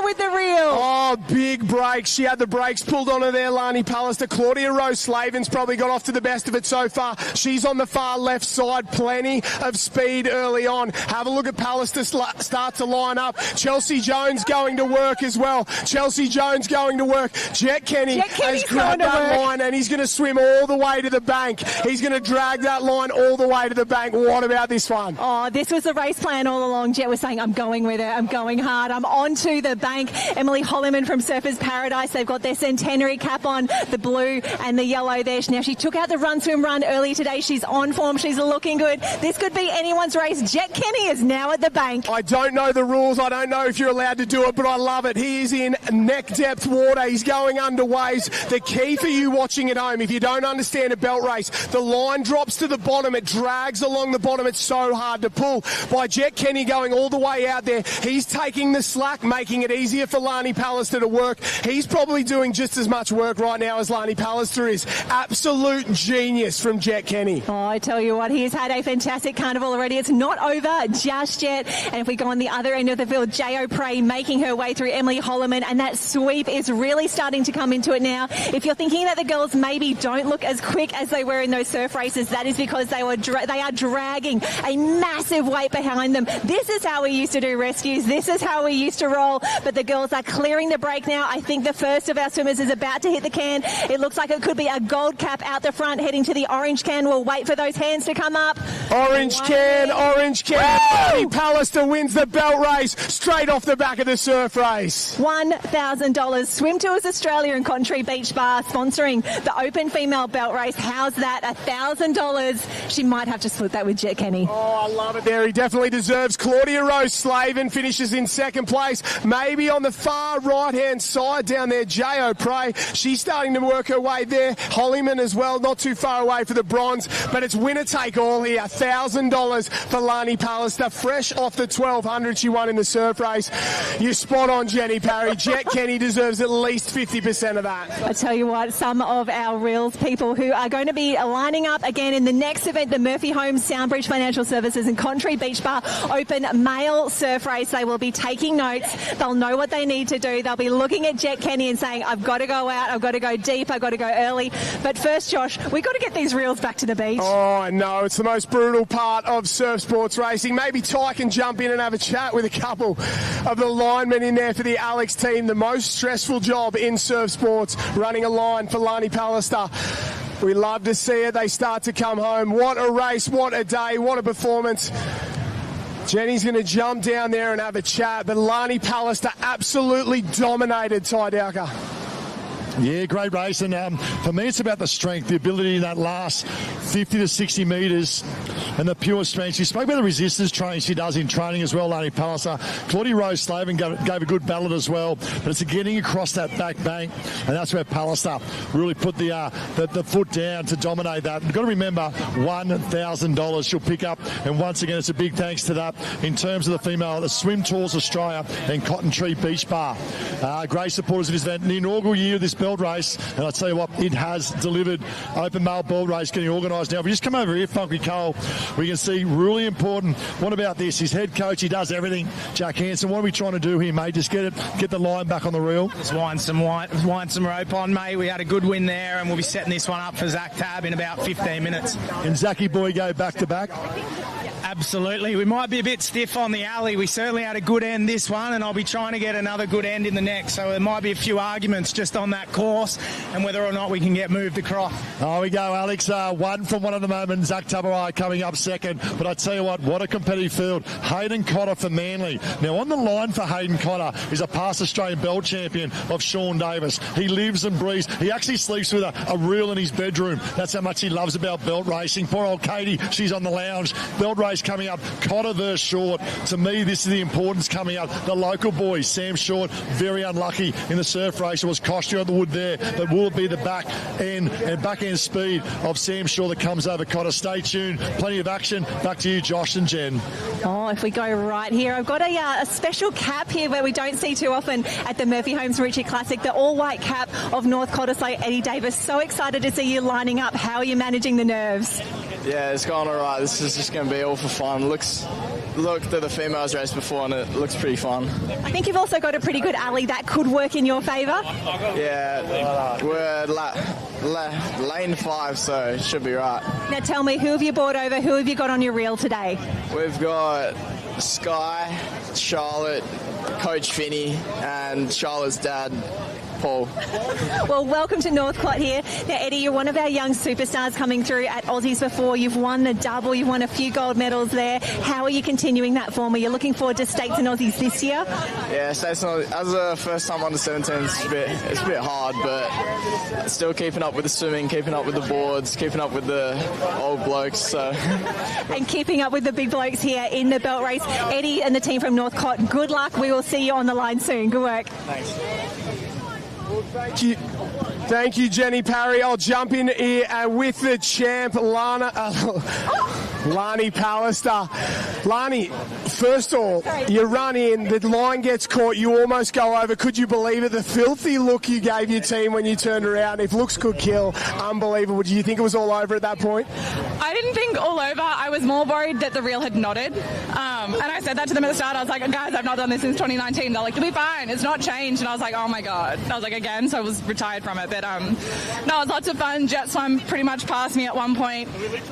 with the reel. Oh, big break. She had the brakes pulled on her there, Lani Pallister. Claudia Rose Slavin's probably got off to the best of it so far. She's on the far left side, plenty of speed early on. Have a look at Pallister start to line up. Chelsea Jones going to work as well. Chelsea Jones going to work. Jet Kenny has grabbed that line and he's going to swim all the way to the bank. He's going to drag that line all the way to the bank. What about this one? Oh, this was the race plan all along. Jet was saying, I'm going with it. I'm going hard. I'm on to the bank. Emily Holliman from Surfers Paradise. They've got their centenary cap on, the blue and the yellow there. Now, she took out the run, swim, run early today. She's on form. She's looking good. This could be anyone's race. Jet Kenny is now at the bank. I don't know the rules. I don't know if you're allowed to do it, but I love it. He is in neck depth water. He's going underways. The key for you watching at home, if you don't understand a belt race, the line drops to the bottom. It drags along the bottom. It's so hard to pull. By Jet Kenny going all the way out there, he's taking the slack, making it easier for Lani Pallister to work. He's probably doing just as much work right now as Lani Pallister is. Absolute genius from Jet Kenny. Oh, I tell you what, he's had a fantastic carnival already. It's not over just yet. And if we go on the other end of the field, Jo Prey making her way through Emily Holliman, and that sweep is really starting to come into it now. If you're thinking that the girls maybe don't look as quick as they were in those surf races, that is because they are dragging a massive weight behind them. This is how we used to do rescues. This is how we used to roll. But the girls are clearing the break now. I think the first of our swimmers is about to hit the can. It looks like it could be a gold cap out the front, heading to the orange can. We'll wait for those hands to come up. Orange can. Lani Pallister wins the belt race straight off the back of the surf race. $1,000. Swim Tours Australia and Cotton Tree Beach Bar sponsoring the Open Female Belt Race. How's that? $1,000. She might have to split that with Jet Kenny. Oh, I love it there. He definitely deserves. Claudia Rose Slavin finishes in second place. Maybe on the far right-hand side down there, Jo Prey. She's starting to work her way there. Holliman as well, not too far away for the bronze. But it's winner take all here. $1,000 for Lani Pallister. Fresh off the 1,200 she won in the surf race. You're spot on, Jenny Parry. Jet Kenny deserves at at least 50% of that. I tell you what, some of our Reels people who are going to be lining up again in the next event, the Murphy Homes Soundbridge Financial Services and Contry Beach Bar Open Male Surf Race. They will be taking notes. They'll know what they need to do. They'll be looking at Jet Kenny and saying, I've got to go out, I've got to go deep, I've got to go early. But first, Josh, we've got to get these Reels back to the beach. Oh, I know. It's the most brutal part of surf sports racing. Maybe Ty can jump in and have a chat with a couple of the linemen in there for the Alex team. The most stressful job in surf sports, running a line for Lani Pallister. We love to see it. They start to come home. What a race, what a day, what a performance. Jenny's going to jump down there and have a chat, but Lani Pallister absolutely dominated Ty Dowker. Yeah, great race, and for me it's about the strength, the ability in that last 50 to 60 metres and the pure strength. She spoke about the resistance training she does in training as well, Lani Pallister. Claudia Rose Slavin gave a good ballot as well, but it's getting across that back bank, and that's where Pallister really put the foot down to dominate that. You've got to remember, $1,000 she'll pick up, and once again it's a big thanks to that in terms of the female, the Swim Tours Australia and Cotton Tree Beach Bar. Great supporters of this event. In the inaugural year of this belt race, and I tell you what, it has delivered. Open male belt race getting organised now. If you just come over here, Funky Cole, we can see really important. What about this? His head coach, he does everything. Jack Hansen, what are we trying to do here, mate? Just get the line back on the reel. Just wind some rope on, mate. We had a good win there, and we'll be setting this one up for Zach Tab in about 15 minutes. And Zachy boy go back to back? Absolutely. We might be a bit stiff on the alley. We certainly had a good end this one, and I'll be trying to get another good end in the next. So there might be a few arguments just on that course and whether or not we can get moved across. Oh, we go, Alex. One from one at the moment. Zach Tabarai coming up second. But I tell you what a competitive field. Hayden Cotter for Manly. Now, on the line for Hayden Cotter is a past Australian belt champion of Sean Davis. He lives and breathes. He actually sleeps with a reel in his bedroom. That's how much he loves about belt racing. Poor old Katie, she's on the lounge. Belt race coming up. Cotter versus Short. To me, this is the importance coming up. The local boys, Sam Short, very unlucky in the surf race. It was costly on the wood there, but will it be the back end speed of Sam Short that comes over Cotter? Stay tuned. Plenty of action. Back to you, Josh and Jen. Oh, if we go right here, I've got a special cap here where we don't see too often at the Murphy Homes Maroochy Classic, the all-white cap of North Cottesloe, Eddie Davis. So excited to see you lining up. How are you managing the nerves? Yeah, it's going all right. This is just going to be all for fun. Looked at the females race before and it looks pretty fun. I think you've also got a pretty good alley that could work in your favour. Yeah, we're lane 5, so it should be right. Now tell me, who have you brought over? Who have you got on your reel today? We've got Sky, Charlotte, Coach Finney, and Charlotte's dad, Paul. Well, welcome to Northcott here. Now, Eddie, you're one of our young superstars coming through at Aussies before. You've won the double. You've won a few gold medals there. How are you continuing that form? Are you looking forward to States and Aussies this year? Yeah, States and Aussies. As a first-time under-17, it's a bit hard, but still keeping up with the swimming, keeping up with the boards, keeping up with the old blokes. So. And keeping up with the big blokes here in the belt race. Eddie and the team from Northcott, good luck. We will see you on the line soon. Good work. Thanks. Thank you, Jenny Parry. I'll jump in here with the champ, Lani Pallister. Lani, first of all, you run in, the line gets caught, you almost go over. Could you believe it? The filthy look you gave your team when you turned around. If looks could kill, unbelievable. Do you think it was all over at that point? I didn't think all over. I was more worried that the reel had knotted. And I said that to them at the start. I was like, guys, I've not done this since 2019. They're like, you'll be fine. It's not changed. And I was like, oh my God. And I was like, again. So I was retired from it. But no, it was lots of fun. Jet swam pretty much past me at one point.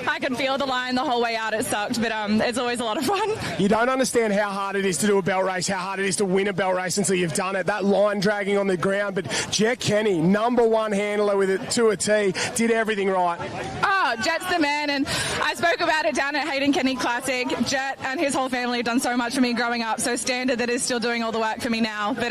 I could feel the line the whole way out. It sucked. But it's always a lot of fun. You don't understand how hard it is to do a belt race, how hard it is to win a belt race until you've done it. That line dragging on the ground. But Jet Kenny, #1 handler with it to a T, did everything right. Oh, Jet's the man. And I spoke about it down at Hayden Kenny Classic. Jet and his whole family have done so much for me growing up. So Standard that is still doing all the work for me now. But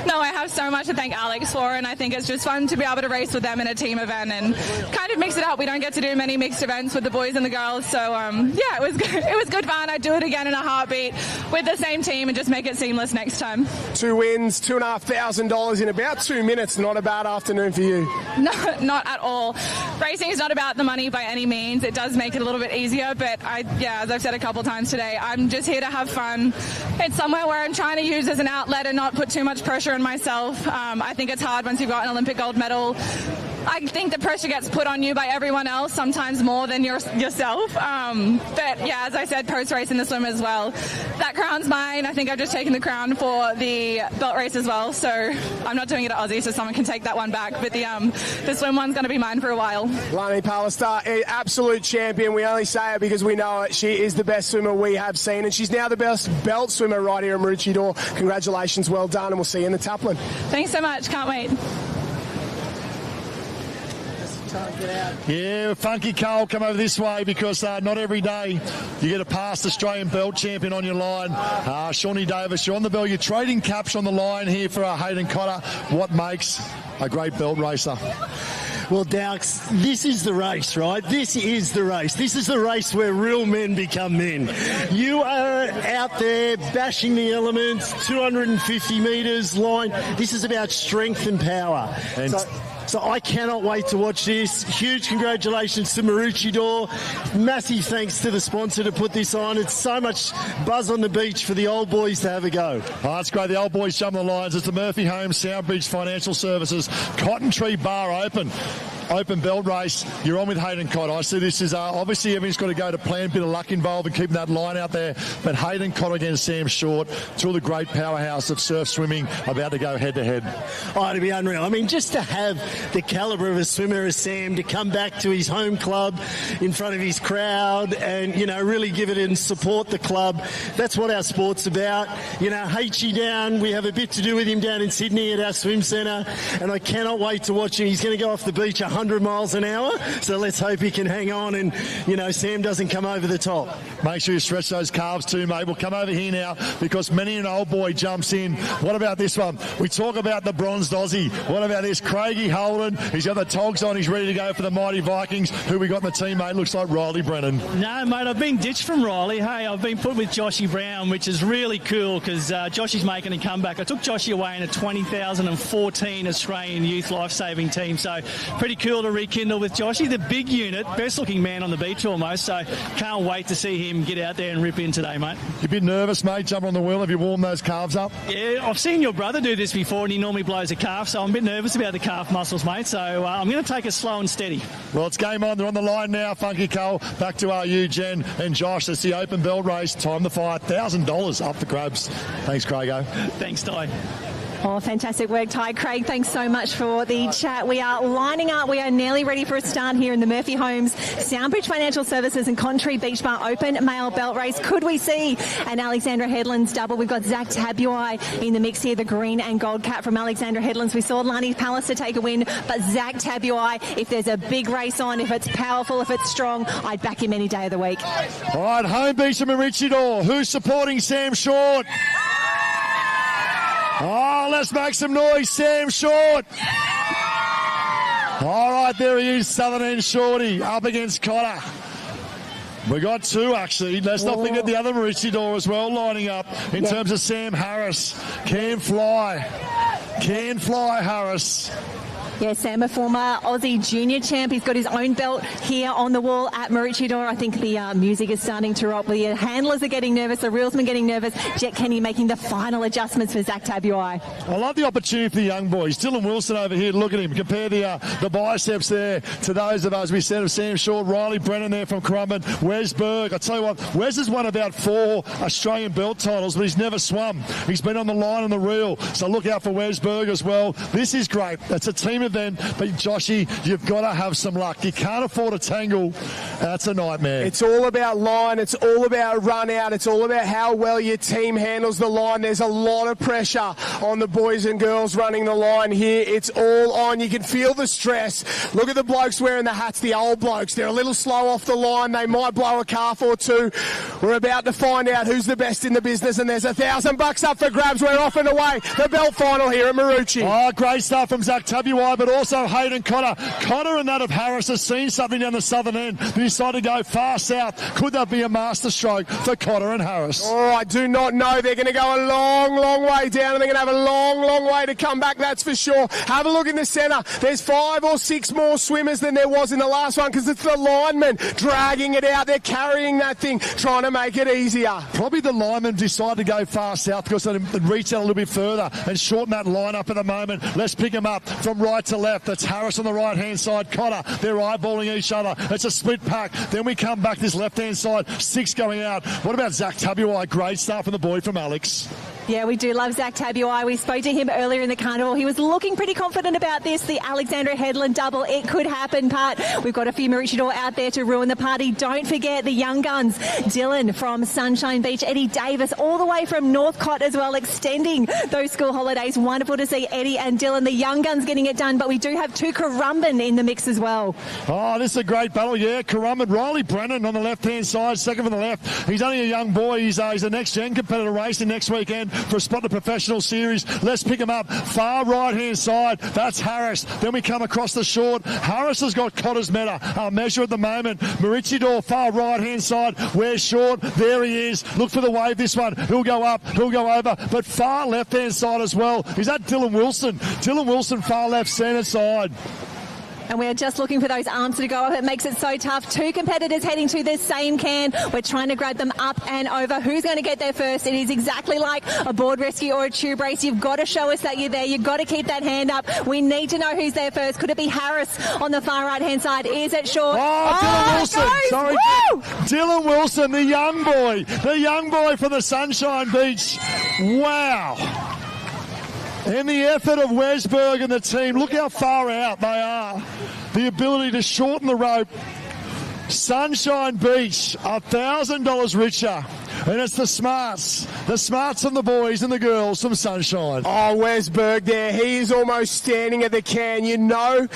no, I have so much to thank Alex for. And I think it's just fun to be able to race with them in a team event and kind of mix it up. We don't get to do many mixed events with the boys and the girls. So yeah, it was good fun. I'd do it again in a heartbeat with the same team and just make it seamless next time. 2 wins, $2,500 in about 2 minutes. Not a bad afternoon for you. No, not at all. Racing is not about the the money by any means. It does make it a little bit easier, but as I've said a couple times today, I'm just here to have fun. It's somewhere where I'm trying to use as an outlet and not put too much pressure on myself. I think it's hard once you've got an Olympic gold medal. I think the pressure gets put on you by everyone else, sometimes more than yourself. But yeah, as I said, post-race in the swim as well. That crown's mine. I think I've just taken the crown for the belt race as well. So I'm not doing it at Aussie, so someone can take that one back. But the swim one's going to be mine for a while. Lani Pallister, absolute champion. We only say it because we know it. She is the best swimmer we have seen, and she's now the best belt swimmer right here at Maroochydore. Congratulations, well done, and we'll see you in the taplin. Thanks so much. Can't wait. Yeah, Funky Cole, come over this way because not every day you get a past Australian belt champion on your line. Shawnee Davis, you're on the bell. You're trading caps on the line here for Hayden Cotter. What makes a great belt racer? Well, Dowks, this is the race, right? This is the race. This is the race where real men become men. You are out there bashing the elements, 250 metres line. This is about strength and power. So I cannot wait to watch this. Huge congratulations to Maroochydore. Massive thanks to the sponsor to put this on. It's so much buzz on the beach for the old boys to have a go. Oh, that's great. The old boys jump the lines. It's the Murphy Homes Soundbridge Financial Services Cotton Tree Bar Open belt race. You're on with Hayden Cotter. I see this is obviously everything's got to go to plan. Bit of luck involved in keeping that line out there. But Hayden Cotter against Sam Short, two of the great powerhouse of surf swimming, about to go head to head. Oh, it'd be unreal. I mean, just to have the calibre of a swimmer as Sam to come back to his home club in front of his crowd and, you know, really give it and support the club. That's what our sport's about. You know, H.E. down, we have a bit to do with him down in Sydney at our swim centre, and I cannot wait to watch him. He's going to go off the beach 100 miles an hour, so let's hope he can hang on and, you know, Sam doesn't come over the top. Make sure you stretch those calves too, mate. We'll come over here now because many an old boy jumps in. What about this one? We talk about the bronzed Aussie. What about this? Craigie Holden. He's got the togs on. He's ready to go for the mighty Vikings. Who we got in the team, mate? Looks like Riley Brennan. No, mate, I've been ditched from Riley. Hey, I've been put with Joshy Brown, which is really cool because Joshy's making a comeback. I took Joshy away in a 2014 Australian youth life-saving team, so pretty cool to rekindle with Joshy. The big unit, best-looking man on the beach almost, so can't wait to see him get out there and rip in today, mate. You a bit nervous, mate, jumping on the wheel? Have you warmed those calves up? Yeah, I've seen your brother do this before and he normally blows a calf, so I'm a bit nervous about the calf muscles, mate, so I'm going to take it slow and steady. Well, it's game on. They're on the line now. Funky Cole, back to you, Jen and Josh. It's the open belt race. Time to fire. $1,000 up for grabs. Thanks, Craigo. Thanks, Ty. Oh, fantastic work, Ty. Craig, thanks so much for the chat. We are lining up. We are nearly ready for a start here in the Murphy Homes Soundbridge Financial Services and Country Beach Bar Open male belt race. Could we see an Alexandra Headlands double? We've got Zach Tabuai in the mix here, the green and gold cap from Alexandra Headlands. We saw Lani Pallister take a win, but Zach Tabuai, if there's a big race on, if it's powerful, if it's strong, I'd back him any day of the week. All right, home beach of Maroochydore. Who's supporting Sam Short? Oh, let's make some noise, Sam Short. All right, there he is, Southern End Shorty, up against Cotter. We got two, actually. Let's not forget the other Maroochydore as well, lining up in terms of Sam Harris. Can fly, Harris. Yeah, Sam, a former Aussie junior champ. He's got his own belt here on the wall at Maroochydore. I think the music is starting to rock. The handlers are getting nervous, the reelsmen getting nervous. Jet Kenny making the final adjustments for Zach Tabuai. I love the opportunity for the young boys. Dylan Wilson over here, look at him. Compare the biceps there to those of us. We said of Sam Short, Riley Brennan there from Currumbin, Wes Berg. I tell you what, Wes has won about 4 Australian belt titles, but he's never swum. He's been on the line on the reel, so look out for Wes Berg as well. This is great. It's a team event, but Joshy, you've got to have some luck. You can't afford a tangle. That's a nightmare. It's all about line. It's all about run out. It's all about how well your team handles the line. There's a lot of pressure on the boys and girls running the line here. It's all on. You can feel the stress. Look at the blokes wearing the hats, the old blokes. They're a little slow off the line. They might blow a calf or two. We're about to find out who's the best in the business, and there's $1,000 up for grabs. We're off and away. The belt final here at Maroochy. Oh, great stuff from Zach Tabuai side, but also Hayden Cotter. Cotter and that of Harris has seen something down the southern end. They decided to go far south. Could that be a masterstroke for Cotter and Harris? Oh, I do not know. They're going to go a long, long way down, and they're going to have a long, long way to come back, that's for sure. Have a look in the centre. There's 5 or 6 more swimmers than there was in the last one because it's the linemen dragging it out. They're carrying that thing, trying to make it easier. Probably the linemen decided to go far south because they reach out a little bit further and shorten that line up at the moment. Let's pick them up from right to left. That's Harris on the right-hand side, Cotter. They're eyeballing each other. It's a split pack. Then we come back this left-hand side, 6 going out. What about Zach Tabuai? Great start from the boy from Alex. Yeah, we do love Zach Tabuai. We spoke to him earlier in the carnival. He was looking pretty confident about this, the Alexandra Headland double. It could happen, but we've got a few Maroochy out there to ruin the party. Don't forget the young guns. Dylan from Sunshine Beach, Eddie Davis, all the way from Northcott as well, extending those school holidays. Wonderful to see Eddie and Dylan, the young guns, getting it done, but we do have 2 Currumbin in the mix as well. Oh, this is a great battle, yeah. Currumbin, Riley Brennan on the left-hand side, second from the left. He's only a young boy. He's a next-gen competitor racing next weekend for a spot in the professional series. Let's pick him up. Far right-hand side, that's Harris. Then we come across the short. Harris has got Cotter's measure at the moment. Maroochydore, far right-hand side. We're short. There he is. Look for the wave, this one. He'll go up. He'll go over. But far left-hand side as well. Is that Dylan Wilson? Dylan Wilson, far left centre side. And we're just looking for those arms to go up. It makes it so tough. 2 competitors heading to the same can. We're trying to grab them up and over. Who's going to get there first? It is exactly like a board rescue or a tube race. You've got to show us that you're there. You've got to keep that hand up. We need to know who's there first. Could it be Harris on the far right-hand side? Is it short? Dylan Wilson. Goes. Sorry. Woo! Dylan Wilson, the young boy from the Sunshine Beach. Wow. And the effort of Wesberg and the team, look how far out they are. The ability to shorten the rope. Sunshine Beach, $1,000 richer. And it's the smarts from the boys and the girls from Sunshine. Oh, Wesberg there. He is almost standing at the can. You know,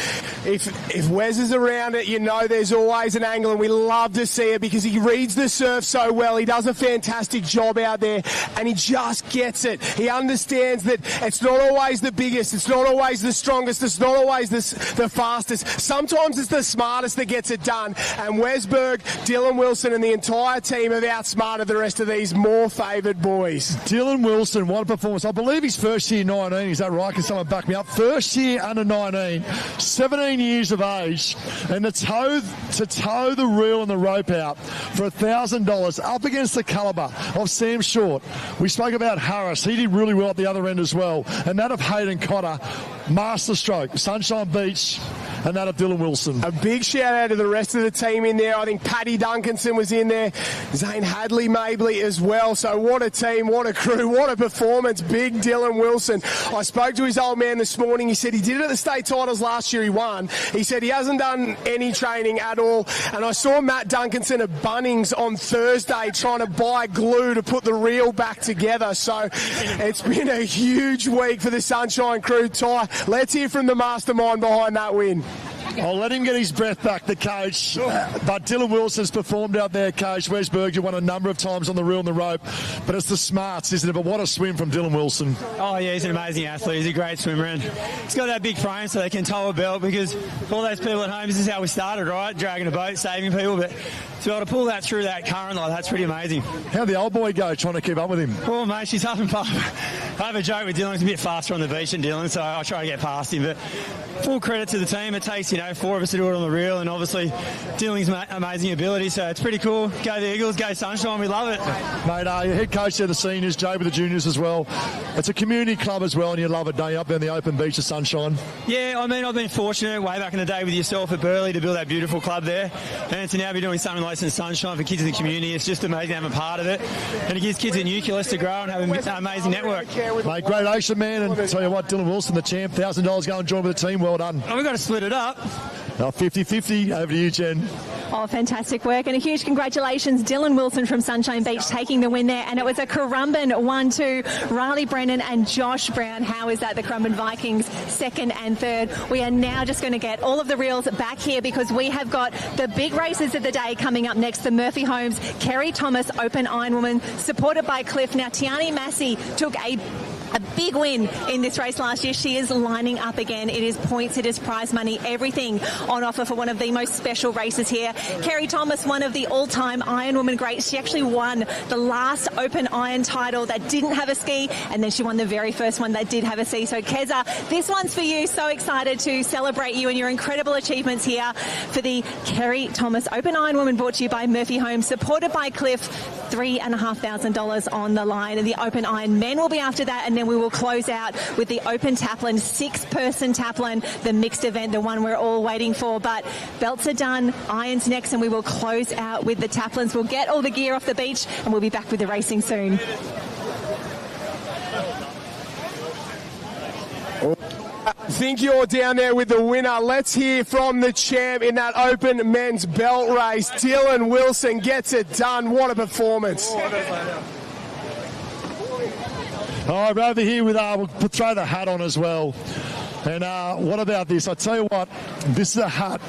if Wes is around it, you know there's always an angle, and we love to see it because he reads the surf so well. He does a fantastic job out there, and he just gets it. He understands that it's not always the biggest, it's not always the strongest, it's not always the fastest. Sometimes it's the smartest that gets it done, and Wesberg, Dylan Wilson, and the entire team have outsmarted the rest of these more favoured boys. Dylan Wilson, what a performance. I believe he's first year 19, is that right? Can someone back me up? First year under 19, 17 years of age, and to tow the reel and the rope out for $1,000 up against the calibre of Sam Short. We spoke about Harris. He did really well at the other end as well. And that of Hayden Cotter, masterstroke, Sunshine Beach, and that of Dylan Wilson. A big shout out to the rest of the team in there. I think Paddy Duncanson was in there, Zane Hadley Mabley as well. So what a team, what a crew, what a performance. Big Dylan Wilson. I spoke to his old man this morning. He said he did it at the state titles last year. He won. He said he hasn't done any training at all. And I saw Matt Duncanson at Bunnings on Thursday trying to buy glue to put the reel back together. So it's been a huge week for the Sunshine crew. Ty, let's hear from the mastermind behind that win. I'll let him get his breath back, the coach. But Dylan Wilson's performed out there, coach. Wesberg, you won a number of times on the reel and the rope. But it's the smarts, isn't it? But what a swim from Dylan Wilson. Oh, yeah, he's an amazing athlete. He's a great swimmer. And he's got that big frame so they can tow a belt, because for all those people at home, this is how we started, right? Dragging a boat, saving people. But to be able to pull that through that current like that's pretty amazing. How'd the old boy go trying to keep up with him? Well, mate, she's huff and puff. I have a joke with Dylan. He's a bit faster on the beach than Dylan, so I try to get past him. But full credit to the team. It takes, 4 of us to do it on the reel, and obviously Dylan's amazing ability, so it's pretty cool. Go the Eagles, go Sunshine, we love it. Mate, your head coach there, the seniors, Jay with the juniors as well. It's a community club as well, and you love it, don't you, up there on the open beach of Sunshine? Yeah, I mean, I've been fortunate way back in the day with yourself at Burleigh to build that beautiful club there, and to now be doing something like this in Sunshine for kids in the community. It's just amazing to have a part of it, and it gives kids at Nucleus to grow and have an amazing network. Mate, great Asian man, and tell you what, Dylan Wilson, the champ, $1,000 go and join with the team, well done. Oh, we've got to split it up. 50-50, over to you, Jen. Oh, fantastic work, and a huge congratulations, Dylan Wilson from Sunshine Beach taking the win there, and it was a Currumbin 1-2, Riley Brennan and Josh Brown. How is that? The Currumbin Vikings, second and third. We are now just going to get all of the reels back here because we have got the big races of the day coming up next. The Murphy Homes Kerry Thomas Open Ironwoman, supported by Cliff. Now, Tiani Massey took a big win in this race last year. She is lining up again. It is points, it is prize money, everything on offer for one of the most special races here. Kerry Thomas, one of the all-time Ironwoman greats. She actually won the last Open Iron title that didn't have a ski, and then she won the very first one that did have a ski. So Keza, this one's for you. So excited to celebrate you and your incredible achievements here for the Kerry Thomas Open Ironwoman, brought to you by Murphy Homes, supported by Cliff. $3,500 on the line, and the Open Iron men will be after that, and then we will close out with the Open Taplin, 6-person Taplin, the mixed event, the one we're all waiting for. But belts are done, irons next, and we will close out with the Taplins. We'll get all the gear off the beach, and we'll be back with the racing soon. I think you're down there with the winner. Let's hear from the champ in that Open men's belt race. Dylan Wilson gets it done. What a performance. All right, over here with, we'll throw the hat on as well. And what about this? I tell you what, this is a hat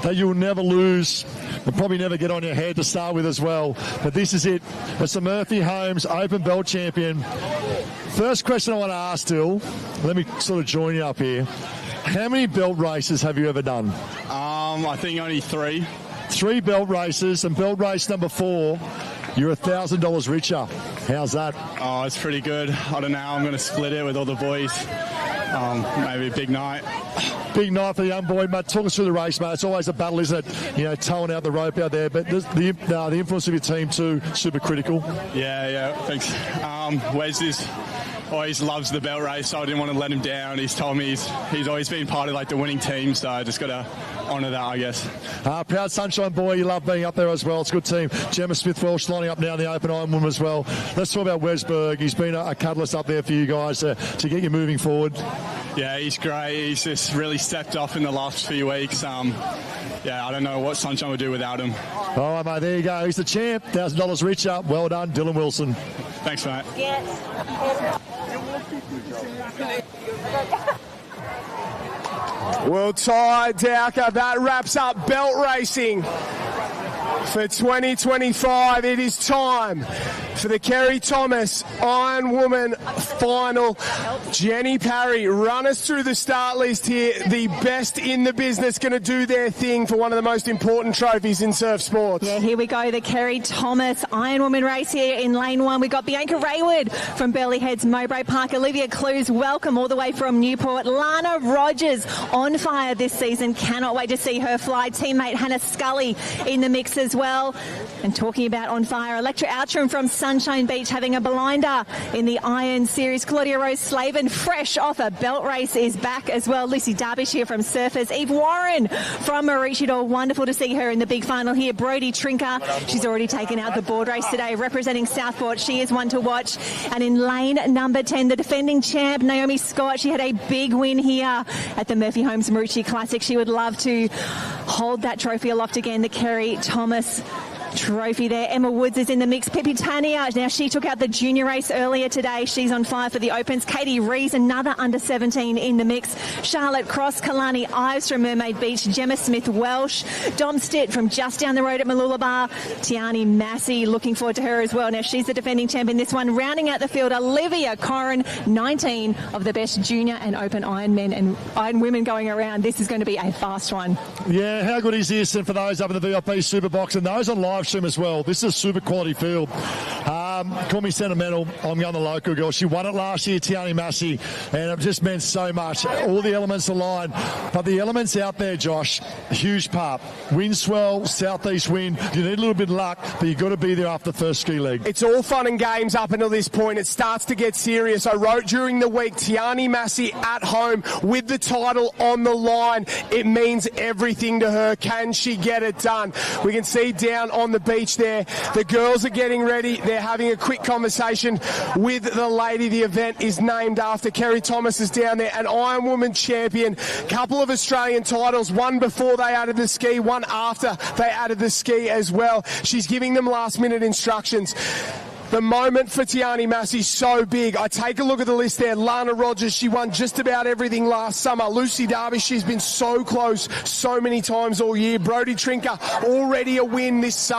that you'll never lose and probably never get on your head to start with as well. But this is it. It's the Murphy Homes Open Belt Champion. First question I want to ask, Dill, let me sort of join you up here. How many belt races have you ever done? I think only 3. 3 belt races, and belt race number 4, you're $1,000 richer. How's that? Oh, it's pretty good. I don't know how I'm going to split it with all the boys. Maybe a big night. Big night for the young boy, mate. Talk us through the race, mate. It's always a battle, isn't it? You know, towing out the rope out there. But the influence of your team too, super critical. Yeah, thanks. Wes always loves the belt race, so I didn't want to let him down. He's told me he's always been part of like the winning team, so I just got to honour that, I guess. Proud Sunshine boy, you love being up there as well. It's a good team. Gemma Smith-Welsh lining up now in the Open Ironwoman as well. Let's talk about Wesberg. He's been a catalyst up there for you guys to get you moving forward. Yeah, he's great. He's just really stepped off in the last few weeks. I don't know what Sunshine would do without him. All right, mate, there you go. He's the champ. $1,000 richer. Well done, Dylan Wilson. Thanks, mate. Well, Ty Dowker, that wraps up belt racing for 2025. It is time for the Kerry Thomas Ironwoman final. Jenny Parry, run us through the start list here. The best in the business going to do their thing for one of the most important trophies in surf sports. Yeah, here we go. The Kerry Thomas Ironwoman race here in lane 1. We've got Bianca Raywood from Burleigh Heads, Mowbray Park. Olivia Clues, welcome all the way from Newport. Lana Rogers on fire this season. Cannot wait to see her fly. Teammate Hannah Scully in the mix as well. And talking about on fire, Electra Outram from Sunshine Beach having a blinder in the Iron Series. Claudia Rose Slavin, fresh off a belt race, is back as well. Lucy Darbish here from Surfers. Eve Warren from Maroochy. Wonderful to see her in the big final here. Brodie Trinker, she's already taken out the board race today, representing Southport. She is one to watch. And in lane number 10, the defending champ, Naomi Scott. She had a big win here at the Murphy Homes Maroochy Classic. She would love to hold that trophy aloft again, the Kerry Thomas trophy there. Emma Woods is in the mix. Pippi Tania, now she took out the junior race earlier today. She's on fire for the Opens. Katie Rees, another under 17 in the mix. Charlotte Cross, Kalani Ives from Mermaid Beach. Gemma Smith-Welsh. Dom Stitt from just down the road at Mooloolaba. Tiani Massey, looking forward to her as well. Now she's the defending champ in this one. Rounding out the field, Olivia Corrin, 19 of the best junior and Open Ironmen and Ironwomen going around. This is going to be a fast one. Yeah, how good is this? And for those up in the VIP Super Box and those on live stream as well, this is a super quality field. Call me sentimental. I'm going the local girl. She won it last year, Tiani Massey, and it just meant so much. All the elements aligned. But the elements out there, Josh, huge part. Wind swell, southeast wind. You need a little bit of luck, but you've got to be there after the first ski leg. It's all fun and games up until this point. It starts to get serious. I wrote during the week, Tiani Massey at home with the title on the line. It means everything to her. Can she get it done? We can see down on the beach there, the girls are getting ready. They're having a quick conversation with the lady. The event is named after. Kerry Thomas is down there, an Ironwoman champion. Couple of Australian titles, one before they added the ski, one after they added the ski as well. She's giving them last minute instructions. The moment for Tiani Massey so big. I take a look at the list there. Lana Rogers, she won just about everything last summer. Lucy Darby, she's been so close so many times all year. Brodie Trinker, already a win this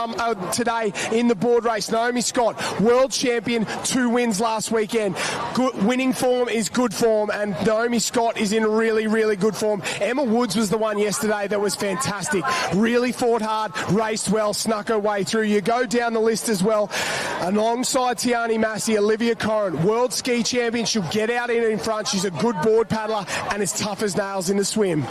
today in the board race. Naomi Scott, world champion, 2 wins last weekend. Good, winning form is good form, and Naomi Scott is in really, really good form. Emma Woods was the one yesterday that was fantastic. Really fought hard, raced well, snuck her way through. You go down the list as well. Alongside Tiani Massey, Olivia Corrin, world ski champion. She'll get out in front. She's a good board paddler and as tough as nails in the swim.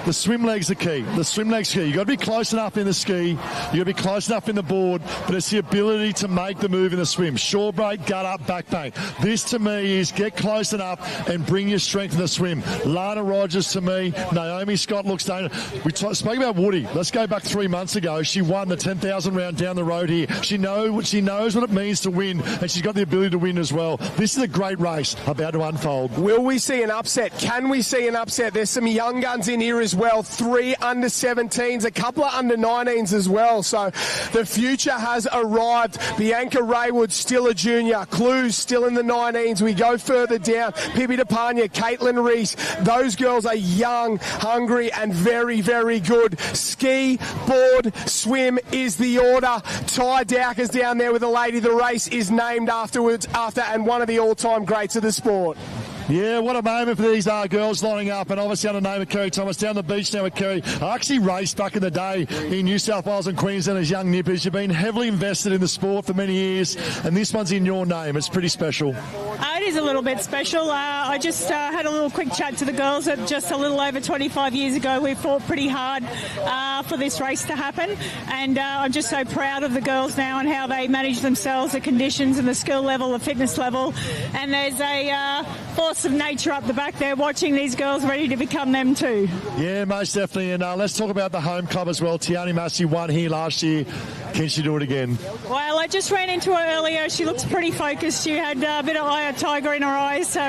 The swim leg's the key. The swim leg's key. You've got to be close enough in the ski. You've got to be close enough in the board, but it's the ability to make the move in the swim. Shore break, gut up, back bank. This to me is get close enough and bring your strength in the swim. Lana Rogers to me, Naomi Scott looks dangerous. We spoke about Woody. Let's go back 3 months ago. She won the 10,000 round down the road here. She knows what it means to win, and she's got the ability to win as well. This is a great race about to unfold. Will we see an upset? Can we see an upset? There's some young guns in here as well. 3 under 17s, a couple of under 19s as well. So the future has arrived. Bianca Raywood still a junior. Clues still in the 19s. We go further down. Pippi DePania, Caitlin Reese. Those girls are young, hungry, and very, very good. Ski, board, swim is the order. Ty Dowker's down there with a lady. The race is named after and one of the all-time greats of the sport. Yeah, what a moment for these girls lining up, and obviously under the name of Kerry Thomas down the beach now with Kerry. I actually raced back in the day in New South Wales and Queensland as young nippers. You've been heavily invested in the sport for many years, and this one's in your name. It's pretty special. It is a little bit special. I just had a little quick chat to the girls that just a little over 25 years ago we fought pretty hard for this race to happen, and I'm just so proud of the girls now and how they manage themselves, the conditions and the skill level, the fitness level, and there's a force of nature up the back there watching these girls ready to become them too. Yeah, most definitely, and let's talk about the home club as well. Tiani Massey won here last year. Can she do it again? Well, I just ran into her earlier. She looks pretty focused. She had a bit of tiger in her eyes, so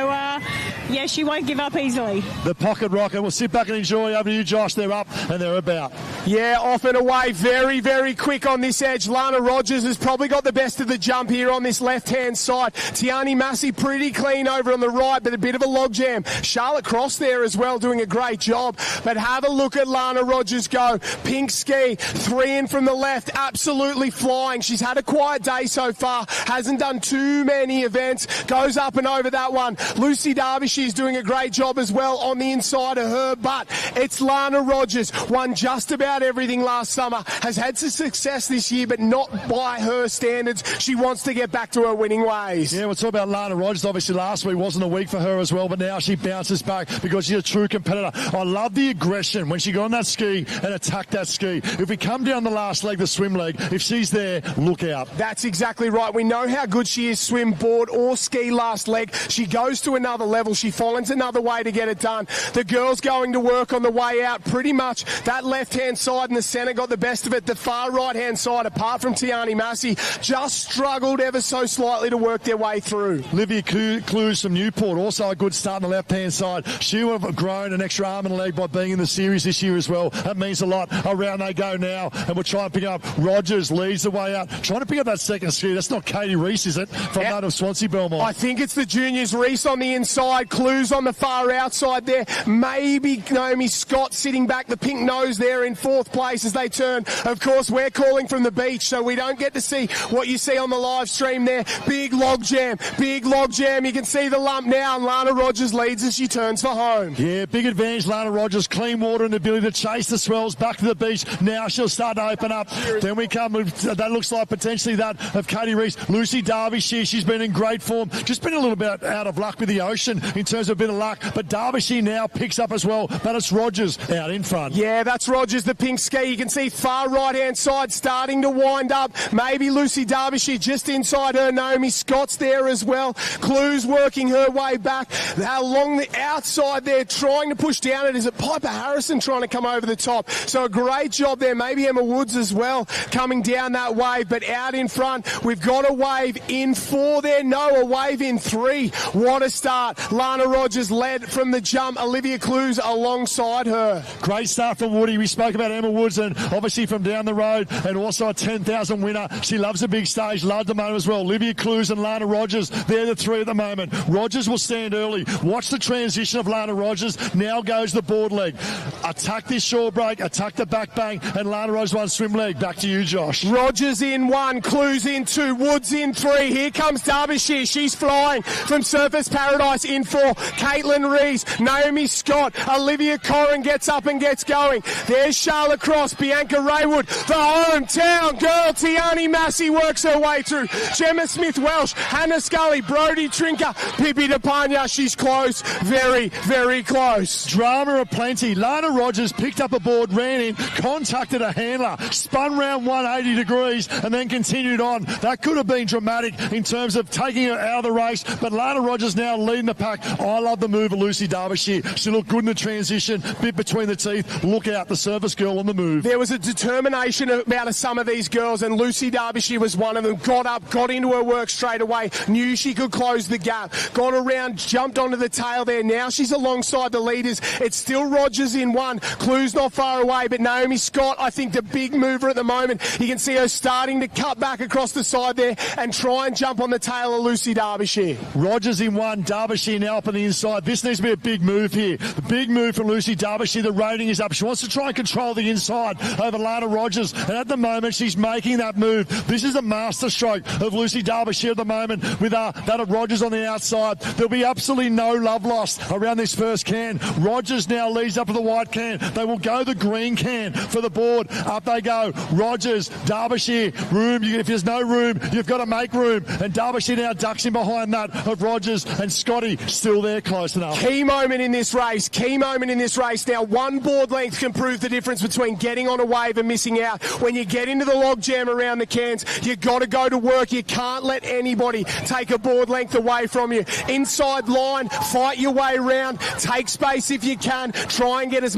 yeah, she won't give up easily. The pocket rocket. We'll sit back and enjoy. Over to you, Josh. They're up and they're about. Yeah, off and away, very, very quick on this edge. Lana Rogers has probably got the best of the jump here on this left-hand side. Tiani Massey pretty clean over on the right, but a bit of a logjam. Charlotte Cross there as well, doing a great job. But have a look at Lana Rogers go. Pink ski, 3 in from the left, absolutely flying. She's had a quiet day so far, hasn't done too many events, goes up and over that one. Lucy Darby, she's doing a great job as well on the inside of her, but it's Lana Rogers, won just about everything last summer, has had some success this year, but not by her standards. She wants to get back to her winning ways. Yeah, we'll talk about Lana Rogers. Obviously last week wasn't a week for her as well, but now she bounces back because she's a true competitor. I love the aggression when she got on that ski and attacked that ski. If we come down the last leg, the swim leg, if she's there, look out. That's exactly right. We know how good she is swim, board or ski last leg. She goes to another level. She finds another way to get it done. The girls going to work on the way out. Pretty much that left-hand side in the centre got the best of it. The far right-hand side, apart from Tiani Massey, just struggled ever so slightly to work their way through. Olivia Clues from Newport, also a good start on the left-hand side. She would have grown an extra arm and a leg by being in the series this year as well. That means a lot. Around they go now, and we'll try and pick up. Rogers leads the way out. Trying to pick up that second ski. That's not Katie Reese, is it? From that of Swansea Belmont. I think it's the juniors. Reese on the inside, Clues on the far outside there. Maybe Naomi Scott sitting back, the pink nose there in 4th place as they turn. Of course, we're calling from the beach, so we don't get to see what you see on the live stream there. Big log jam. You can see the lump now, and Lana Rogers leads as she turns for home. Yeah, big advantage, Lana Rogers. Clean water and the ability to chase the swells back to the beach. Now she'll start to open up. Then we come, that looks like potentially that of Katie Reese. Lucy Derbyshire, she's been in great form. Just been a little bit out of luck with the ocean in terms of a bit of luck. But Derbyshire now picks up as well. But it's Rogers out in front. Yeah, that's Rogers, the pink ski. You can see far right-hand side starting to wind up. Maybe Lucy Derbyshire just inside her. Naomi Scott's there as well. Clues working her way back. Along the outside there, trying to push down it. Is it Piper Harrison trying to come over the top? So a great job there. Maybe Emma Woods as well coming down that wave. But out in front, we've got a wave in 4 there. No, a wave in 3. What a start. Lana Lana Rogers led from the jump. Olivia Clues alongside her. Great start from Woody. We spoke about Emma Woods and obviously from down the road, and also a 10,000 winner. She loves a big stage, loved the moment as well. Olivia Clues and Lana Rogers, they're the three at the moment. Rogers will stand early. Watch the transition of Lana Rogers. Now goes the board leg. Attack this shore break, attack the back bang, and Lana Rogers one swim leg. Back to you, Josh. Rogers in 1, Clues in 2, Woods in 3. Here comes Derbyshire. She's flying from Surface Paradise in 4. Caitlin Rees, Naomi Scott, Olivia Corrin gets up and gets going. There's Charlotte Cross, Bianca Raywood, the hometown girl. Tiani Massey works her way through. Gemma Smith-Welsh, Hannah Scully, Brodie Trinker, Pippi DePagna. She's close, very, very close. Drama aplenty. Lana Rogers picked up a board, ran in, contacted a handler, spun round 180 degrees and then continued on. That could have been dramatic in terms of taking her out of the race, but Lana Rogers now leading the pack. I love the move of Lucy Derbyshire. She looked good in the transition, bit between the teeth. Look out, the service girl on the move. There was a determination about some of these girls, and Lucy Derbyshire was one of them. Got up, got into her work straight away, knew she could close the gap, got around, jumped onto the tail there. Now she's alongside the leaders. It's still Rogers in 1. Clues not far away, but Naomi Scott, I think the big mover at the moment. You can see her starting to cut back across the side there and try and jump on the tail of Lucy Derbyshire. Rogers in 1, Derbyshire now up on the inside. This needs to be a big move here. The big move from Lucy Derbyshire. The rating is up. She wants to try and control the inside over Lana Rogers, and at the moment she's making that move. This is a master stroke of Lucy Derbyshire at the moment with that of Rogers on the outside. There'll be absolutely no love lost around this first can. Rogers now leads up to the white can. They will go the green can for the board. Up they go. Rogers, Derbyshire, room. If there's no room, you've got to make room. And Derbyshire now ducks in behind that of Rogers, and Scotty still there close enough. Key moment in this race. Key moment in this race. Now, one board length can prove the difference between getting on a wave and missing out. When you get into the log jam around the cans, you got to go to work. You can't let anybody take a board length away from you. Inside line, fight your way around. Take space if you can. Try and get as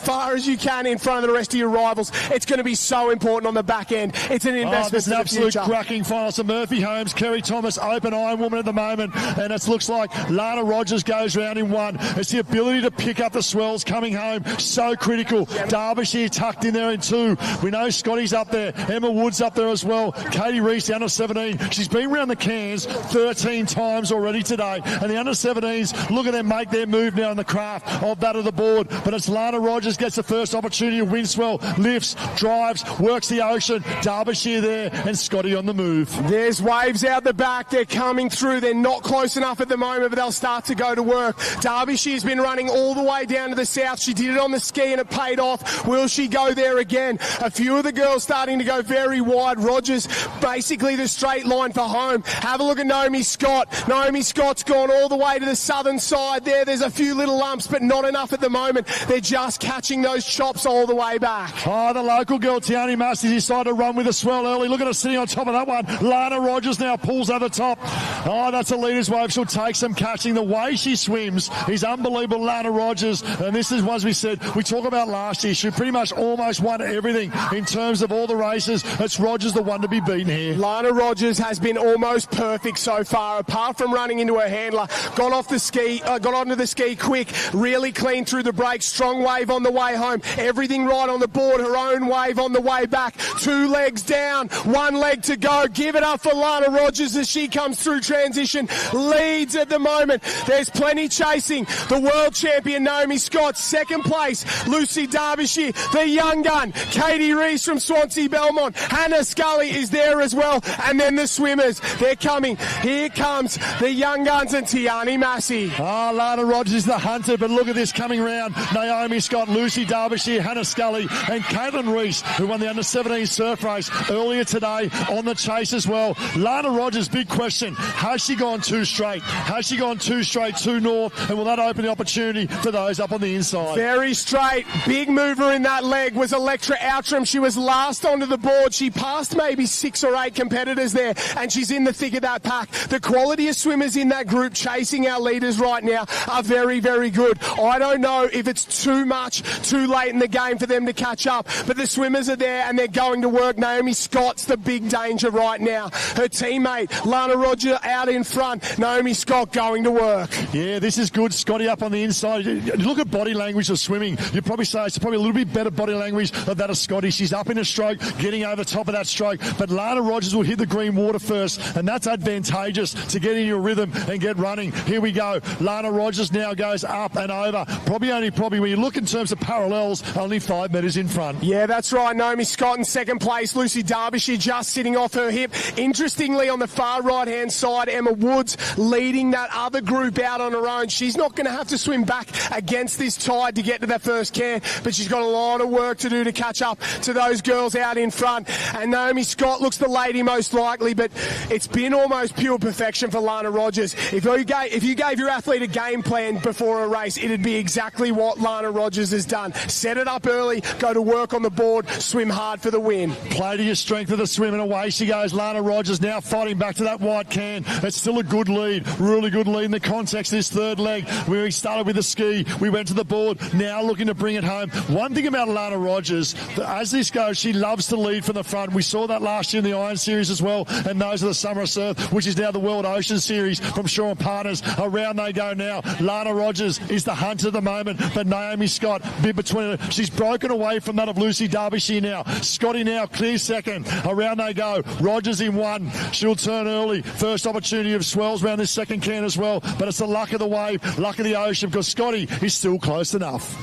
far as you can in front of the rest of your rivals. It's going to be so important on the back end. It's an investment. It's an absolute cracking final. So Murphy Holmes, Kerry Thomas, open Ironwoman at the moment, and it looks like Lana Rogers goes round in 1. It's the ability to pick up the swells coming home, so critical. Derbyshire tucked in there in 2. We know Scotty's up there. Emma Wood's up there as well. Katie Rees, the under-17. She's been round the cans 13 times already today, and the under-17s, look at them make their move now in the craft of that of the board. But it's Lana Rogers gets the first opportunity to win swell, lifts, drives, works the ocean. Derbyshire there, and Scotty on the move. There's waves out the back. They're coming through. They're not close enough at the moment, but they'll start to go to work. Derbyshire's been running all the way down to the south. She did it on the ski and it paid off. Will she go there again? A few of the girls starting to go very wide. Rogers, basically the straight line for home. Have a look at Naomi Scott. Naomi Scott's gone all the way to the southern side there. There's a few little lumps, but not enough at the moment. They're just catching those chops all the way back. Oh, the local girl, Tiani Massey, decided to run with a swell early. Look at her sitting on top of that one. Lana Rogers now pulls over the top. Oh, that's a leader's wave. She'll take some catching. The way she swims is unbelievable, Lana Rogers. And this is, as we said, we talk about last year. She pretty much almost won everything in terms of all the races. It's Rogers the one to be beaten here. Lana Rogers has been almost perfect so far, apart from running into her handler. Got onto the ski quick, really clean through the brakes. Strong wave on the way home. Everything right on the board. Her own wave on the way back. 2 legs down, 1 leg to go. Give it up for Lana Rogers as she comes through transition. Leads at the moment. There's plenty chasing. The world champion Naomi Scott, second place. Lucy Derbyshire, the young gun. Katie Rees from Swansea Belmont. Hannah Scully is there as well. And then the swimmers. They're coming. Here comes the young guns and Tiani Massey. Oh, Lana Rogers is the hunter, but look at this coming round. Naomi Scott, Lucy Derbyshire, Hannah Scully, and Caitlin Rees, who won the under-17 surf race earlier today on the chase as well. Lana Rogers, big question. Has she gone too straight? Has she gone too straight, too north? And will that open the opportunity for those up on the inside? Very straight. Big mover in that leg was Electra Outram. She was last onto the board. She passed maybe 6 or 8 competitors there, and she's in the thick of that pack. The quality of swimmers in that group chasing our leaders right now are very, very good. I don't know if it's just too much, too late in the game for them to catch up. But the swimmers are there and they're going to work. Naomi Scott's the big danger right now. Her teammate, Lana Rogers, out in front. Naomi Scott going to work. Yeah, this is good. Scotty up on the inside. Look at body language of swimming. You'd probably say it's probably a little bit better body language than that of Scotty. She's up in a stroke, getting over top of that stroke. But Lana Rogers will hit the green water first, and that's advantageous to get in your rhythm and get running. Here we go. Lana Rogers now goes up and over. Probably when you look in terms of parallels, only 5 metres in front. Yeah, that's right. Naomi Scott in second place. Lucy Derbyshire just sitting off her hip. Interestingly, on the far right-hand side, Emma Woods leading that other group out on her own. She's not going to have to swim back against this tide to get to that first cairn, but she's got a lot of work to do to catch up to those girls out in front. And Naomi Scott looks the lady most likely, but it's been almost pure perfection for Lana Rogers. If you gave your athlete a game plan before a race, it'd be exactly what Lana Rogers has done. Set it up early, go to work on the board, swim hard for the win. Play to your strength of the swim, and away she goes. Lana Rogers now fighting back to that white can. It's still a good lead, really good lead in the context of this third leg. We started with the ski, we went to the board, now looking to bring it home. One thing about Lana Rogers, as this goes, she loves to lead from the front. We saw that last year in the Iron Series as well, and those are the Summer Surf, which is now the World Ocean Series from Shaw and Partners. Around they go now. Lana Rogers is the hunt at the moment, but Naomi Scott, bit between her. She's broken away from that of Lucy Derbyshire now. Scotty now clear second. Around they go. Rogers in one. She'll turn early. First opportunity of swells around this second can as well, but it's the luck of the wave, luck of the ocean, because Scotty is still close enough.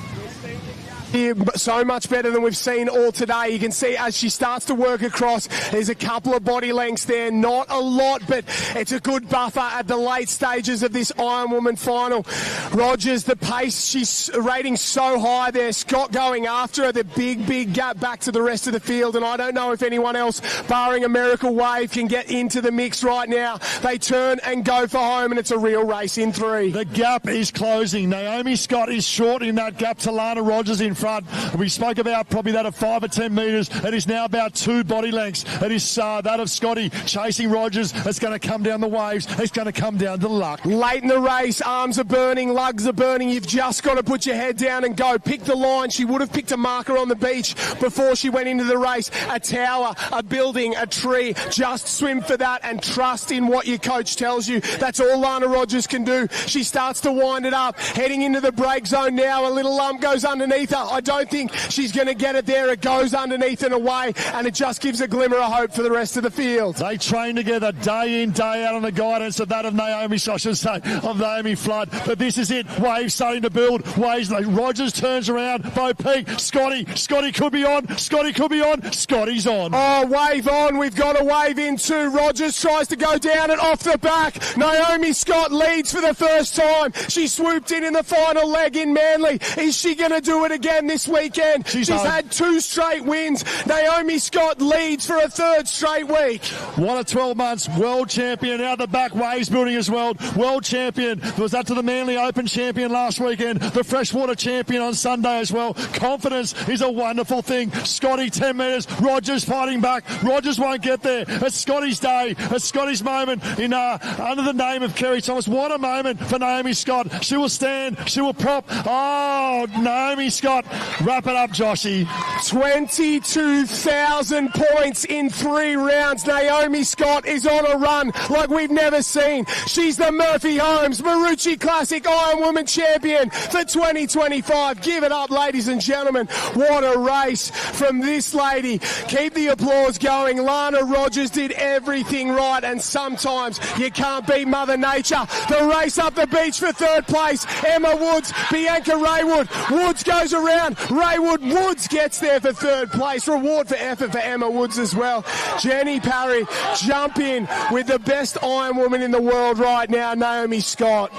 Here, so much better than we've seen all today. You can see as she starts to work across, there's a couple of body lengths there, not a lot, but it's a good buffer at the late stages of this Ironwoman final. Rogers, the pace, she's rating so high there. Scott going after her, the big gap back to the rest of the field, and I don't know if anyone else, barring a Miracle Wave, can get into the mix right now. They turn and go for home, and it's a real race in three. The gap is closing. Naomi Scott is short in that gap to Lana Rogers in front. We spoke about probably that of 5 or 10 metres. It is now about 2 body lengths. It is that of Scotty chasing Rogers. It's going to come down the waves. It's going to come down to luck. Late in the race, arms are burning, lugs are burning. You've just got to put your head down and go. Pick the line. She would have picked a marker on the beach before she went into the race. A tower, a building, a tree. Just swim for that and trust in what your coach tells you. That's all Lana Rogers can do. She starts to wind it up. Heading into the break zone now. A little lump goes underneath her. I don't think she's going to get it there. It goes underneath and away, and it just gives a glimmer of hope for the rest of the field. They train together day in, day out on the guidance of that of Naomi, I should say, of Naomi Flood. But this is it. Waves starting to build. Waves. Rogers turns around. Bo Peak. Scotty could be on. Scotty could be on. Scotty's on. Oh, wave on. We've got a wave in too. Rogers tries to go down and off the back. Naomi Scott leads for the first time. She swooped in the final leg in Manly. Is she going to do it again this weekend? She's had 2 straight wins. Naomi Scott leads for a 3rd straight week. What a 12 months. World champion. Out the back, waves building as well. World champion. Was that to the Manly Open champion last weekend? The freshwater champion on Sunday as well. Confidence is a wonderful thing. Scotty 10 metres. Rogers fighting back. Rogers won't get there. It's Scotty's day. It's Scotty's moment in under the name of Kerry Thomas. What a moment for Naomi Scott. She will stand. She will prop. Oh, Naomi Scott. Wrap it up, Joshy. 22,000 points in 3 rounds. Naomi Scott is on a run like we've never seen. She's the Murphy Holmes Maroochy Classic Ironwoman champion for 2025. Give it up, ladies and gentlemen. What a race from this lady. Keep the applause going. Lana Rogers did everything right, and sometimes you can't beat Mother Nature. The race up the beach for 3rd place. Emma Woods, Bianca Raywood. Woods goes around. Raywood Woods gets there for 3rd place. Reward for effort for Emma Woods as well. Jenny Parry jump in with the best Ironwoman in the world right now, Naomi Scott.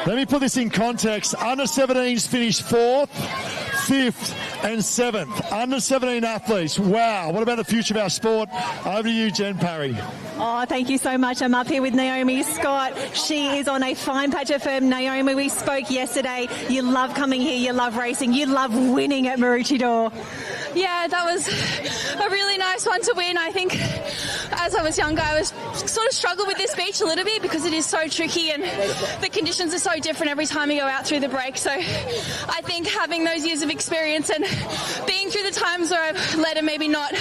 Let me put this in context. Under 17s finished 4th, 5th and 7th. Under 17 athletes. Wow. What about the future of our sport? Over to you, Jen Parry. Oh, thank you so much. I'm up here with Naomi Scott. She is on a fine patch of form. Naomi, we spoke yesterday. You love coming here. You love racing. You love winning at Maroochy Door. Yeah, that was a really nice one to win. I think as I was younger, I was sort of struggled with this beach a little bit because it is so tricky and the conditions are so different every time you go out through the break. So I think having those years of experience and being through the times where I've led and maybe not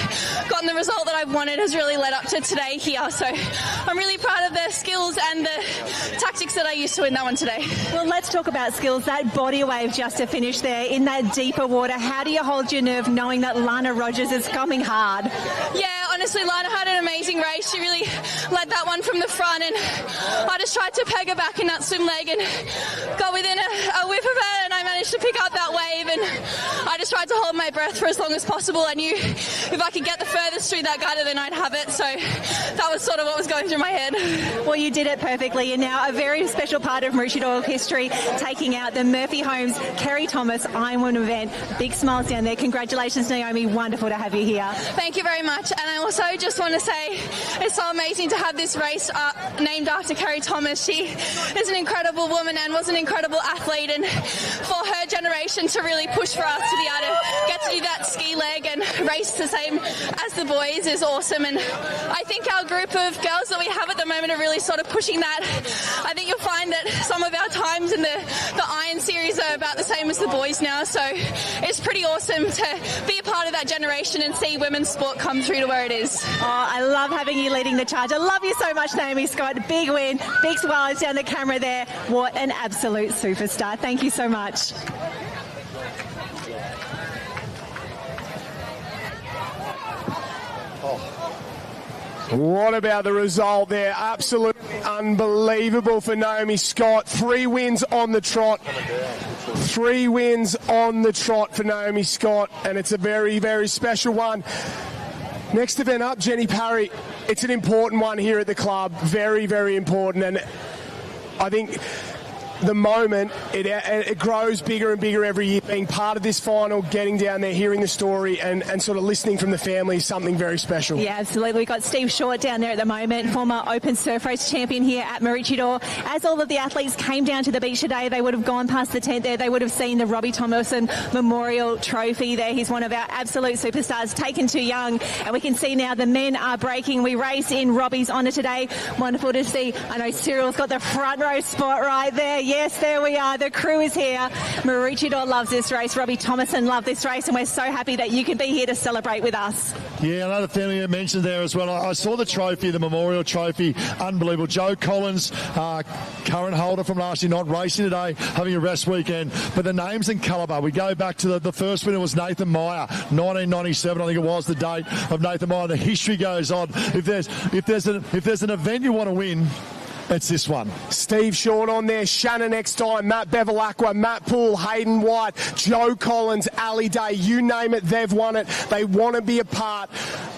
gotten the result that I've wanted has really led up to today here. So I'm really proud of the skills and the tactics that I used to win that one today. Well, let's talk about skills. That body wave just to finish there in that deeper water. How do you hold your nerve knowing that Lana Rogers is coming hard? Yeah, honestly, Lana had an amazing race. She really led that one from the front, and I just tried to peg her back in that swim leg and got within a whiff of her, and I managed to pick up that wave, and I just tried to hold my breath for as long as possible. I knew if I could get the furthest through that gutter, then I'd have it, so that was sort of what was going through my head. Well, you did it perfectly, and now a very special part of Maroochydore history, taking out the Murphy Homes Kerry Thomas Ironwoman event. Big smiles down there. Congratulations, Naomi. Wonderful to have you here. Thank you very much. And I also just want to say it's so amazing to have this race named after Kerry Thomas. She is an incredible woman and was an incredible athlete, and for her generation to really push for us to be able to get to do that ski leg and race the same as the boys is awesome. And I think our group of girls that we have at the moment are really sort of pushing that. I think you'll find that some of our times in the Iron Series are about the same as the boys now, so it's pretty awesome to be a part of that generation and see women's sport come through to where it is. Oh, I love having you leading the charge. I love you so much, Naomi Scott. Big win, big smiles down the camera there. What an absolute superstar. Thank you so much. What about the result there? Absolutely unbelievable for Naomi Scott. 3 wins on the trot. 3 wins on the trot for Naomi Scott, and it's a very, very special one. Next event up, Jenny Parry. It's an important one here at the club. Very, very important, and I think the moment it grows bigger and bigger every year. Being part of this final, getting down there, hearing the story, and sort of listening from the family is something very special. Yeah, absolutely. We've got Steve Short down there at the moment, former Open Surf Race champion here at Maroochydore. As all of the athletes came down to the beach today, they would have gone past the tent there. They would have seen the Robbie Thomason Memorial Trophy there. He's one of our absolute superstars, taken too young. And we can see now the men are breaking. We race in Robbie's honour today. Wonderful to see. I know Cyril's got the front row spot right there. Yes, there we are. The crew is here. Maroochydore loves this race. Robbie Thomason loved this race, and we're so happy that you can be here to celebrate with us. Yeah, another thing you mentioned there as well. I saw the trophy, the Memorial Trophy. Unbelievable. Joe Collins, current holder from last year, not racing today, having a rest weekend. But the names and calibre. We go back to the first winner was Nathan Meyer, 1997, I think it was the date of Nathan Meyer. The history goes on. If there's an event you want to win, it's this one. Steve Short on there, Shannon Eckstein, Matt Bevilacqua, Matt Poole, Hayden White, Joe Collins, Ali Day, you name it, they've won it. They want to be a part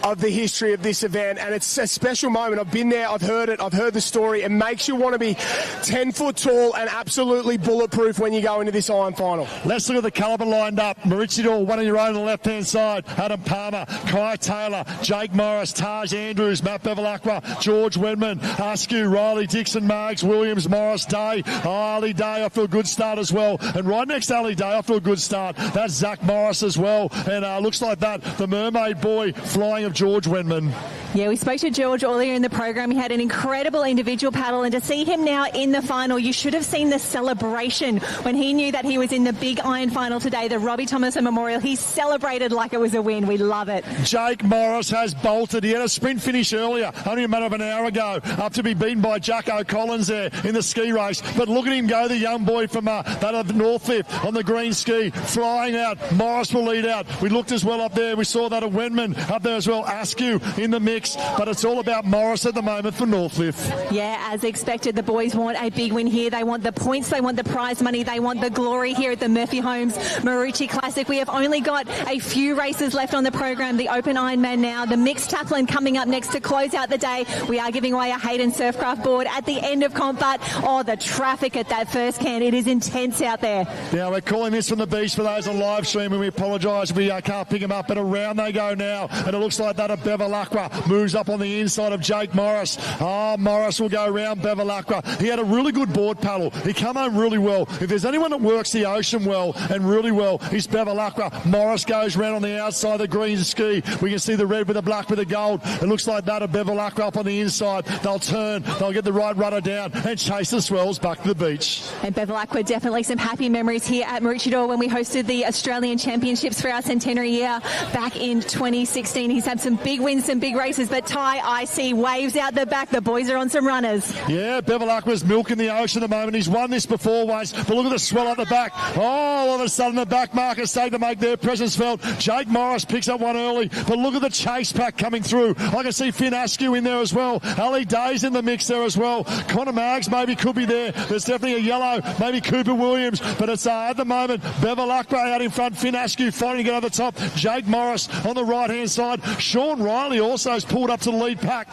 of the history of this event, and it's a special moment. I've been there, I've heard it, I've heard the story. It makes you want to be 10 foot tall and absolutely bulletproof when you go into this Iron Final. Let's look at the calibre lined up. Maroochydore, one on your own on the left-hand side. Adam Palmer, Kai Taylor, Jake Morris, Taj Andrews, Matt Bevilacqua, George Wedman, Askew, Riley Dixon, Marks, Williams, Morris, Day, Ali Day off to a good start as well. And right next to Ali Day off to a good start, that's Zach Morris as well. And looks like that, the Mermaid Boy flying of George Wedman. Yeah, we spoke to George earlier in the program. He had an incredible individual paddle, and to see him now in the final, you should have seen the celebration when he knew that he was in the big Iron Final today, the Robbie Thomason Memorial. He celebrated like it was a win. We love it. Jake Morris has bolted. He had a sprint finish earlier, only a matter of an hour ago, up to be beaten by Jack O'Collins there in the ski race. But look at him go, the young boy from that of Northcliffe on the green ski, flying out. Morris will lead out. We looked as well up there. We saw that of Wenman up there as well. Askew in the mix. But it's all about Morris at the moment for Northcliffe. Yeah, as expected, the boys want a big win here. They want the points, they want the prize money, they want the glory here at the Murphy Homes Maroochy Classic. We have only got a few races left on the program. The Open Ironman now, the mixed taplin coming up next to close out the day. We are giving away a Hayden Surfcraft board at the end of comp, but the traffic at that first can, it is intense out there. Now we're calling this from the beach for those on live stream, and we apologise we can't pick them up, but around they go now, and it looks like that of Bevilacqua. moves up on the inside of Jake Morris. Morris will go around Bevilacqua. He had a really good board paddle. He come home really well. If there's anyone that works the ocean well and really well, he's Bevilacqua. Morris goes round on the outside of the green ski. We can see the red with the black with the gold. It looks like that of Bevilacqua up on the inside. They'll turn, they'll get the right rudder down and chase the swells back to the beach. And Bevilacqua, definitely some happy memories here at Maroochydore when we hosted the Australian Championships for our centenary year back in 2016. He's had some big wins, some big races, but Ty, I see waves out the back. The boys are on some runners. Yeah, Bevilacqua's milking the ocean at the moment. He's won this before once, but look at the swell at the back. All of a sudden the back markers start to make their presence felt. Jake Morris picks up one early, but look at the chase pack coming through. I can see Finn Askew in there as well. Ali Day's in the mix there as well. Connor Maggs maybe could be there. There's definitely a yellow, maybe Cooper Williams, but it's at the moment Bevilacqua out in front, Finn Askew fighting to get over the top, Jake Morris on the right hand side. Sean Riley also has pulled up to the lead pack.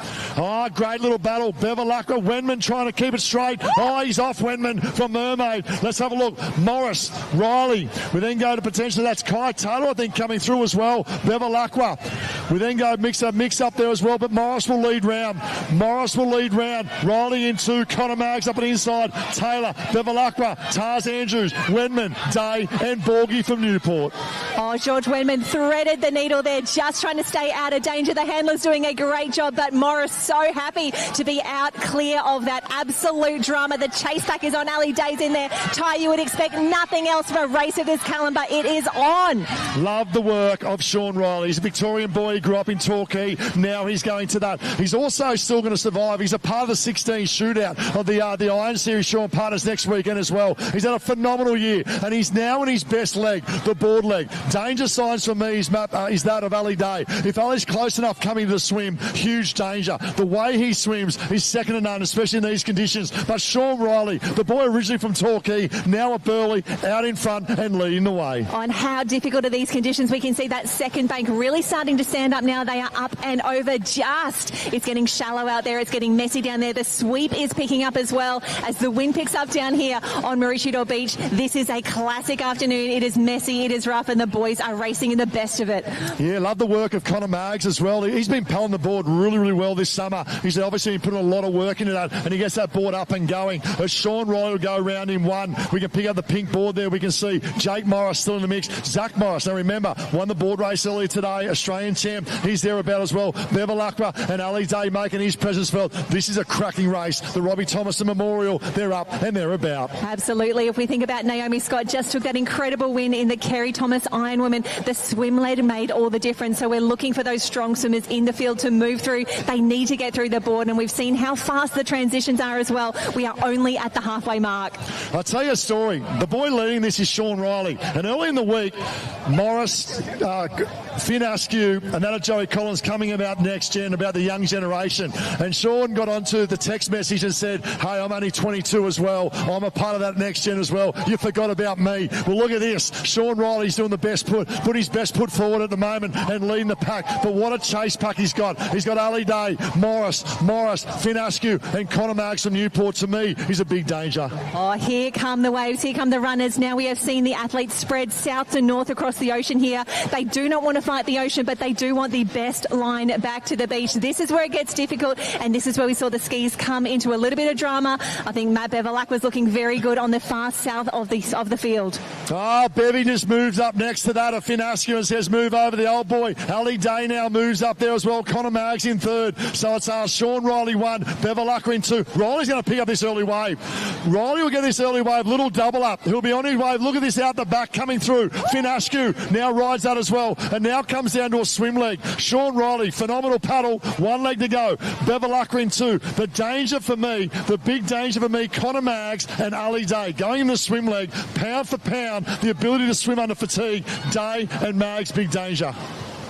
Great little battle. Bevilacqua, Wenman trying to keep it straight. He's off Wenman from Mermaid. Let's have a look. Morris, Riley. We then go to potentially, that's Kai Taylor I think coming through as well. Bevilacqua. We then go mix up there as well, but Morris will lead round. Riley in two, Connor Maggs up on the inside. Taylor, Bevilacqua, Tars Andrews, Wenman, Day and Borgie from Newport. George Wenman threaded the needle there, just trying to stay out of danger. The handler's doing a great job, but Morris so happy to be out clear of that absolute drama. The chase pack is on. Ali Day's in there. Ty, you would expect nothing else from a race of this calibre. It is on. Love the work of Sean Riley. He's a Victorian boy. He grew up in Torquay. Now he's going to that. He's also still going to survive. He's a part of the 16 shootout of the Iron Series Sean Partners next weekend as well. He's had a phenomenal year, and he's now in his best leg, the board leg. Danger signs for me is that of Ali Day. If Ali's close enough coming to the swim, huge danger. The way he swims is second to none, especially in these conditions. But Sean Riley, the boy originally from Torquay, now at Burleigh, out in front and leading the way. On how difficult are these conditions? We can see that second bank really starting to stand up now. They are up and over just. It's getting shallow out there. It's getting messy down there. The sweep is picking up as well as the wind picks up down here on Maroochydore Beach. This is a classic afternoon. It is messy, it is rough, and the boys are racing in the best of it. Yeah, love the work of Connor Maggs as well. He's been pelling the board really, really well this summer. He's obviously been putting a lot of work into that, and he gets that board up and going. As Sean Riley will go around in one, we can pick up the pink board there. We can see Jake Morris still in the mix. Zach Morris, now remember, won the board race earlier today, Australian champ. He's there about as well. Bevilacqua and Ali Day making his presence felt. This is a cracking race. The Robbie Thomason Memorial, they're up and they're about. Absolutely. If we think about Naomi Scott, just took that incredible win in the Kerry Thomas Ironwoman. The swim lead made all the difference. So we're looking for those strong swimmers in the field to move through. They need to get through the board, and we've seen how fast the transitions are as well. We are only at the halfway mark. I'll tell you a story. The boy leading this is Sean Riley. And early in the week, Morris, Finn Askew, and that of Joey Collins coming about next gen, about the young generation. And Sean got onto the text message and said, hey, I'm only 22 as well. I'm a part of that next gen as well. You forgot about me. Well, look at this. Sean Riley's doing the best put his best put forward at the moment and leading the pack. But what a chase pack he's got. He's got Ali Day, Morris, Finn Askew, and Connor Maggs from Newport. To me, he's a big danger. Here come the waves. Here come the runners. Now we have seen the athletes spread south to north across the ocean here. They do not want to fight the ocean, but they do want the best line back to the beach. This is where it gets difficult, and this is where we saw the skis come into a little bit of drama. I think Matt Bevilacqua was looking very good on the far south of the field. Bevy just moves up next to that of Finn Askew and says, move over the old boy. Ali Day now moves up there as well. Connor Maggs in third. So it's Sean Riley one, Bevilacqua in two. Riley's going to pick up this early wave. Riley will get this early wave, little double up. He'll be on his wave. Look at this out the back coming through. Finn Askew now rides that as well. And now comes down to a swim leg. Sean Riley, phenomenal paddle. One leg to go. Bevilacqua in two. The danger for me, the big danger for me, Connor Maggs and Ali Day. Going in the swim leg, pound for pound, the ability to swim under fatigue. Day and Maggs, big danger.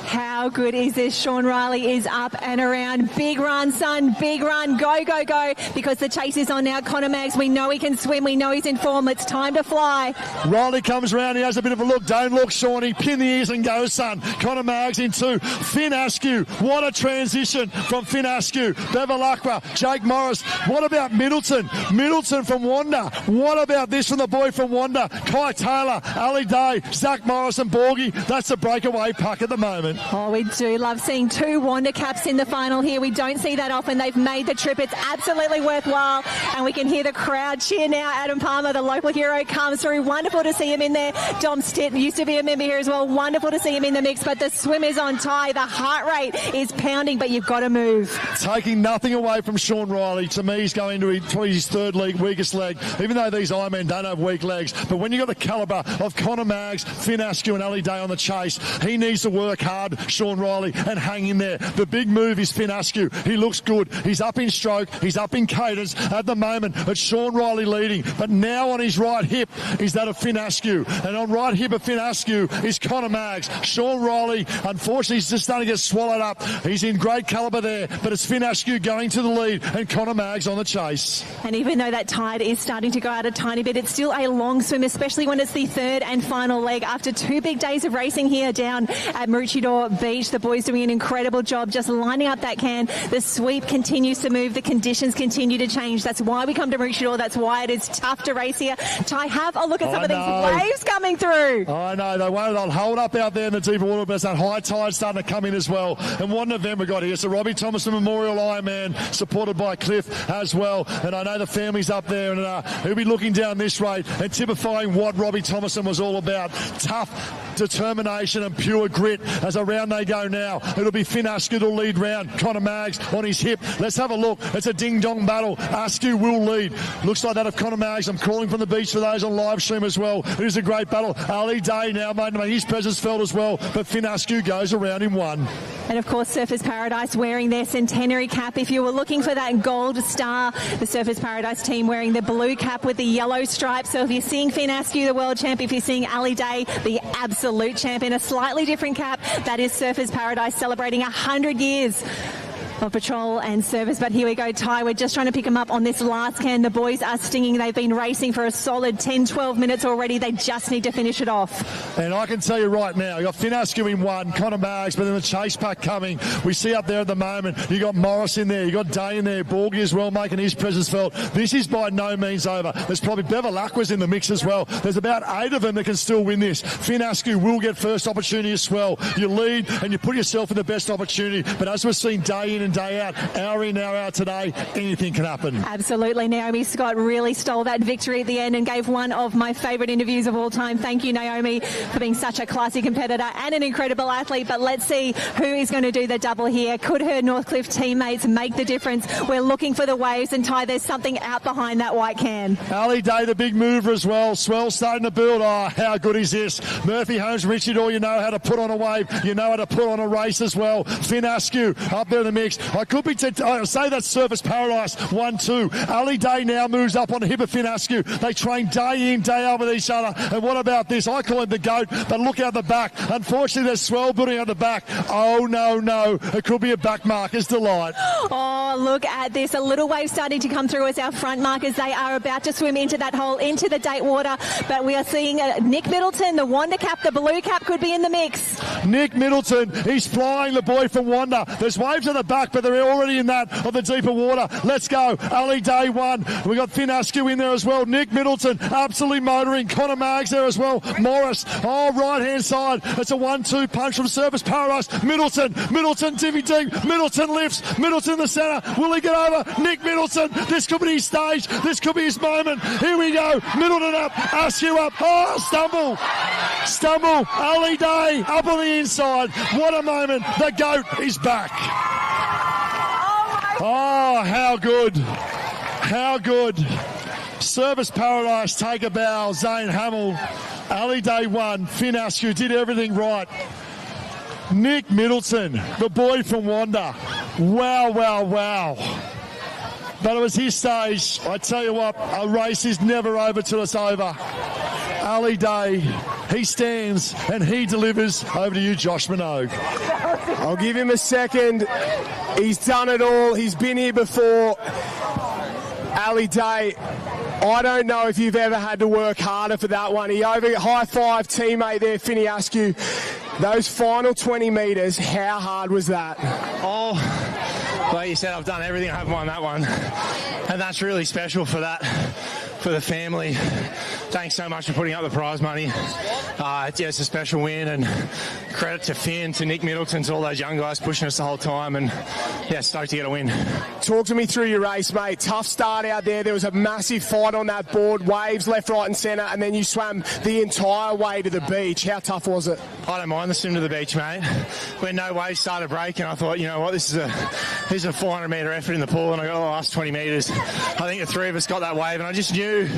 How good is this? Sean Riley is up and around. Big run, son. Big run. Go, go, go. Because the chase is on now. Connor Maggs, we know he can swim. We know he's in form. It's time to fly. Riley comes around. He has a bit of a look. Don't look, Shawnee. Pin the ears and go, son. Connor Maggs in two. Finn Askew. What a transition from Finn Askew. Bevilacqua. Jake Morris. What about Middleton? Middleton from Wanda. What about this from the boy from Wanda? Kai Taylor. Ali Day. Zach Morris and Borgie. That's a breakaway puck at the moment. moment. Oh, we do love seeing two Wanda caps in the final here. We don't see that often. They've made the trip. It's absolutely worthwhile. And we can hear the crowd cheer now. Adam Palmer, the local hero, comes through. Wonderful to see him in there. Dom Stitt used to be a member here as well. Wonderful to see him in the mix. But the swim is on tie. The heart rate is pounding, but you've got to move. Taking nothing away from Sean Riley. To me, he's going to probably his third weakest leg, even though these Ironmen don't have weak legs. But when you've got the calibre of Connor Maggs, Finn Askew and Ali Day on the chase, he needs to work hard, Sean Riley, and hang in there. The big move is Finn Askew. He looks good. He's up in stroke. He's up in cadence. At the moment, it's Sean Riley leading. But now on his right hip is that of Finn Askew. And on right hip of Finn Askew is Connor Maggs. Sean Riley, unfortunately, he's just starting to get swallowed up. He's in great calibre there. But it's Finn Askew going to the lead and Connor Maggs on the chase. And even though that tide is starting to go out a tiny bit, it's still a long swim, especially when it's the third and final leg. After 2 big days of racing here down at Maroochydore Beach, the boys doing an incredible job just lining up that can. The sweep continues to move. The conditions continue to change. That's why we come to Maroochydore. That's why it is tough to race here. Ty, have a look at some of these waves coming through. I know. They'll hold up out there in the deeper water, but it's that high tide starting to come in as well. And what an event we got here. It's the Robbie Thomason Memorial Ironman, supported by Cliff as well. And I know the family's up there, and he'll be looking down this rate and typifying what Robbie Thomason was all about. Tough determination and pure grit as around they go now. It'll be Finn Askew to lead round. Connor Maggs on his hip. Let's have a look. It's a ding-dong battle. Askew will lead. Looks like that of Connor Maggs. I'm calling from the beach for those on live stream as well. It is a great battle. Ali Day now made his presence felt as well, but Finn Askew goes around in one. And of course, Surfers Paradise wearing their centenary cap. If you were looking for that gold star, the Surfers Paradise team wearing the blue cap with the yellow stripe. So if you're seeing Finn Askew, the world champ, if you're seeing Ali Day, the absolute champ, in a slightly different cap, that is Surfers Paradise celebrating 100 years of patrol and service. But here we go, Ty. We're just trying to pick them up on this last can. The boys are stinging. They've been racing for a solid 10-12 minutes already. They just need to finish it off. And I can tell you right now, you got Finn Askew in one, Connor Maggs, but then the chase pack coming. We see up there at the moment, you got Morris in there, you got Day in there, Borgie as well making his presence felt. This is by no means over. There's probably Bevilacqua's in the mix as well. There's about 8 of them that can still win this. Finn Askew will get first opportunity as well. You lead and you put yourself in the best opportunity. But as we've seen day in and day out, hour in, hour out today, anything can happen. Absolutely. Naomi Scott really stole that victory at the end and gave one of my favourite interviews of all time. Thank you, Naomi, for being such a classy competitor and an incredible athlete. But let's see who is going to do the double here. Could her Northcliffe teammates make the difference? We're looking for the waves, and Ty, there's something out behind that white can. Ali Day, the big mover as well. Swell starting to build. Oh, how good is this? Murphy Holmes, Richard, you know how to put on a wave. You know how to put on a race as well. Finn Askew up there in the mix. I could be I say that's Surfers Paradise 1-2. Ali Day now moves up on the hip of Finn Askew. They train day in, day out with each other. And what about this? I call him the GOAT, but look out the back. Unfortunately, there's swell building out the back. Oh, no. It could be a back marker's delight. Oh, look at this. A little wave starting to come through as our front markers. They are about to swim into that hole, into the date water. But we are seeing Nick Middleton, the Wanda cap, the blue cap could be in the mix. Nick Middleton, he's flying, the boy from Wanda. There's waves at the back, but they're already in that of the deeper water. Let's go. Ali Day 1. We got Finn Askew in there as well. Nick Middleton absolutely motoring. Connor Maggs there as well. Morris, right hand side. It's a 1-2 punch from Surfers Paradise. Middleton divvy deep. Middleton lifts. Middleton in the centre. Will he get over? Nick Middleton. This could be his stage. This could be his moment. Here we go. Middleton up. Askew up. Oh, stumble. Ali Day up on the inside. What a moment. The GOAT is back. Oh, how good. Surfers Paradise take a bow. Zane Hamill, Ali Day 1. Finn Askew did everything right. Nick Middleton, the boy from Wanda. Wow. But it was his stage. I tell you what, a race is never over till it's over. Ali Day, he stands and he delivers. Over to you, Josh Minogue. I'll give him a second. He's done it all. He's been here before. Ali Day, I don't know if you've ever had to work harder for that one. He high-five teammate there, Finn Askew. Those final 20 metres, how hard was that? Oh, like you said, I've done everything. I haven't won that one. And that's really special for the family Thanks so much for putting up the prize money. It's a special win, and credit to Finn, to Nick Middleton, to all those young guys pushing us the whole time, and stoked to get a win. Talk to me through your race, mate. Tough start out there. There was a massive fight on that board, waves left, right and centre, and then you swam the entire way to the beach. How tough was it? I don't mind the swim to the beach, mate. When no waves started breaking, I thought, you know what, this is a 400-metre effort in the pool, and I got the last 20 metres. I think the three of us got that wave, and I just knew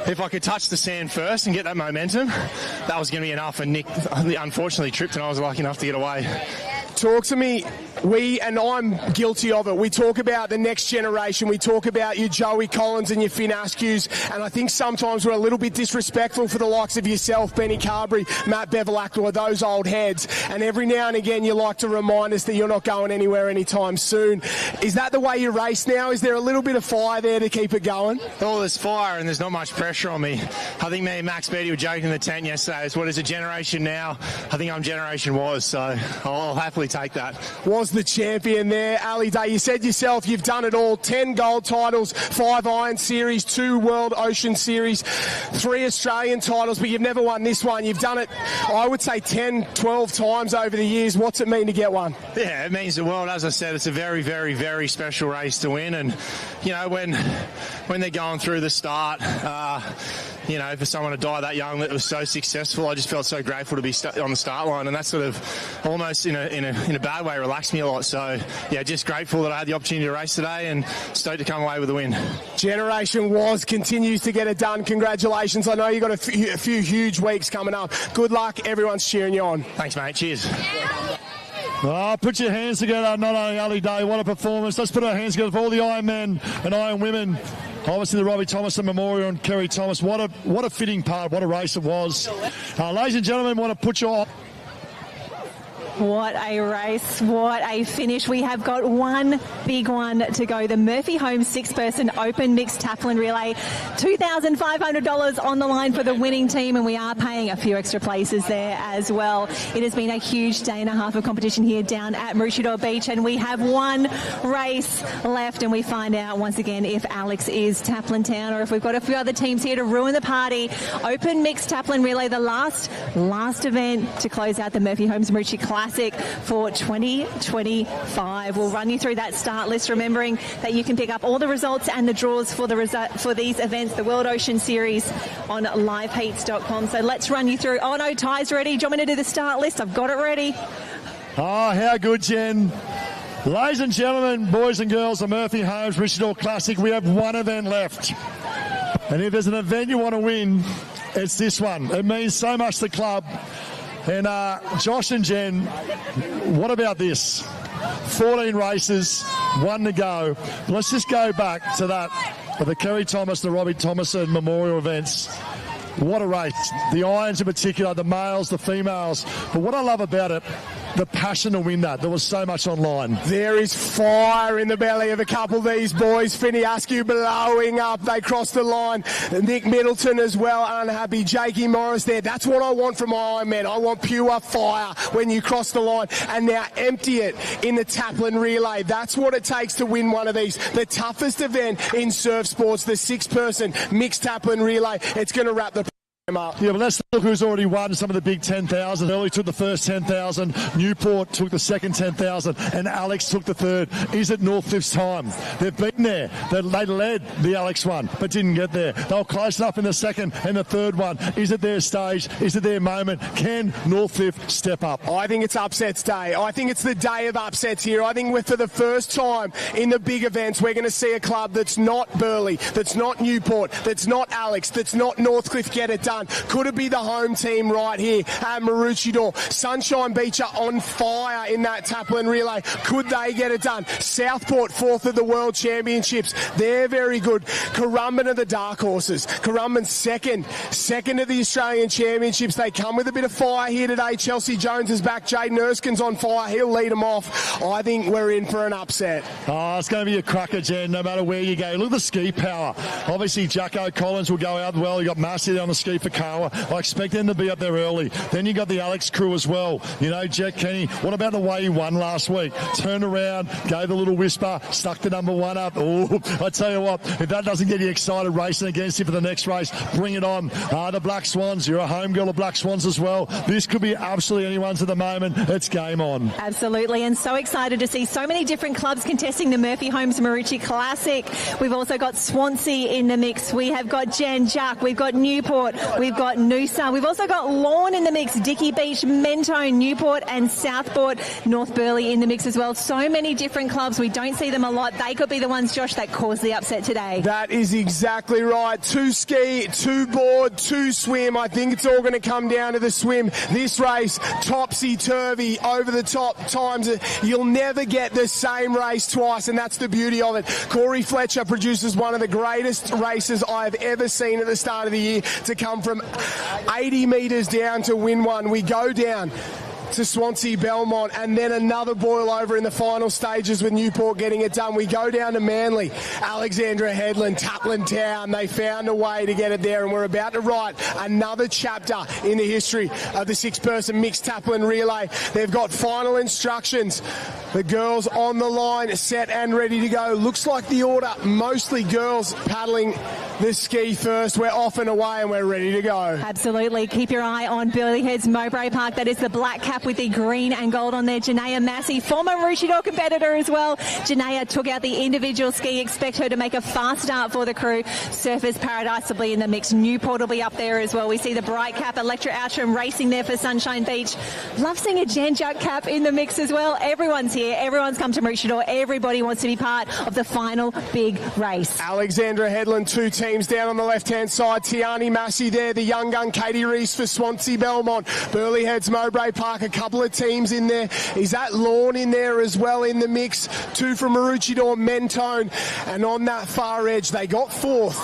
if I could touch the sand first and get that momentum, that was going to be enough. And Nick unfortunately tripped, and I was lucky enough to get away. Talk to me. And I'm guilty of it, we talk about the next generation. We talk about your Joey Collins and your Finn Askews, and I think sometimes we're a little bit disrespectful for the likes of yourself, Benny Carberry, Matt Bevilacqua, those old heads. And every now and again you like to remind us that you're not going anywhere anytime soon. Is that the way you race now? Is there a little bit of fire there to keep it going? Oh, there's fire and there's not much pressure on me. I think me and Max Beattie were joking in the tent yesterday. It's what is a generation now? I think I'm generation was, so I'll happily take that. Was the champion there, Ali Day. You said yourself you've done it all. 10 gold titles, 5 Iron Series, 2 World Ocean Series, 3 Australian titles, but you've never won this one. You've done it, I would say, 10, 12 times over the years. What's it mean to get one? Yeah, it means the world. As I said, it's a very, very, very special race to win. And, you know, when they're going through the start, you know, for someone to die that young that was so successful, I just felt so grateful to be on the start line, and that sort of almost in a bad way relaxed me a lot. So yeah, just grateful that I had the opportunity to race today, and stoked to come away with a win. Generation Was continues to get it done. Congratulations. I know you've got a few huge weeks coming up. Good luck. Everyone's cheering you on. Thanks, mate. Cheers. Oh, put your hands together, not only Ali Day, what a performance. Let's put our hands together for all the Ironmen and Ironwomen. Obviously the Robbie Thomason Memorial and Kerry Thomas. What a fitting part, what a race it was. Ladies and gentlemen, want to put your... What a race, what a finish. We have got one big one to go. The Murphy Homes 6-person open mixed taplin relay. $2,500 on the line for the winning team, and we are paying a few extra places there as well. It has been a huge day and a half of competition here down at Maroochy Beach, and we have one race left, and we find out once again if Alex is Taplin Town or if we've got a few other teams here to ruin the party. Open mixed taplin relay, the last event to close out the Murphy Homes Maroochy Classic for 2025. We'll run you through that start list, remembering that you can pick up all the results and the draws for these events, the World Ocean Series, on liveheats.com. So let's run you through. Oh no, Ty's ready. Do you want me to do the start list? I've got it ready. Oh, how good, Jen. Ladies and gentlemen, boys and girls, the Murphy Homes Maroochy Classic, we have one event left. And if there's an event you want to win, it's this one. It means so much to the club. And Josh and Jen, what about this? 14 races, 1 to go. Let's just go back to that, the Kerry Thomas, the Robbie Thomason Memorial events. What a race. The irons in particular, the males, the females. But what I love about it, the passion to win that. There was so much online. There is fire in the belly of a couple of these boys. Finney Askew blowing up. They crossed the line. Nick Middleton as well, unhappy. Jakey Morris there. That's what I want from my Ironman. I want pure fire when you cross the line. And now empty it in the taplin relay. That's what it takes to win one of these. The toughest event in surf sports, the 6-person mixed taplin relay. It's going to wrap the up. Yeah, but let's look who's already won some of the big 10,000. Early took the first 10,000. Newport took the second 10,000. And Alex took the third. Is it Northcliffe's time? They've been there. They led the Alex one, but didn't get there. They were close enough in the second and the third one. Is it their stage? Is it their moment? Can Northcliffe step up? I think it's upsets day. I think it's the day of upsets here. I think we're, for the first time in the big events, we're going to see a club that's not Burleigh, that's not Newport, that's not Alex, that's not Northcliffe get it done. Could it be the home team right here at Maroochy? Sunshine Beach are on fire in that taplin relay. Could they get it done? Southport, 4th of the World Championships. They're very good. Currumbin are the dark horses. Currumbin second of the Australian Championships. They come with a bit of fire here today. Chelsea Jones is back. Jaden Erskine's on fire. He'll lead them off. I think we're in for an upset. Oh, it's going to be a cracker, Jen, no matter where you go. Look at the ski power. Obviously, Jacko Collins will go out well. You got Massey on the ski for Carwa. I expect expect them to be up there early. Then you got the Alex crew as well. You know, Jack Kenny. What about the way he won last week? Turned around, gave a little whisper, stuck the number one up. Oh, I tell you what, if that doesn't get you excited racing against you for the next race, bring it on. The Black Swans, you're a home girl of Black Swans as well. This could be absolutely anyone's at the moment. It's game on. Absolutely, and so excited to see so many different clubs contesting the Murphy Homes Maroochy Classic. We've also got Swansea in the mix. We have got Jan Jack. We've got Newport. We've got Noosa. We've also got Lorne in the mix. Dickey Beach, Mentone, Newport and Southport. North Burleigh in the mix as well. So many different clubs. We don't see them a lot. They could be the ones, Josh, that caused the upset today. That is exactly right. 2 ski, 2 board, 2 swim. I think it's all going to come down to the swim. This race, topsy-turvy, over the top times. You'll never get the same race twice, and that's the beauty of it. Corey Fletcher produces one of the greatest races I've ever seen at the start of the year, to come from 80 metres down to win one. We go down to Swansea Belmont, and then another boil over in the final stages with Newport getting it done. We go down to Manly, Alexandra Headland, Taplin Town. They found a way to get it there, and we're about to write another chapter in the history of the 6-person mixed Taplin relay. They've got final instructions. The girls on the line, set and ready to go. Looks like the order, mostly girls paddling the ski first. We're off and away, and we're ready to go. Absolutely. Keep your eye on Burleigh Heads Mowbray Park. That is the black cap with the green and gold on there. Janaea Massey, former Maroochydore competitor as well. Janaea took out the individual ski. Expect her to make a fast start for the crew. Surfers Paradise will be in the mix. Newport will be up there as well. We see the bright cap, Electra Outram racing there for Sunshine Beach. Love seeing a Jan Juck cap in the mix as well. Everyone's here. Everyone's come to Maroochydore. Everybody wants to be part of the final big race. Alexandra Headland, 2 teams down on the left-hand side. Tiani Massey there, the young gun. Katie Reese for Swansea Belmont. Burleigh Heads Mowbray Park, a couple of teams in there. Is that Lorne in there as well in the mix? 2 from Maroochydore, Mentone. And on that far edge, they got 4th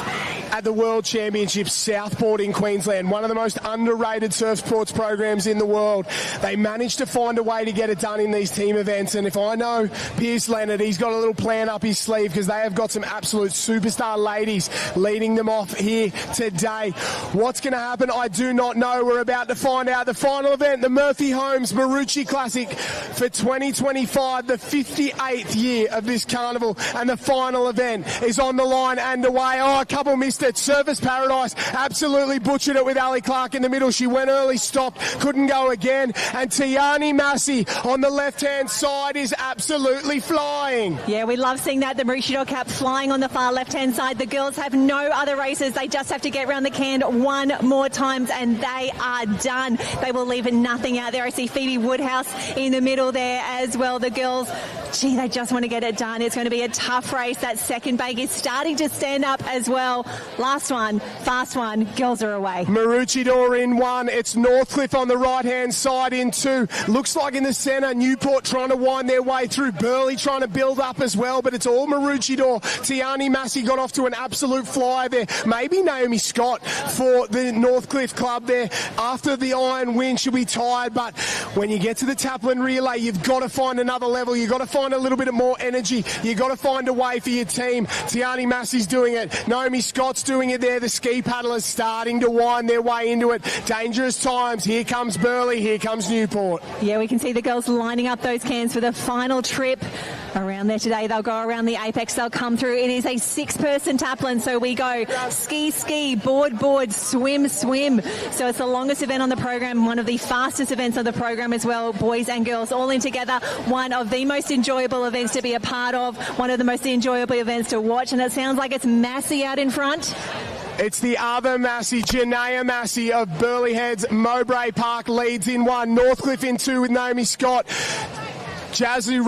at the World Championships, Southport in Queensland, one of the most underrated surf sports programs in the world. They managed to find a way to get it done in these team events, and if I know Pierce Leonard, he's got a little plan up his sleeve, because they have got some absolute superstar ladies leading them off here today. What's going to happen? I do not know. We're about to find out. The final event, the Murphy Homes Maroochy Classic for 2025, the 58th year of this carnival, and the final event is on the line and away. Oh, a couple missed it. Surfers Paradise absolutely butchered it with Ali Clark in the middle. She went early, stopped, couldn't go again. And Tiani Massey on the left-hand side is absolutely flying. Yeah, we love seeing that. The Maroochydore cap flying on the far left-hand side. The girls have no other races. They just have to get round the can one more times, and they are done. They will leave nothing out there. I see Phoebe Woodhouse in the middle there as well. The girls, gee, they just want to get it done. It's going to be a tough race. That second bank is starting to stand up as well. Last one, fast one. Girls are away. Maroochydore in 1. It's Northcliffe on the right-hand side in 2. Looks like in the centre, Newport trying to wind their way through. Burleigh trying to build up as well, but it's all Maroochydore. Tiani Massey got off to an absolute flyer there. Maybe Naomi Scott for the Northcliffe club there. After the iron win, she'll be tired, but when you get to the Taplin relay, you've got to find another level. You've got to find a little bit more energy. You've got to find a way for your team. Tiani Massey's doing it. Naomi Scott's doing it there. The ski paddlers starting to wind their way into it. Dangerous times. Here comes Burleigh. Here comes Newport. Yeah, we can see the girls lining up those cans for the final trip around there today. They'll go around the apex. They'll come through. It is a 6-person Taplin, so we go ski, ski, board, board, swim, swim. So it's the longest event on the program, one of the fastest events on the program as well. Boys and girls all in together. One of the most enjoyable events to be a part of, one of the most enjoyable events to watch, and it sounds like it's Massey out in front. It's the other Massey, Janaea Massey of Burleigh Heads Mowbray Park leads in 1. Northcliffe in 2 with Naomi Scott. Jazzy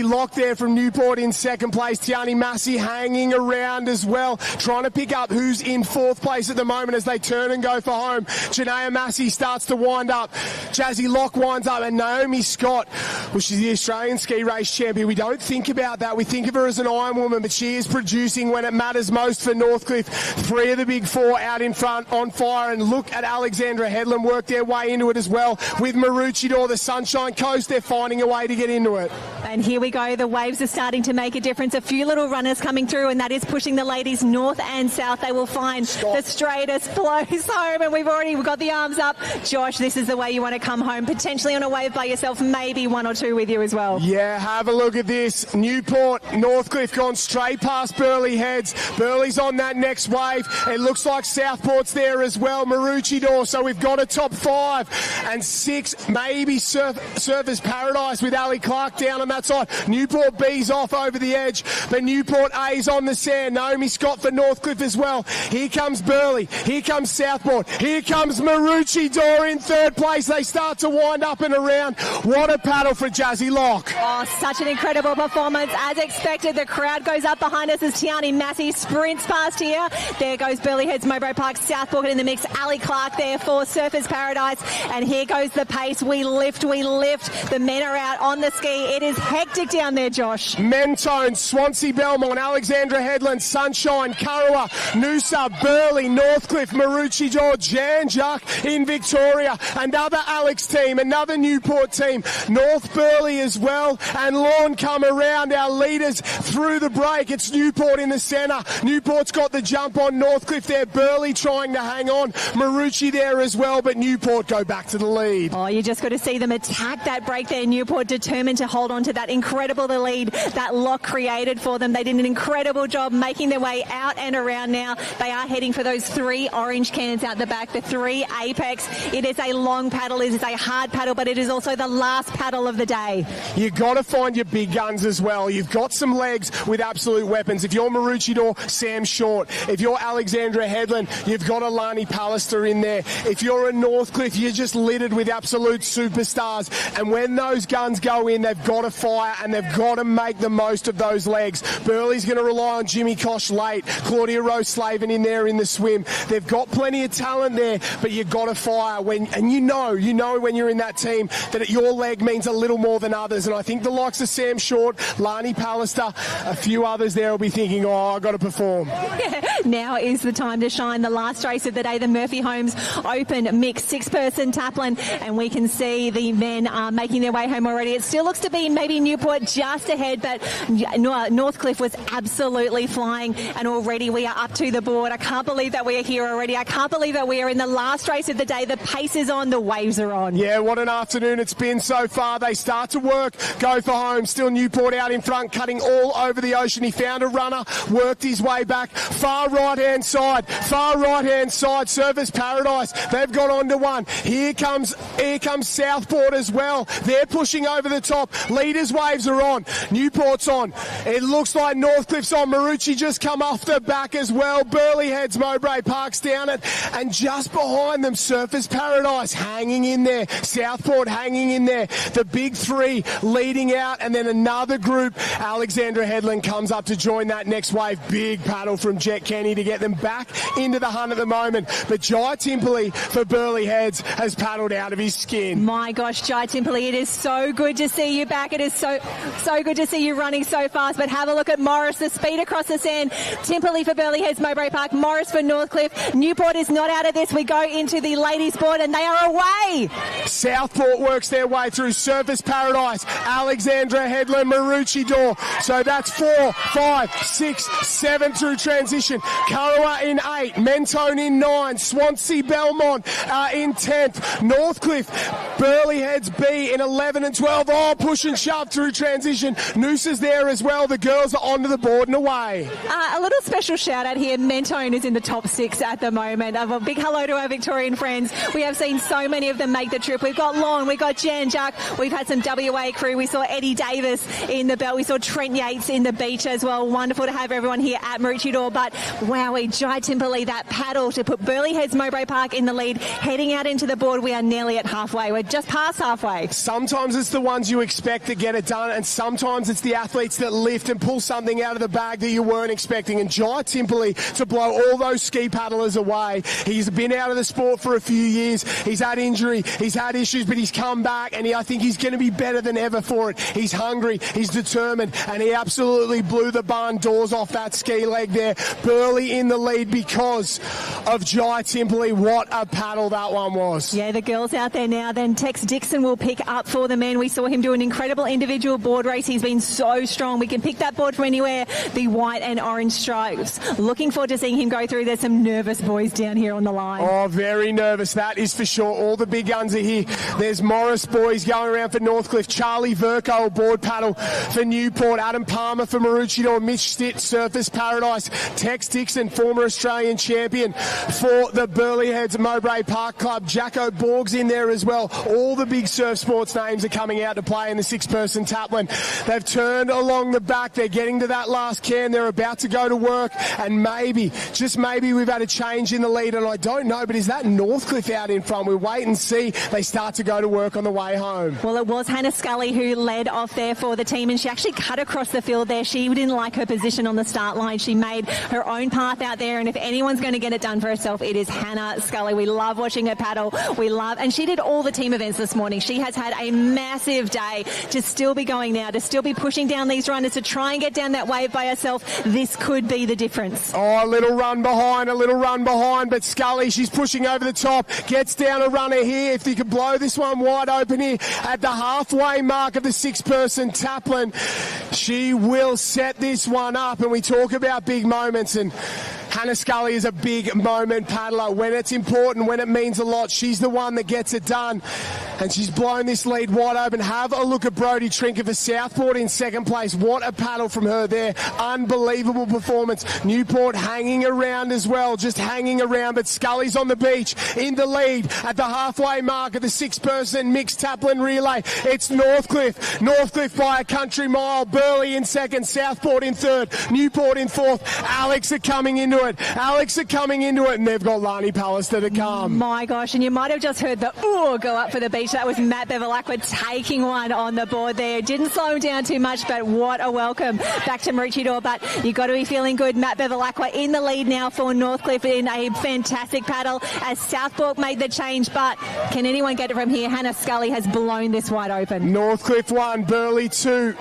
Locke there from Newport in 2nd place. Tiani Massey hanging around as well, trying to pick up who's in 4th place at the moment as they turn and go for home. Janaea Massey starts to wind up. Jazzy Locke winds up, and Naomi Scott, well, she's the Australian ski race champion. We don't think about that. We think of her as an Ironwoman, but she is producing when it matters most for Northcliffe. 3 of the big 4 out in front on fire, and look at Alexandra Headland work their way into it as well with Maroochydore, the Sunshine coast, they're finding a way to get into it. And here we go. The waves are starting to make a difference. A few little runners coming through, and that is pushing the ladies north and south. They will find the straightest flows home, and we've got the arms up. Josh, this is the way you want to come home, potentially on a wave by yourself, maybe one or two with you as well. Yeah, have a look at this. Newport, Northcliffe gone straight past Burleigh Heads. Burleigh's on that next wave. It looks like Southport's there as well. Maroochy door. So we've got a top 5 and 6, maybe Surfers Paradise with Ali Clark down on that side. Newport B's off over the edge, but Newport A's on the sand. Naomi Scott for Northcliffe as well. Here comes Burleigh. Here comes Southport. Here comes Maroochy door in third place. They start to wind up and around. What a paddle for Jazzy Locke. Oh, such an incredible performance. As expected, the crowd goes up behind us as Tiani Massey sprints past here. There goes Burleigh Heads, Mowbray Park, Southport in the mix. Ali Clark there for Surfers Paradise. And here goes the pace. We lift. The men are out on the ski. It is hectic down there, Josh. Mentone, Swansea Belmont, Alexandra Headland, Sunshine, Kurrawa, Noosa, Burleigh, Northcliffe, Maroochy door, Jan Juck in Victoria. Another Alex team, another Newport team. North Burleigh as well. And Lorne come around, our leaders through the break. It's Newport in the centre. Newport's got the jump on Northcliffe there. Burleigh trying to hang on. Maroochy there as well, but Newport go back to the lead. Oh, you just got to see them attack that break there. Newport determined to hold on to that incredible lead that Lock created for them. They did an incredible job making their way out and around now. They are heading for those 3 orange cans out the back, the 3 Apex. It is a long paddle. It is a hard paddle, but it is also the last paddle of the day. You've got to find your big guns as well. You've got some legs with absolute weapons. If you're Maroochy door, Sam Short. If you're Alexandra Headland, you've got Alani Pallister in there. If you're a Northcliffe, you're just littered with absolute superstars. And when those guns go in, they've got to fire and they've got to make the most of those legs. Burleigh's going to rely on Jimmy Kosh late. Claudia Rose Slavin in there in the swim. They've got plenty of talent there, but you've got to fire. And you know when you're in that team that your leg means a little more than others. And I think the likes of Sam Short, Lani Pallister, a few others there will be thinking, I've got to perform. Now is the time to shine. The last race of the day, the Murphy Homes Open Mixed 6-person taplin, and we can see the men are making their way home already. It still looks to be maybe Newport just ahead, but Northcliffe was absolutely flying, and already we are up to the board. I can't believe that we are here already. I can't believe that we are in the last race of the day. The pace is on, the waves are on. Yeah, what an afternoon it's been so far. They start to work, go for home. Still Newport out in front, cutting all over the ocean. He found a runner, worked his way back. Far right-hand side, Surfers Paradise. They've got onto one. Here comes Southport as well. They're pushing over the top. Leaders' waves are on. Newport's on. It looks like Northcliffe's on. Maroochy just come off the back as well. Burleigh Heads, Mowbray Park's down it. And just behind them, Surfers Paradise hanging in there. Southport hanging in there. The big 3 leading out, and then another group. Alexandra Headland comes up to join that next wave. Big paddle from Jet Kenny to get them back into the hunt at the moment. But Jai Timperley for Burleigh Heads has paddled out of his skin. My gosh, Jai Timperley, it is so good to see you back. It is so good to see you running so fast. But have a look at Morris, the speed across the sand. Timperley for Burleigh Heads, Mowbray Park. Morris for Northcliffe. Newport is not out of this. We go into the ladies' board, and they are away. Southport works their way through. Surfers Paradise, Alexandra Headland, Maroochy door. So that's 4, 5, 6, 7 through transition. Kurrawa in 8, Mentone in 9, Swansea Belmont in 10th, Northcliffe, Burleigh Heads B in 11 and 12. Oh, push and shove through transition. Noosa's there as well. The girls are onto the board and away. A little special shout out here. Mentone is in the top 6 at the moment. A big hello to our Victorian friends. We have seen so many of them make the trip. We've got Lon, we've got Jan Juck, we've had some WA crew. We saw Eddie Davis in the belt. We saw Trent Yates in the beach as well. Wonderful to have everyone here at Maroochy door. But wowie, Jai Timperley, that paddle to put Burleigh Heads, Mowbray Park in the lead, heading out into the board. We are nearly at halfway. We're just past halfway. Sometimes it's the ones you expect to get it done, and sometimes it's the athletes that lift and pull something out of the bag that you weren't expecting. And Jai Timperley to blow all those ski paddlers away. He's been out of the sport for a few years. He's had injury, he's had issues, but he's come back, and I think he's going to be better than ever for it. He's hungry, he's determined, and he absolutely blew the barn doors off that ski leg there. Burleigh in the lead because of Jai Timperley. What a paddle that one was. Yeah, the girls out there now. Then Tex Dixon will pick pick up for the men. We saw him do an incredible individual board race. He's been so strong. We can pick that board from anywhere, the white and orange stripes. Looking forward to seeing him go through. There's some nervous boys down here on the line. Oh, very nervous, that is for sure. All the big guns are here. There's Morris boys going around for Northcliffe, Charlie Verco, board paddle for Newport, Adam Palmer for Maroochy, Mitch Stitt, Surface Paradise, Tex Dixon, former Australian champion for the Burleyheads Mowbray Park Club, Jacko Borg's in there as well. All the big surf sports names are coming out to play in the six-person taplin. They've turned along the back. They're getting to that last can. They're about to go to work, and maybe, just maybe, we've had a change in the lead, and I don't know, but is that Northcliffe out in front? We'll wait and see. They start to go to work on the way home. Well, it was Hannah Scully who led off there for the team, and she actually cut across the field there. She didn't like her position on the start line. She made her own path out there, and if anyone's going to get it done for herself, it is Hannah Scully. We love watching her paddle. And she did all the team events this morning. She has had a massive day to still be going now, to still be pushing down these runners, to try and get down that wave by herself. This could be the difference. Oh, a little run behind, but Scully, she's pushing over the top, gets down a runner here. If you could blow this one wide open here at the halfway mark of the six-person taplin, she will set this one up. And we talk about big moments, and Hannah Scully is a big moment paddler. When it's important, when it means a lot, she's the one that gets it done. And she's blown this lead wide open. Have a look at Brodie Trinker for Southport in second place. What a paddle from her there. Unbelievable performance. Newport hanging around as well, just hanging around. But Scully's on the beach in the lead at the halfway mark of the six-person mixed taplin relay. It's Northcliffe. Northcliffe by a country mile. Burley in second. Southport in third. Newport in fourth. Alex are coming into it. And they've got Lani Pallister to come. My gosh, and you might have just heard the ooh go up for the beach. That was Matt Bevilacqua taking one on the board there. Didn't slow him down too much, but what a welcome back to Maroochydore. But you've got to be feeling good. Matt Bevilacqua in the lead now for Northcliffe in a fantastic paddle as Southport made the change. But can anyone get it from here? Hannah Scully has blown this wide open. Northcliffe 1, Burley 2.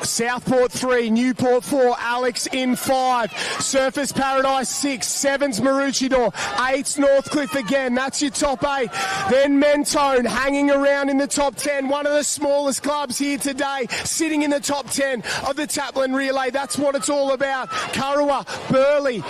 Southport 3, Newport 4, Alex in 5, Surface Paradise 6, 7's Maroochydore, 8's Northcliffe again, that's your top 8. Then Mentone hanging around in the top 10, one of the smallest clubs here today, sitting in the top 10 of the Taplin Relay. That's what it's all about. Kurrawa, Burley,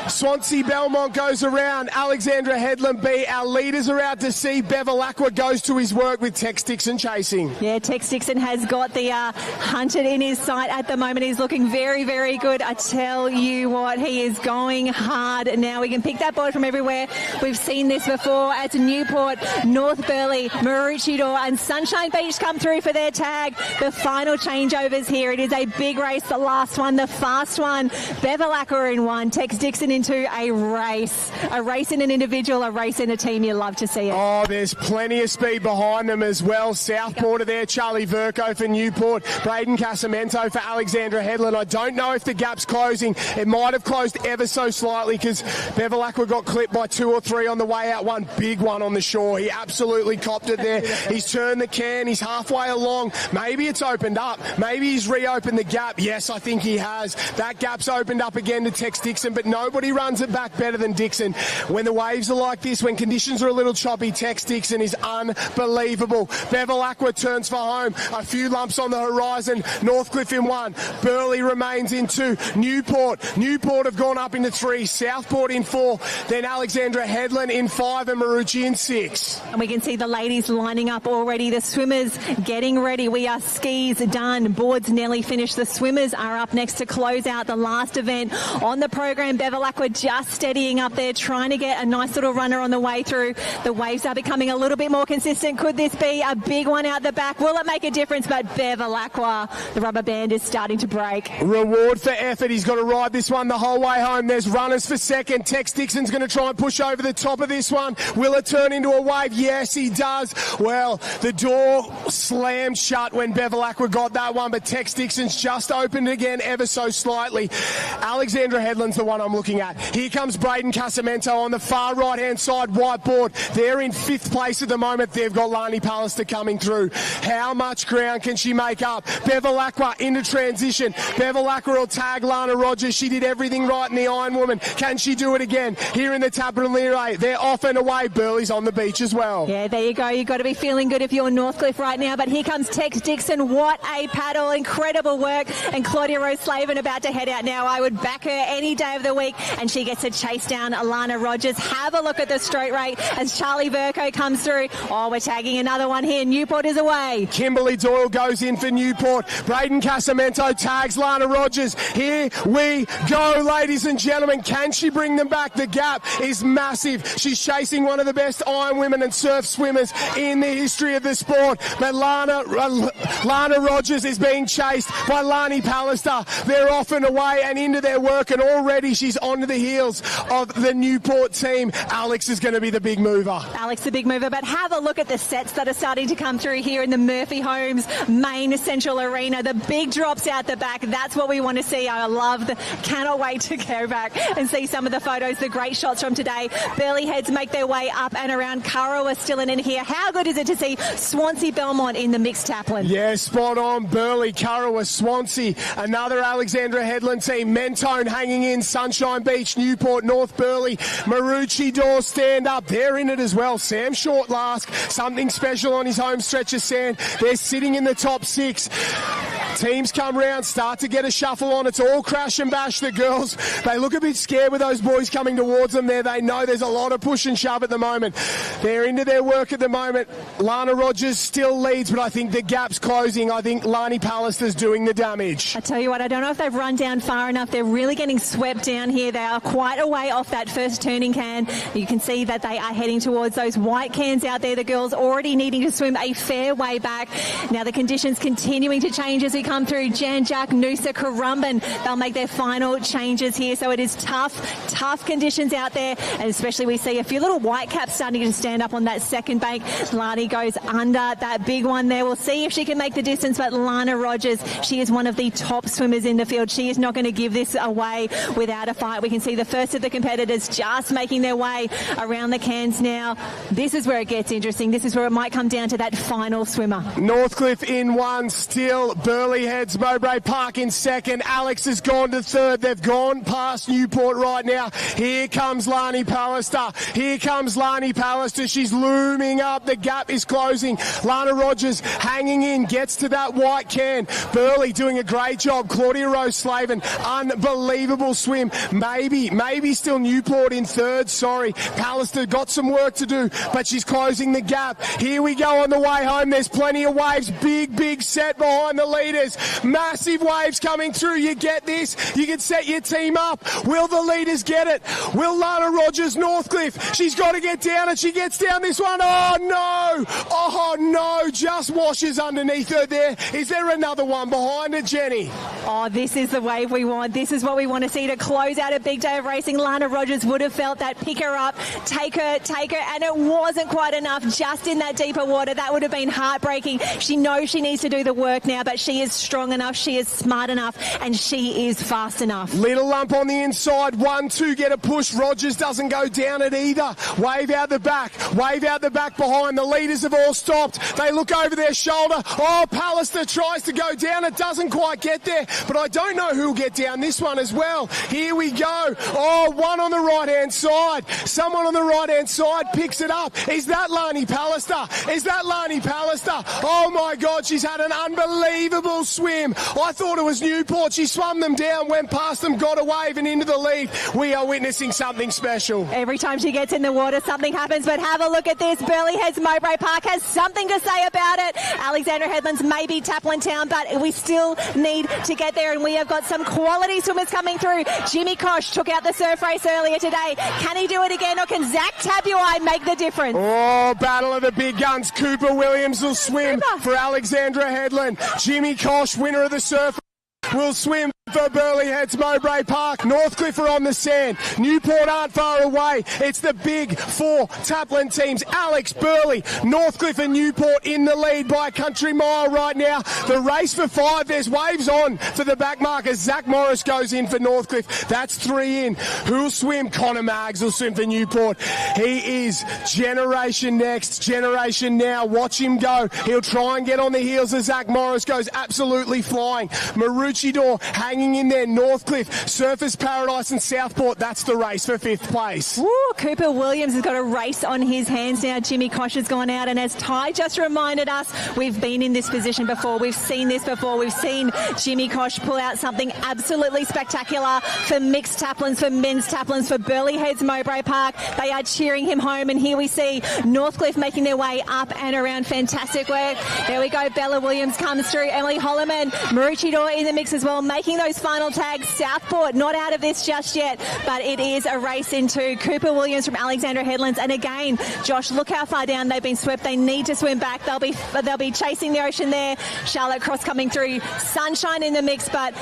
Swansea Belmont goes around, Alexandra Headland B. Our leaders are out to sea. Bevilacqua goes to his work with Tex Dixon chasing. Yeah, Tex Dixon has got the hunted in his sight at the moment. He's looking very, very good. I tell you what, he is going hard now. We can pick that board from everywhere. We've seen this before at Newport, North Burleigh, Maroochydore and Sunshine Beach come through for their tag. The final changeovers here. It is a big race, the last one, the fast one. Bevilacqua in 1, Tex Dixon in 2, a race in an individual, a race in a team. You love to see it. Oh, there's plenty of speed behind them as well. Southport are there, Charlie Verco for Newport, Braden Casamento for Alexandra Headland. I don't know if the gap's closing. It might have closed ever so slightly because Bevilacqua got clipped by 2 or 3 on the way out. One big one on the shore. He absolutely copped it there. He's turned the can. He's halfway along. Maybe it's opened up. Maybe he's reopened the gap. Yes, I think he has. That gap's opened up again to Tex Dixon, but nobody runs it back better than Dixon. When the waves are like this, when conditions are a little choppy, Tex Dixon is unbelievable. Bevilacqua turns for home. A few lumps on the horizon. Northcliffe in 1. Burleigh remains in 2. Newport have gone up into 3. Southport in 4. Then Alexandra Headland in 5 and Maroochy in 6. And we can see the ladies lining up already. The swimmers getting ready. We are skis done. Boards nearly finished. The swimmers are up next to close out the last event on the program. Bevilacqua just steadying up there, trying to get a nice little runner on the way through. The waves are becoming a little bit more consistent. Could this be a big one out the back? Will it make a difference? But Bevilacqua, the rubber band is starting to break. Reward for effort. He's got to ride this one the whole way home. There's runners for second. Tex Dixon's going to try and push over the top of this one. Will it turn into a wave? Yes, he does. Well, the door slammed shut when Bevilacqua got that one, but Tex Dixon's just opened again ever so slightly. Alexandra Headland's the one I'm looking at. Here comes Braden Casamento on the far right-hand side, whiteboard. They're in 5th place at the moment. They've got Lani Pallister coming through. How much ground can she make up? Bevilacqua Bevilacqua into transition. Bevilacqua will tag Lana Rogers. She did everything right in the Ironwoman. Can she do it again? Here in the taplin relay, they're off and away. Burley's on the beach as well. Yeah, there you go. You've got to be feeling good if you're Northcliffe right now. But here comes Tex Dixon. What a paddle. Incredible work. And Claudia Rose Slavin about to head out now. I would back her any day of the week. And she gets to chase down Lana Rogers. Have a look at the stroke rate as Charlie Verco comes through. Oh, we're tagging another one here. Newport is away. Kimberly Doyle goes in for Newport. Braden Casamento tags Lana Rogers. Here we go, ladies and gentlemen. Can she bring them back? The gap is massive. She's chasing one of the best iron women and surf swimmers in the history of the sport. But Lana Rogers is being chased by Lani Pallister. They're off and away and into their work, and already she's onto the heels of the Newport team. Alex is going to be the big mover. Alex the big mover, but have a look at the sets that are starting to come through here in the Murphy Homes main central arena. The big drops out the back. That's what we want to see. Cannot wait to go back and see some of the photos, the great shots from today. Burley heads make their way up and around. Currow still in here. How good is it to see Swansea Belmont in the mixed taplin? Yeah, spot on. Burley, Currow, Swansea. Another Alexandra Headland team. Mentone hanging in. Sunshine Beach, Newport, North Burley. Maroochy Door stand up. They're in it as well. Sam Shortlask, something special on his home stretch of sand. They're sitting in the top 6. Teams come round, start to get a shuffle on. It's all crash and bash. The girls, they look a bit scared with those boys coming towards them there. They know there's a lot of push and shove at the moment. They're into their work at the moment. Lana Rogers still leads, but I think the gap's closing. I think Lani Pallister's doing the damage. I tell you what, I don't know if they've run down far enough. They're really getting swept down here. They are quite a way off that first turning can. You can see that they are heading towards those white cans out there. The girls already needing to swim a fair way back. Now the conditions continuing to change as we come through. Jan Jack, Noosa, Currumbin, they'll make their final changes here. So it is tough conditions out there. And especially we see a few little white caps starting to stand up on that second bank. Lani goes under that big one there. We'll see if she can make the distance. But Lana Rogers, she is one of the top swimmers in the field. She is not going to give this away without a fight. We can see the first of the competitors just making their way around the cans now. This is where it gets interesting. This is where it might come down to that final swimmer. Northcliffe in one still. Burley heads Mowbray Park in second. Alex has gone to third. They've gone past Newport right now. Here comes Lani Pallister. Here comes Lani Pallister. She's looming up. The gap is closing. Lana Rogers hanging in, gets to that white can. Burley doing a great job. Claudia Rose Slavin, unbelievable swim. Maybe still Newport in third. Sorry. Pallister got some work to do, but she's closing the gap. Here we go on the way home. There's plenty of waves. Big set behind the leaders. Massive waves coming through. You get this. You can set your team up. Will the leaders get it? Will Lana Rogers, Northcliffe? She's got to get down, and she gets down this one. Oh no. Just washes underneath her there. Is there another one behind it, Jenny? Oh, this is the wave we want. This is what we want to see to close out a big day of racing. Lana Rogers would have felt that. Pick her up, take her, and it wasn't quite enough just in that deeper water. That would have been heartbreaking. She knows she needs to do the work now, but she is strong enough, she is smart enough, and she is fast enough. Little lump on the inside. 1-2, get a push. Rogers doesn't go down it either. Wave out the back behind. The leaders have all stopped. They look over their shoulder. Oh, Pallister tries to go down. It doesn't quite get there, but I don't know who'll get down this one as well. Here we go. Oh, one on the right-hand side. Someone on the right-hand side picks it up. Is that Lani Pallister? Oh, my God, she's had an unbelievable swim. I thought it was Newport. She swum them down, went past them, got a wave and into the lead. We are witnessing something special. Every time she gets in the water, something happens, but have a look at this. Burley Heads Mowbray Park has something to say about it. Alexandra Headlands may be Taplin Town, but we still need to get there, and we have got some quality swimmers coming through. Jimmy Kosh took out the surf race earlier today. Can he do it again, or can Zach Tabuai make the difference? Oh, battle of the big guns. Cooper Williams will swim for Alexandra Headland. Jimmy Kosh, winner of the surf. will swim for Burleigh Heads Mowbray Park. Northcliffe are on the sand. Newport aren't far away. It's the big four Taplin teams. Alex, Burleigh, Northcliffe and Newport in the lead by a country mile right now. The race for 5. There's waves on for the back marker. Zach Morris goes in for Northcliffe. That's 3 in. Who'll swim? Connor Maggs will swim for Newport. He is generation next, generation now. Watch him go. He'll try and get on the heels of Zach Morris. Goes absolutely flying. Maroochy hanging in there. Northcliffe, Surfers Paradise and Southport. That's the race for 5th place. Woo, Cooper Williams has got a race on his hands now. Jimmy Kosh has gone out, and as Ty just reminded us, we've been in this position before. We've seen this before. We've seen Jimmy Kosh pull out something absolutely spectacular for mixed taplins, for men's taplins, for Burleigh Heads Mowbray Park. They are cheering him home, and here we see Northcliffe making their way up and around. Fantastic work. There we go. Bella Williams comes through. Emily Holloman, Maroochy in the mix as well, making those final tags. Southport not out of this just yet, but it is a race into Cooper Williams from Alexandra Headlands. And again, Josh, look how far down they've been swept. They need to swim back. They'll be chasing the ocean there. Charlotte Cross coming through. Sunshine in the mix, but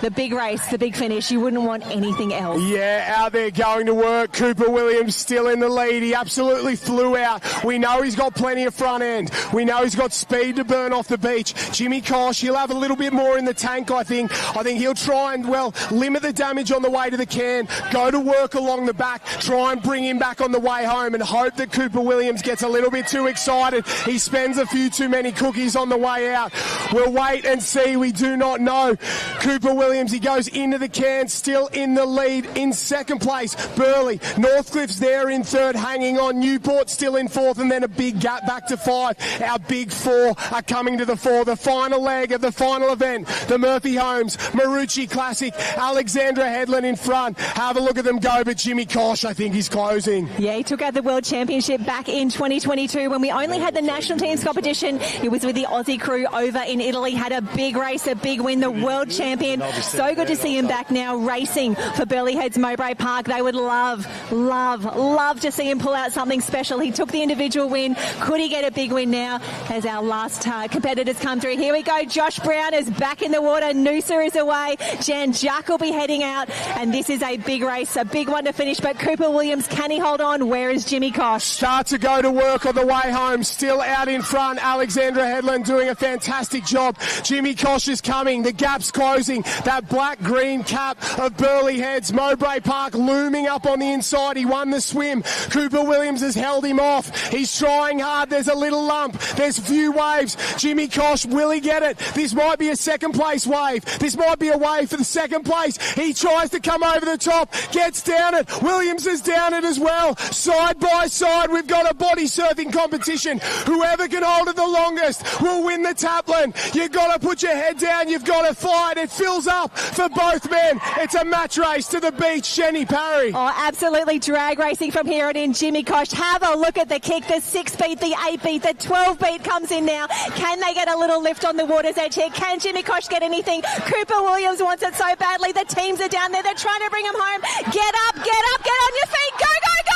the big race, the big finish. You wouldn't want anything else. Yeah, out there going to work. Cooper Williams still in the lead. He absolutely flew out. We know he's got plenty of front end. We know he's got speed to burn off the beach. Jimmy Kosh, he'll have a little bit more in the tank, I think. I think he'll try and, limit the damage on the way to the can, go to work along the back, try and bring him back on the way home, and hope that Cooper Williams gets a little bit too excited. He spends a few too many cookies on the way out. We'll wait and see. We do not know. Cooper Williams, he goes into the can, still in the lead. In 2nd place, Burleigh. Northcliffe's there in 3rd, hanging on. Newport still in 4th, and then a big gap back to 5. Our big 4 are coming to the 4. The final leg of the final event, the Murphy Homes Maroochy Classic. Alexandra Headland in front. Have a look at them go, but Jimmy Kosh, I think he's closing. Yeah, he took out the World Championship back in 2022 when we only had the national teams competition. He was with the Aussie crew over in Italy, had a big race, a big win, the world champion. So good to see him back now racing for Burleigh Heads Mowbray Park. They would love to see him pull out something special. He took the individual win. Could he get a big win now as our last competitors come through? Here we go. Josh Brown is back in the water. Noosa is away. Jan Jack will be heading out. And this is a big race, a big one to finish. But Cooper Williams, can he hold on? Where is Jimmy Kosh? Start to go to work on the way home. Still out in front. Alexandra Headland doing a fantastic job. Jimmy Kosh is coming. The gap's closing. That black-green cap of Burleigh Heads Mowbray Park looming up on the inside. He won the swim. Cooper Williams has held him off. He's trying hard. There's a little lump. There's a few waves. Jimmy Kosh, will he get it? This might be a 2nd place wave. This might be a wave for the 2nd place. He tries to come over the top. Gets down it. Williams is down it as well. Side by side, we've got a body surfing competition. Whoever can hold it the longest will win the Taplin. You've got to put your head down. You've got to fight. It fills up for both men. It's a match race to the beach. Jenny Parry. Oh, absolutely drag racing from here on in. Jimmy Kosh, have a look at the kick. The 6 beat, the 8 beat, the 12 beat comes in now. Can they get a little lift on the water's edge here? Can Jimmy Kosh get anything? Cooper Williams wants it so badly. The teams are down there. They're trying to bring him home. Get up, get on your feet. Go, go, go!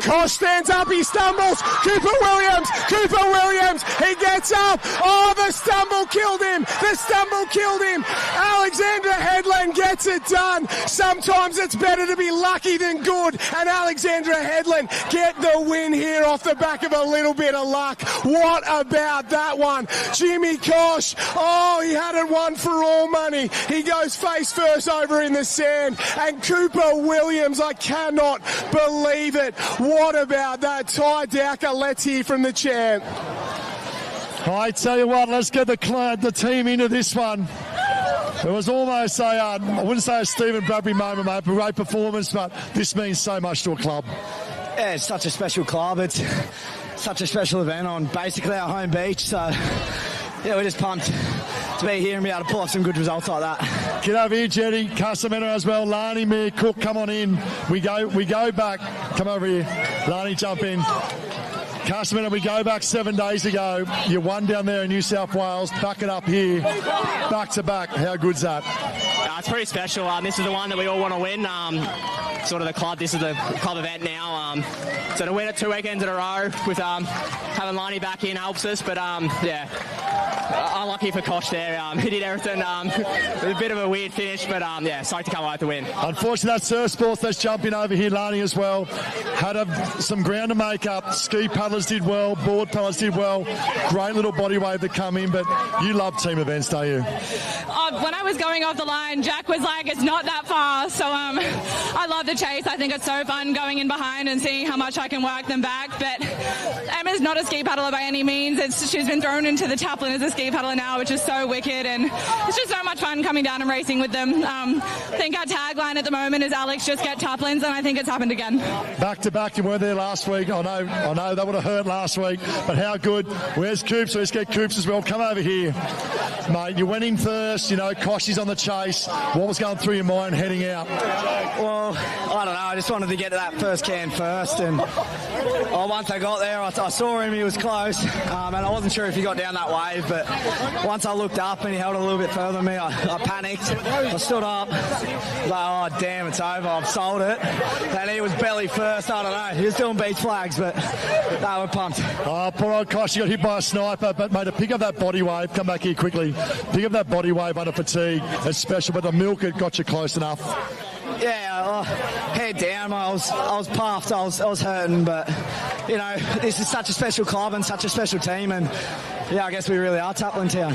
Kosh stands up. He stumbles. Cooper Williams, he gets up. Oh, the stumble killed him. Alexandra Headland gets it done. Sometimes it's better to be lucky than good. And Alexandra Headland get the win here off the back of a little bit of luck. What about that one? Jimmy Kosh, he had it won for all money. He goes face first over in the sand. And Cooper Williams, I cannot believe it. What about that? Ty Dowker, let's hear from the champ. I tell you what, let's get the team into this one. It was almost I wouldn't say a Stephen Bradbury moment, mate, but great performance, but this means so much to a club. Yeah, it's such a special club. It's such a special event on basically our home beach, so yeah, we're just pumped to be here and be able to pull off some good results like that. Get over here, Jetty. Casamento as well. Lani, Mir, Cook, come on in. We go back. Come over here. Lani, jump in. Casamento, we go back 7 days ago. You won down there in New South Wales. Back it up here. Back to back. How good's that? It's pretty special. This is the one that we all want to win. Sort of the club. This is the club event now. So to win it 2 weekends in a row with having Lani back in helps us. But yeah, unlucky for Kosh there. He did everything. It was a bit of a weird finish, but yeah, psyched to come away with the win. Unfortunately, that's surf sports. Let's jump in over here, Lani, as well. Had some ground to make up. Ski paddlers did well. Board paddlers did well. Great little body wave to come in, but you love team events, don't you? When I was going off the line, Jack was like, it's not that far. So I love the chase. I think it's so fun going in behind and seeing how much I can work them back. But Emma's not a ski paddler by any means. She's been thrown into the taplin as a ski paddler now, which is so wicked. And it's just so much fun coming down and racing with them. I think our tagline at the moment is Alex, just get taplins, and I think it's happened again. Back to back, you weren't there last week. I know that would have hurt last week, but how good. Where's Coops? Let's get Coops as well. Come over here. Mate, you went in first, Koshy's on the chase. What was going through your mind heading out? Well, I don't know. I just wanted to get to that first can first, and once I got there, I saw him. He was close, and I wasn't sure if he got down that wave, but once I looked up and he held a little bit further than me, I panicked. I stood up, like, oh damn, it's over. I've sold it. And he was belly first. I don't know. He was doing beach flags, but they were pumped. Oh, poor old Kosh, he got hit by a sniper, but mate, to pick up that body wave, come back here quickly. Pick up that body wave under fatigue. It's special, but the milk it got you close enough. Yeah, head down. I was puffed. I was hurting, but this is such a special club and such a special team, and yeah, I guess we really are Taplin Town.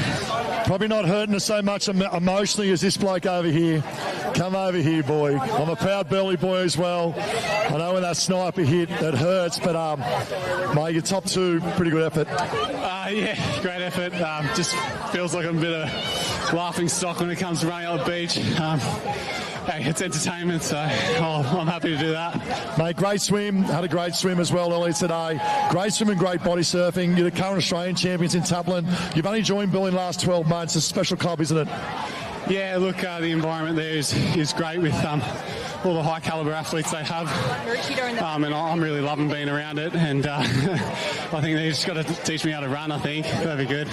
Probably not hurting us so much emotionally as this bloke over here. Come over here, boy. I'm a proud Burleigh boy as well. I know when that sniper hit, it hurts, but mate, your top two, pretty good effort. Yeah, great effort. Just feels like I'm a bit of laughing stock when it comes to running on the beach. Hey, it's entertainment, so I'm happy to do that. Mate, great swim. Had a great swim as well earlier today. Great swim and great body surfing. You're the current Australian champions in Taplin. You've only joined Burleigh in the last 12 months. It's a special club, isn't it? Yeah, look, the environment there is great with all the high calibre athletes they have. And I'm really loving being around it, and I think they just got to teach me how to run, I think. That'd be good.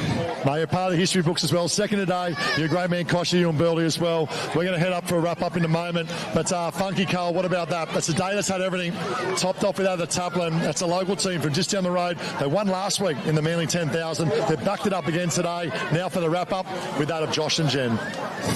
Mate, you're part of the history books as well. Second today, you're a great man, Koshy, and Burleigh as well. We're going to head up for a wrap-up in a moment. But Funky Carl, what about that? That's a day that's had everything topped off without the Taplin. That's a local team from just down the road. They won last week in the Manly 10,000. They've backed it up again today. Now for the wrap-up with that of Josh and Jen.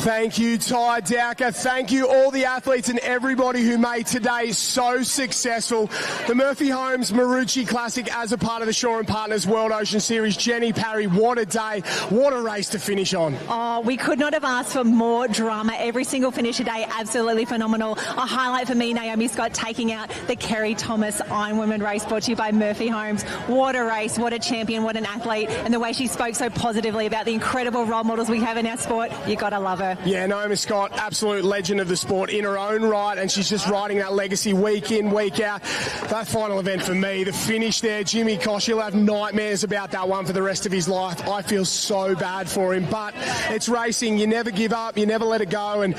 Thank you, Ty Dowker. Thank you, all the athletes and everybody who made today so successful. The Murphy Homes Maroochy Classic as a part of the Shaw and Partners World Ocean Series. Jenny Parry, what a day. What a race to finish on. Oh, we could not have asked for more drama. Every single finish today, absolutely phenomenal. A highlight for me, Naomi Scott taking out the Kerry Thomas Ironwoman race brought to you by Murphy Homes. What a race, what a champion, what an athlete. And the way she spoke so positively about the incredible role models we have in our sport, you got to love her. Yeah, Naomi Scott, absolute legend of the sport in her own right, and she's just riding that legacy week in, week out. That final event for me, the finish there, Jimmy Kosh, he'll have nightmares about that one for the rest of his life. I feel so bad for him, but it's racing. You never give up, you never let it go, and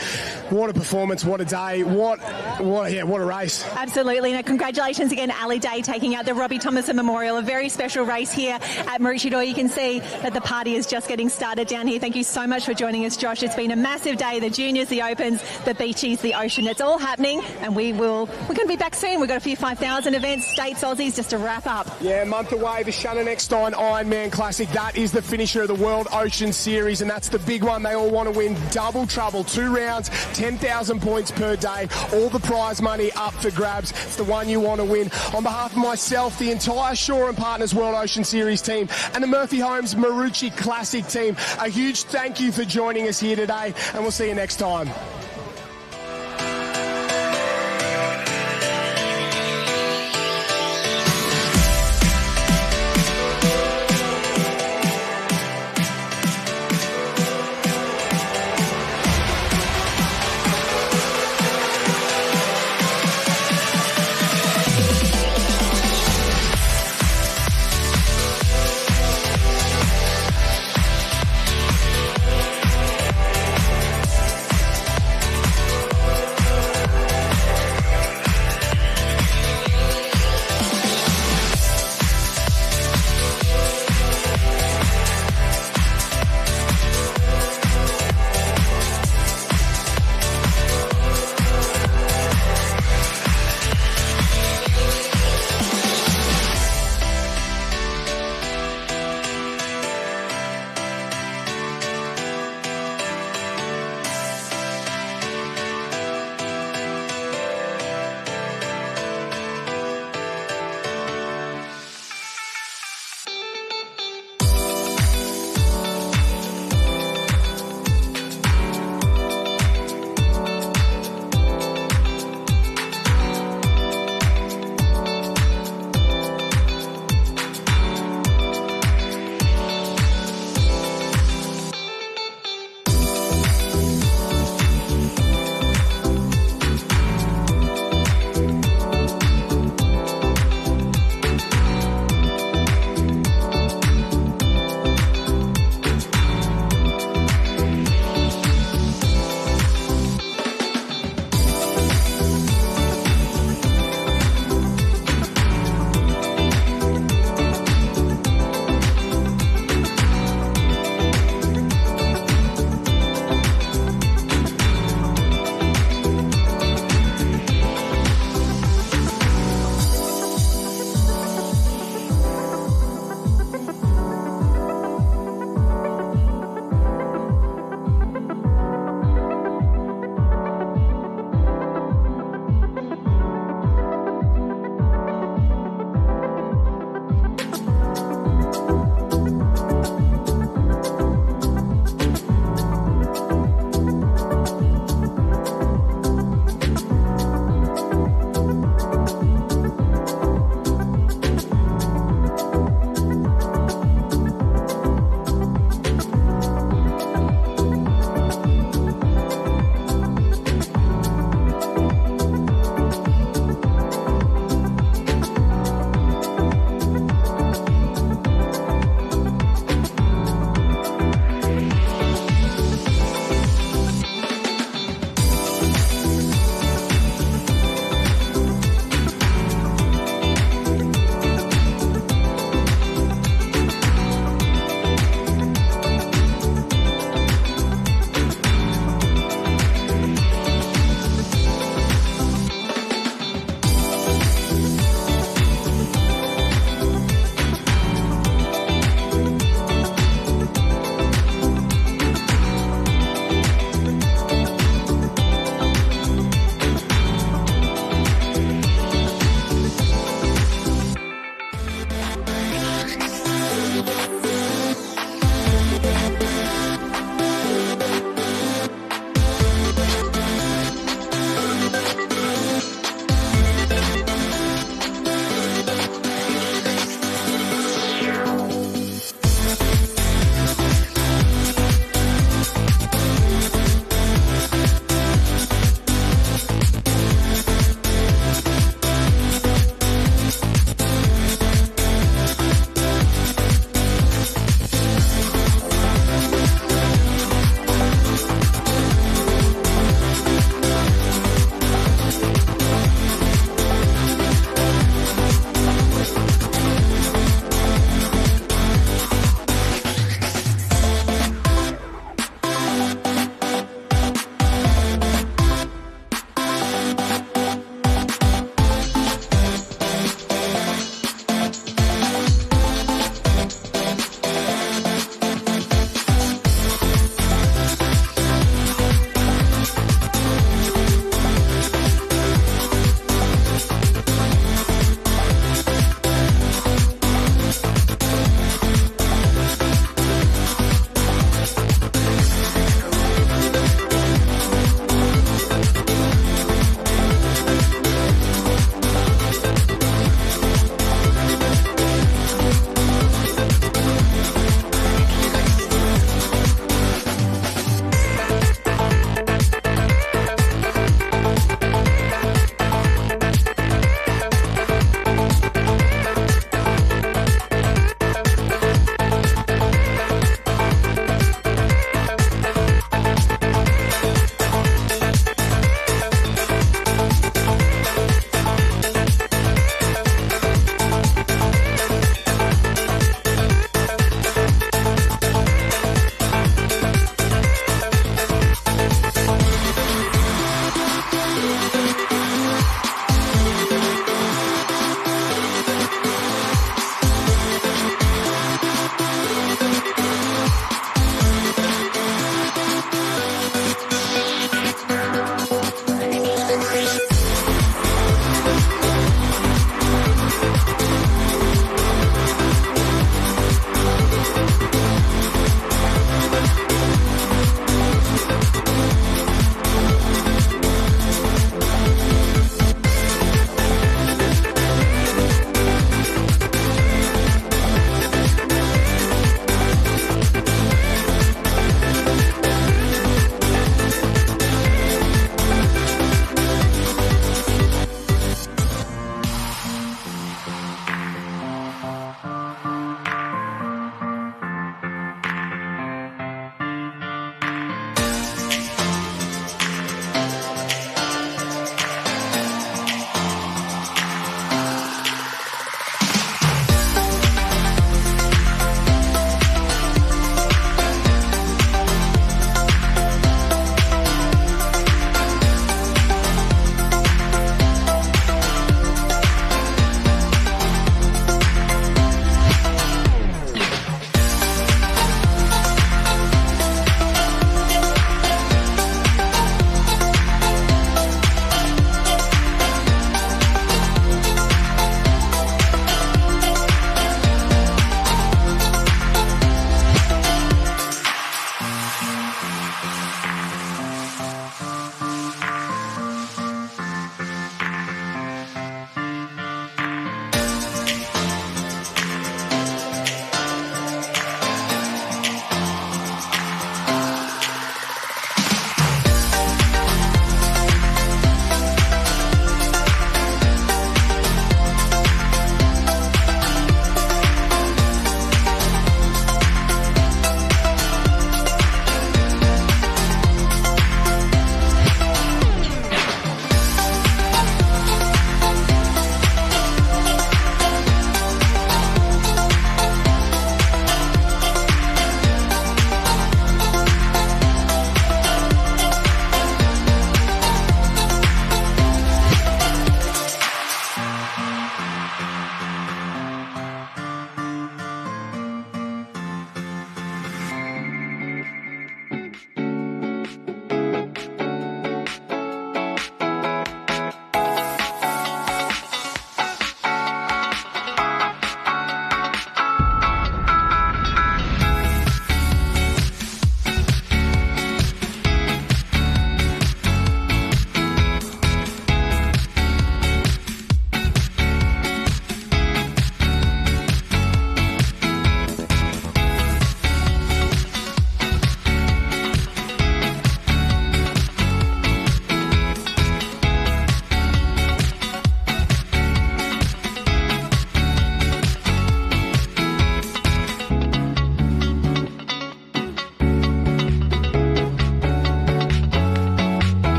what a performance, what a day, what a race. Absolutely. Now, congratulations again, Ali Day, taking out the Robbie Thomas Memorial, a very special race here at Maroochy. You can see that the party is just getting started down here. Thank you so much for joining us, Josh. It's been a massive day. The juniors, the opens, the beachies, the ocean. It's all happening, and we're going to be back soon. We've got a few 5,000 events, States, Aussies, just to wrap up. Yeah, a month away, the Shannon Eckstein Ironman Classic. That is the finisher of the World Ocean Series, and that's the big one. They all want to win double trouble. 2 rounds, 10,000 points per day. All the prize money up for grabs. It's the one you want to win. On behalf of myself, the entire Shaw and Partners World Ocean Series team, and the Murphy Homes Maroochy Classic team, a huge thank you for joining us here today, and we'll see you next time.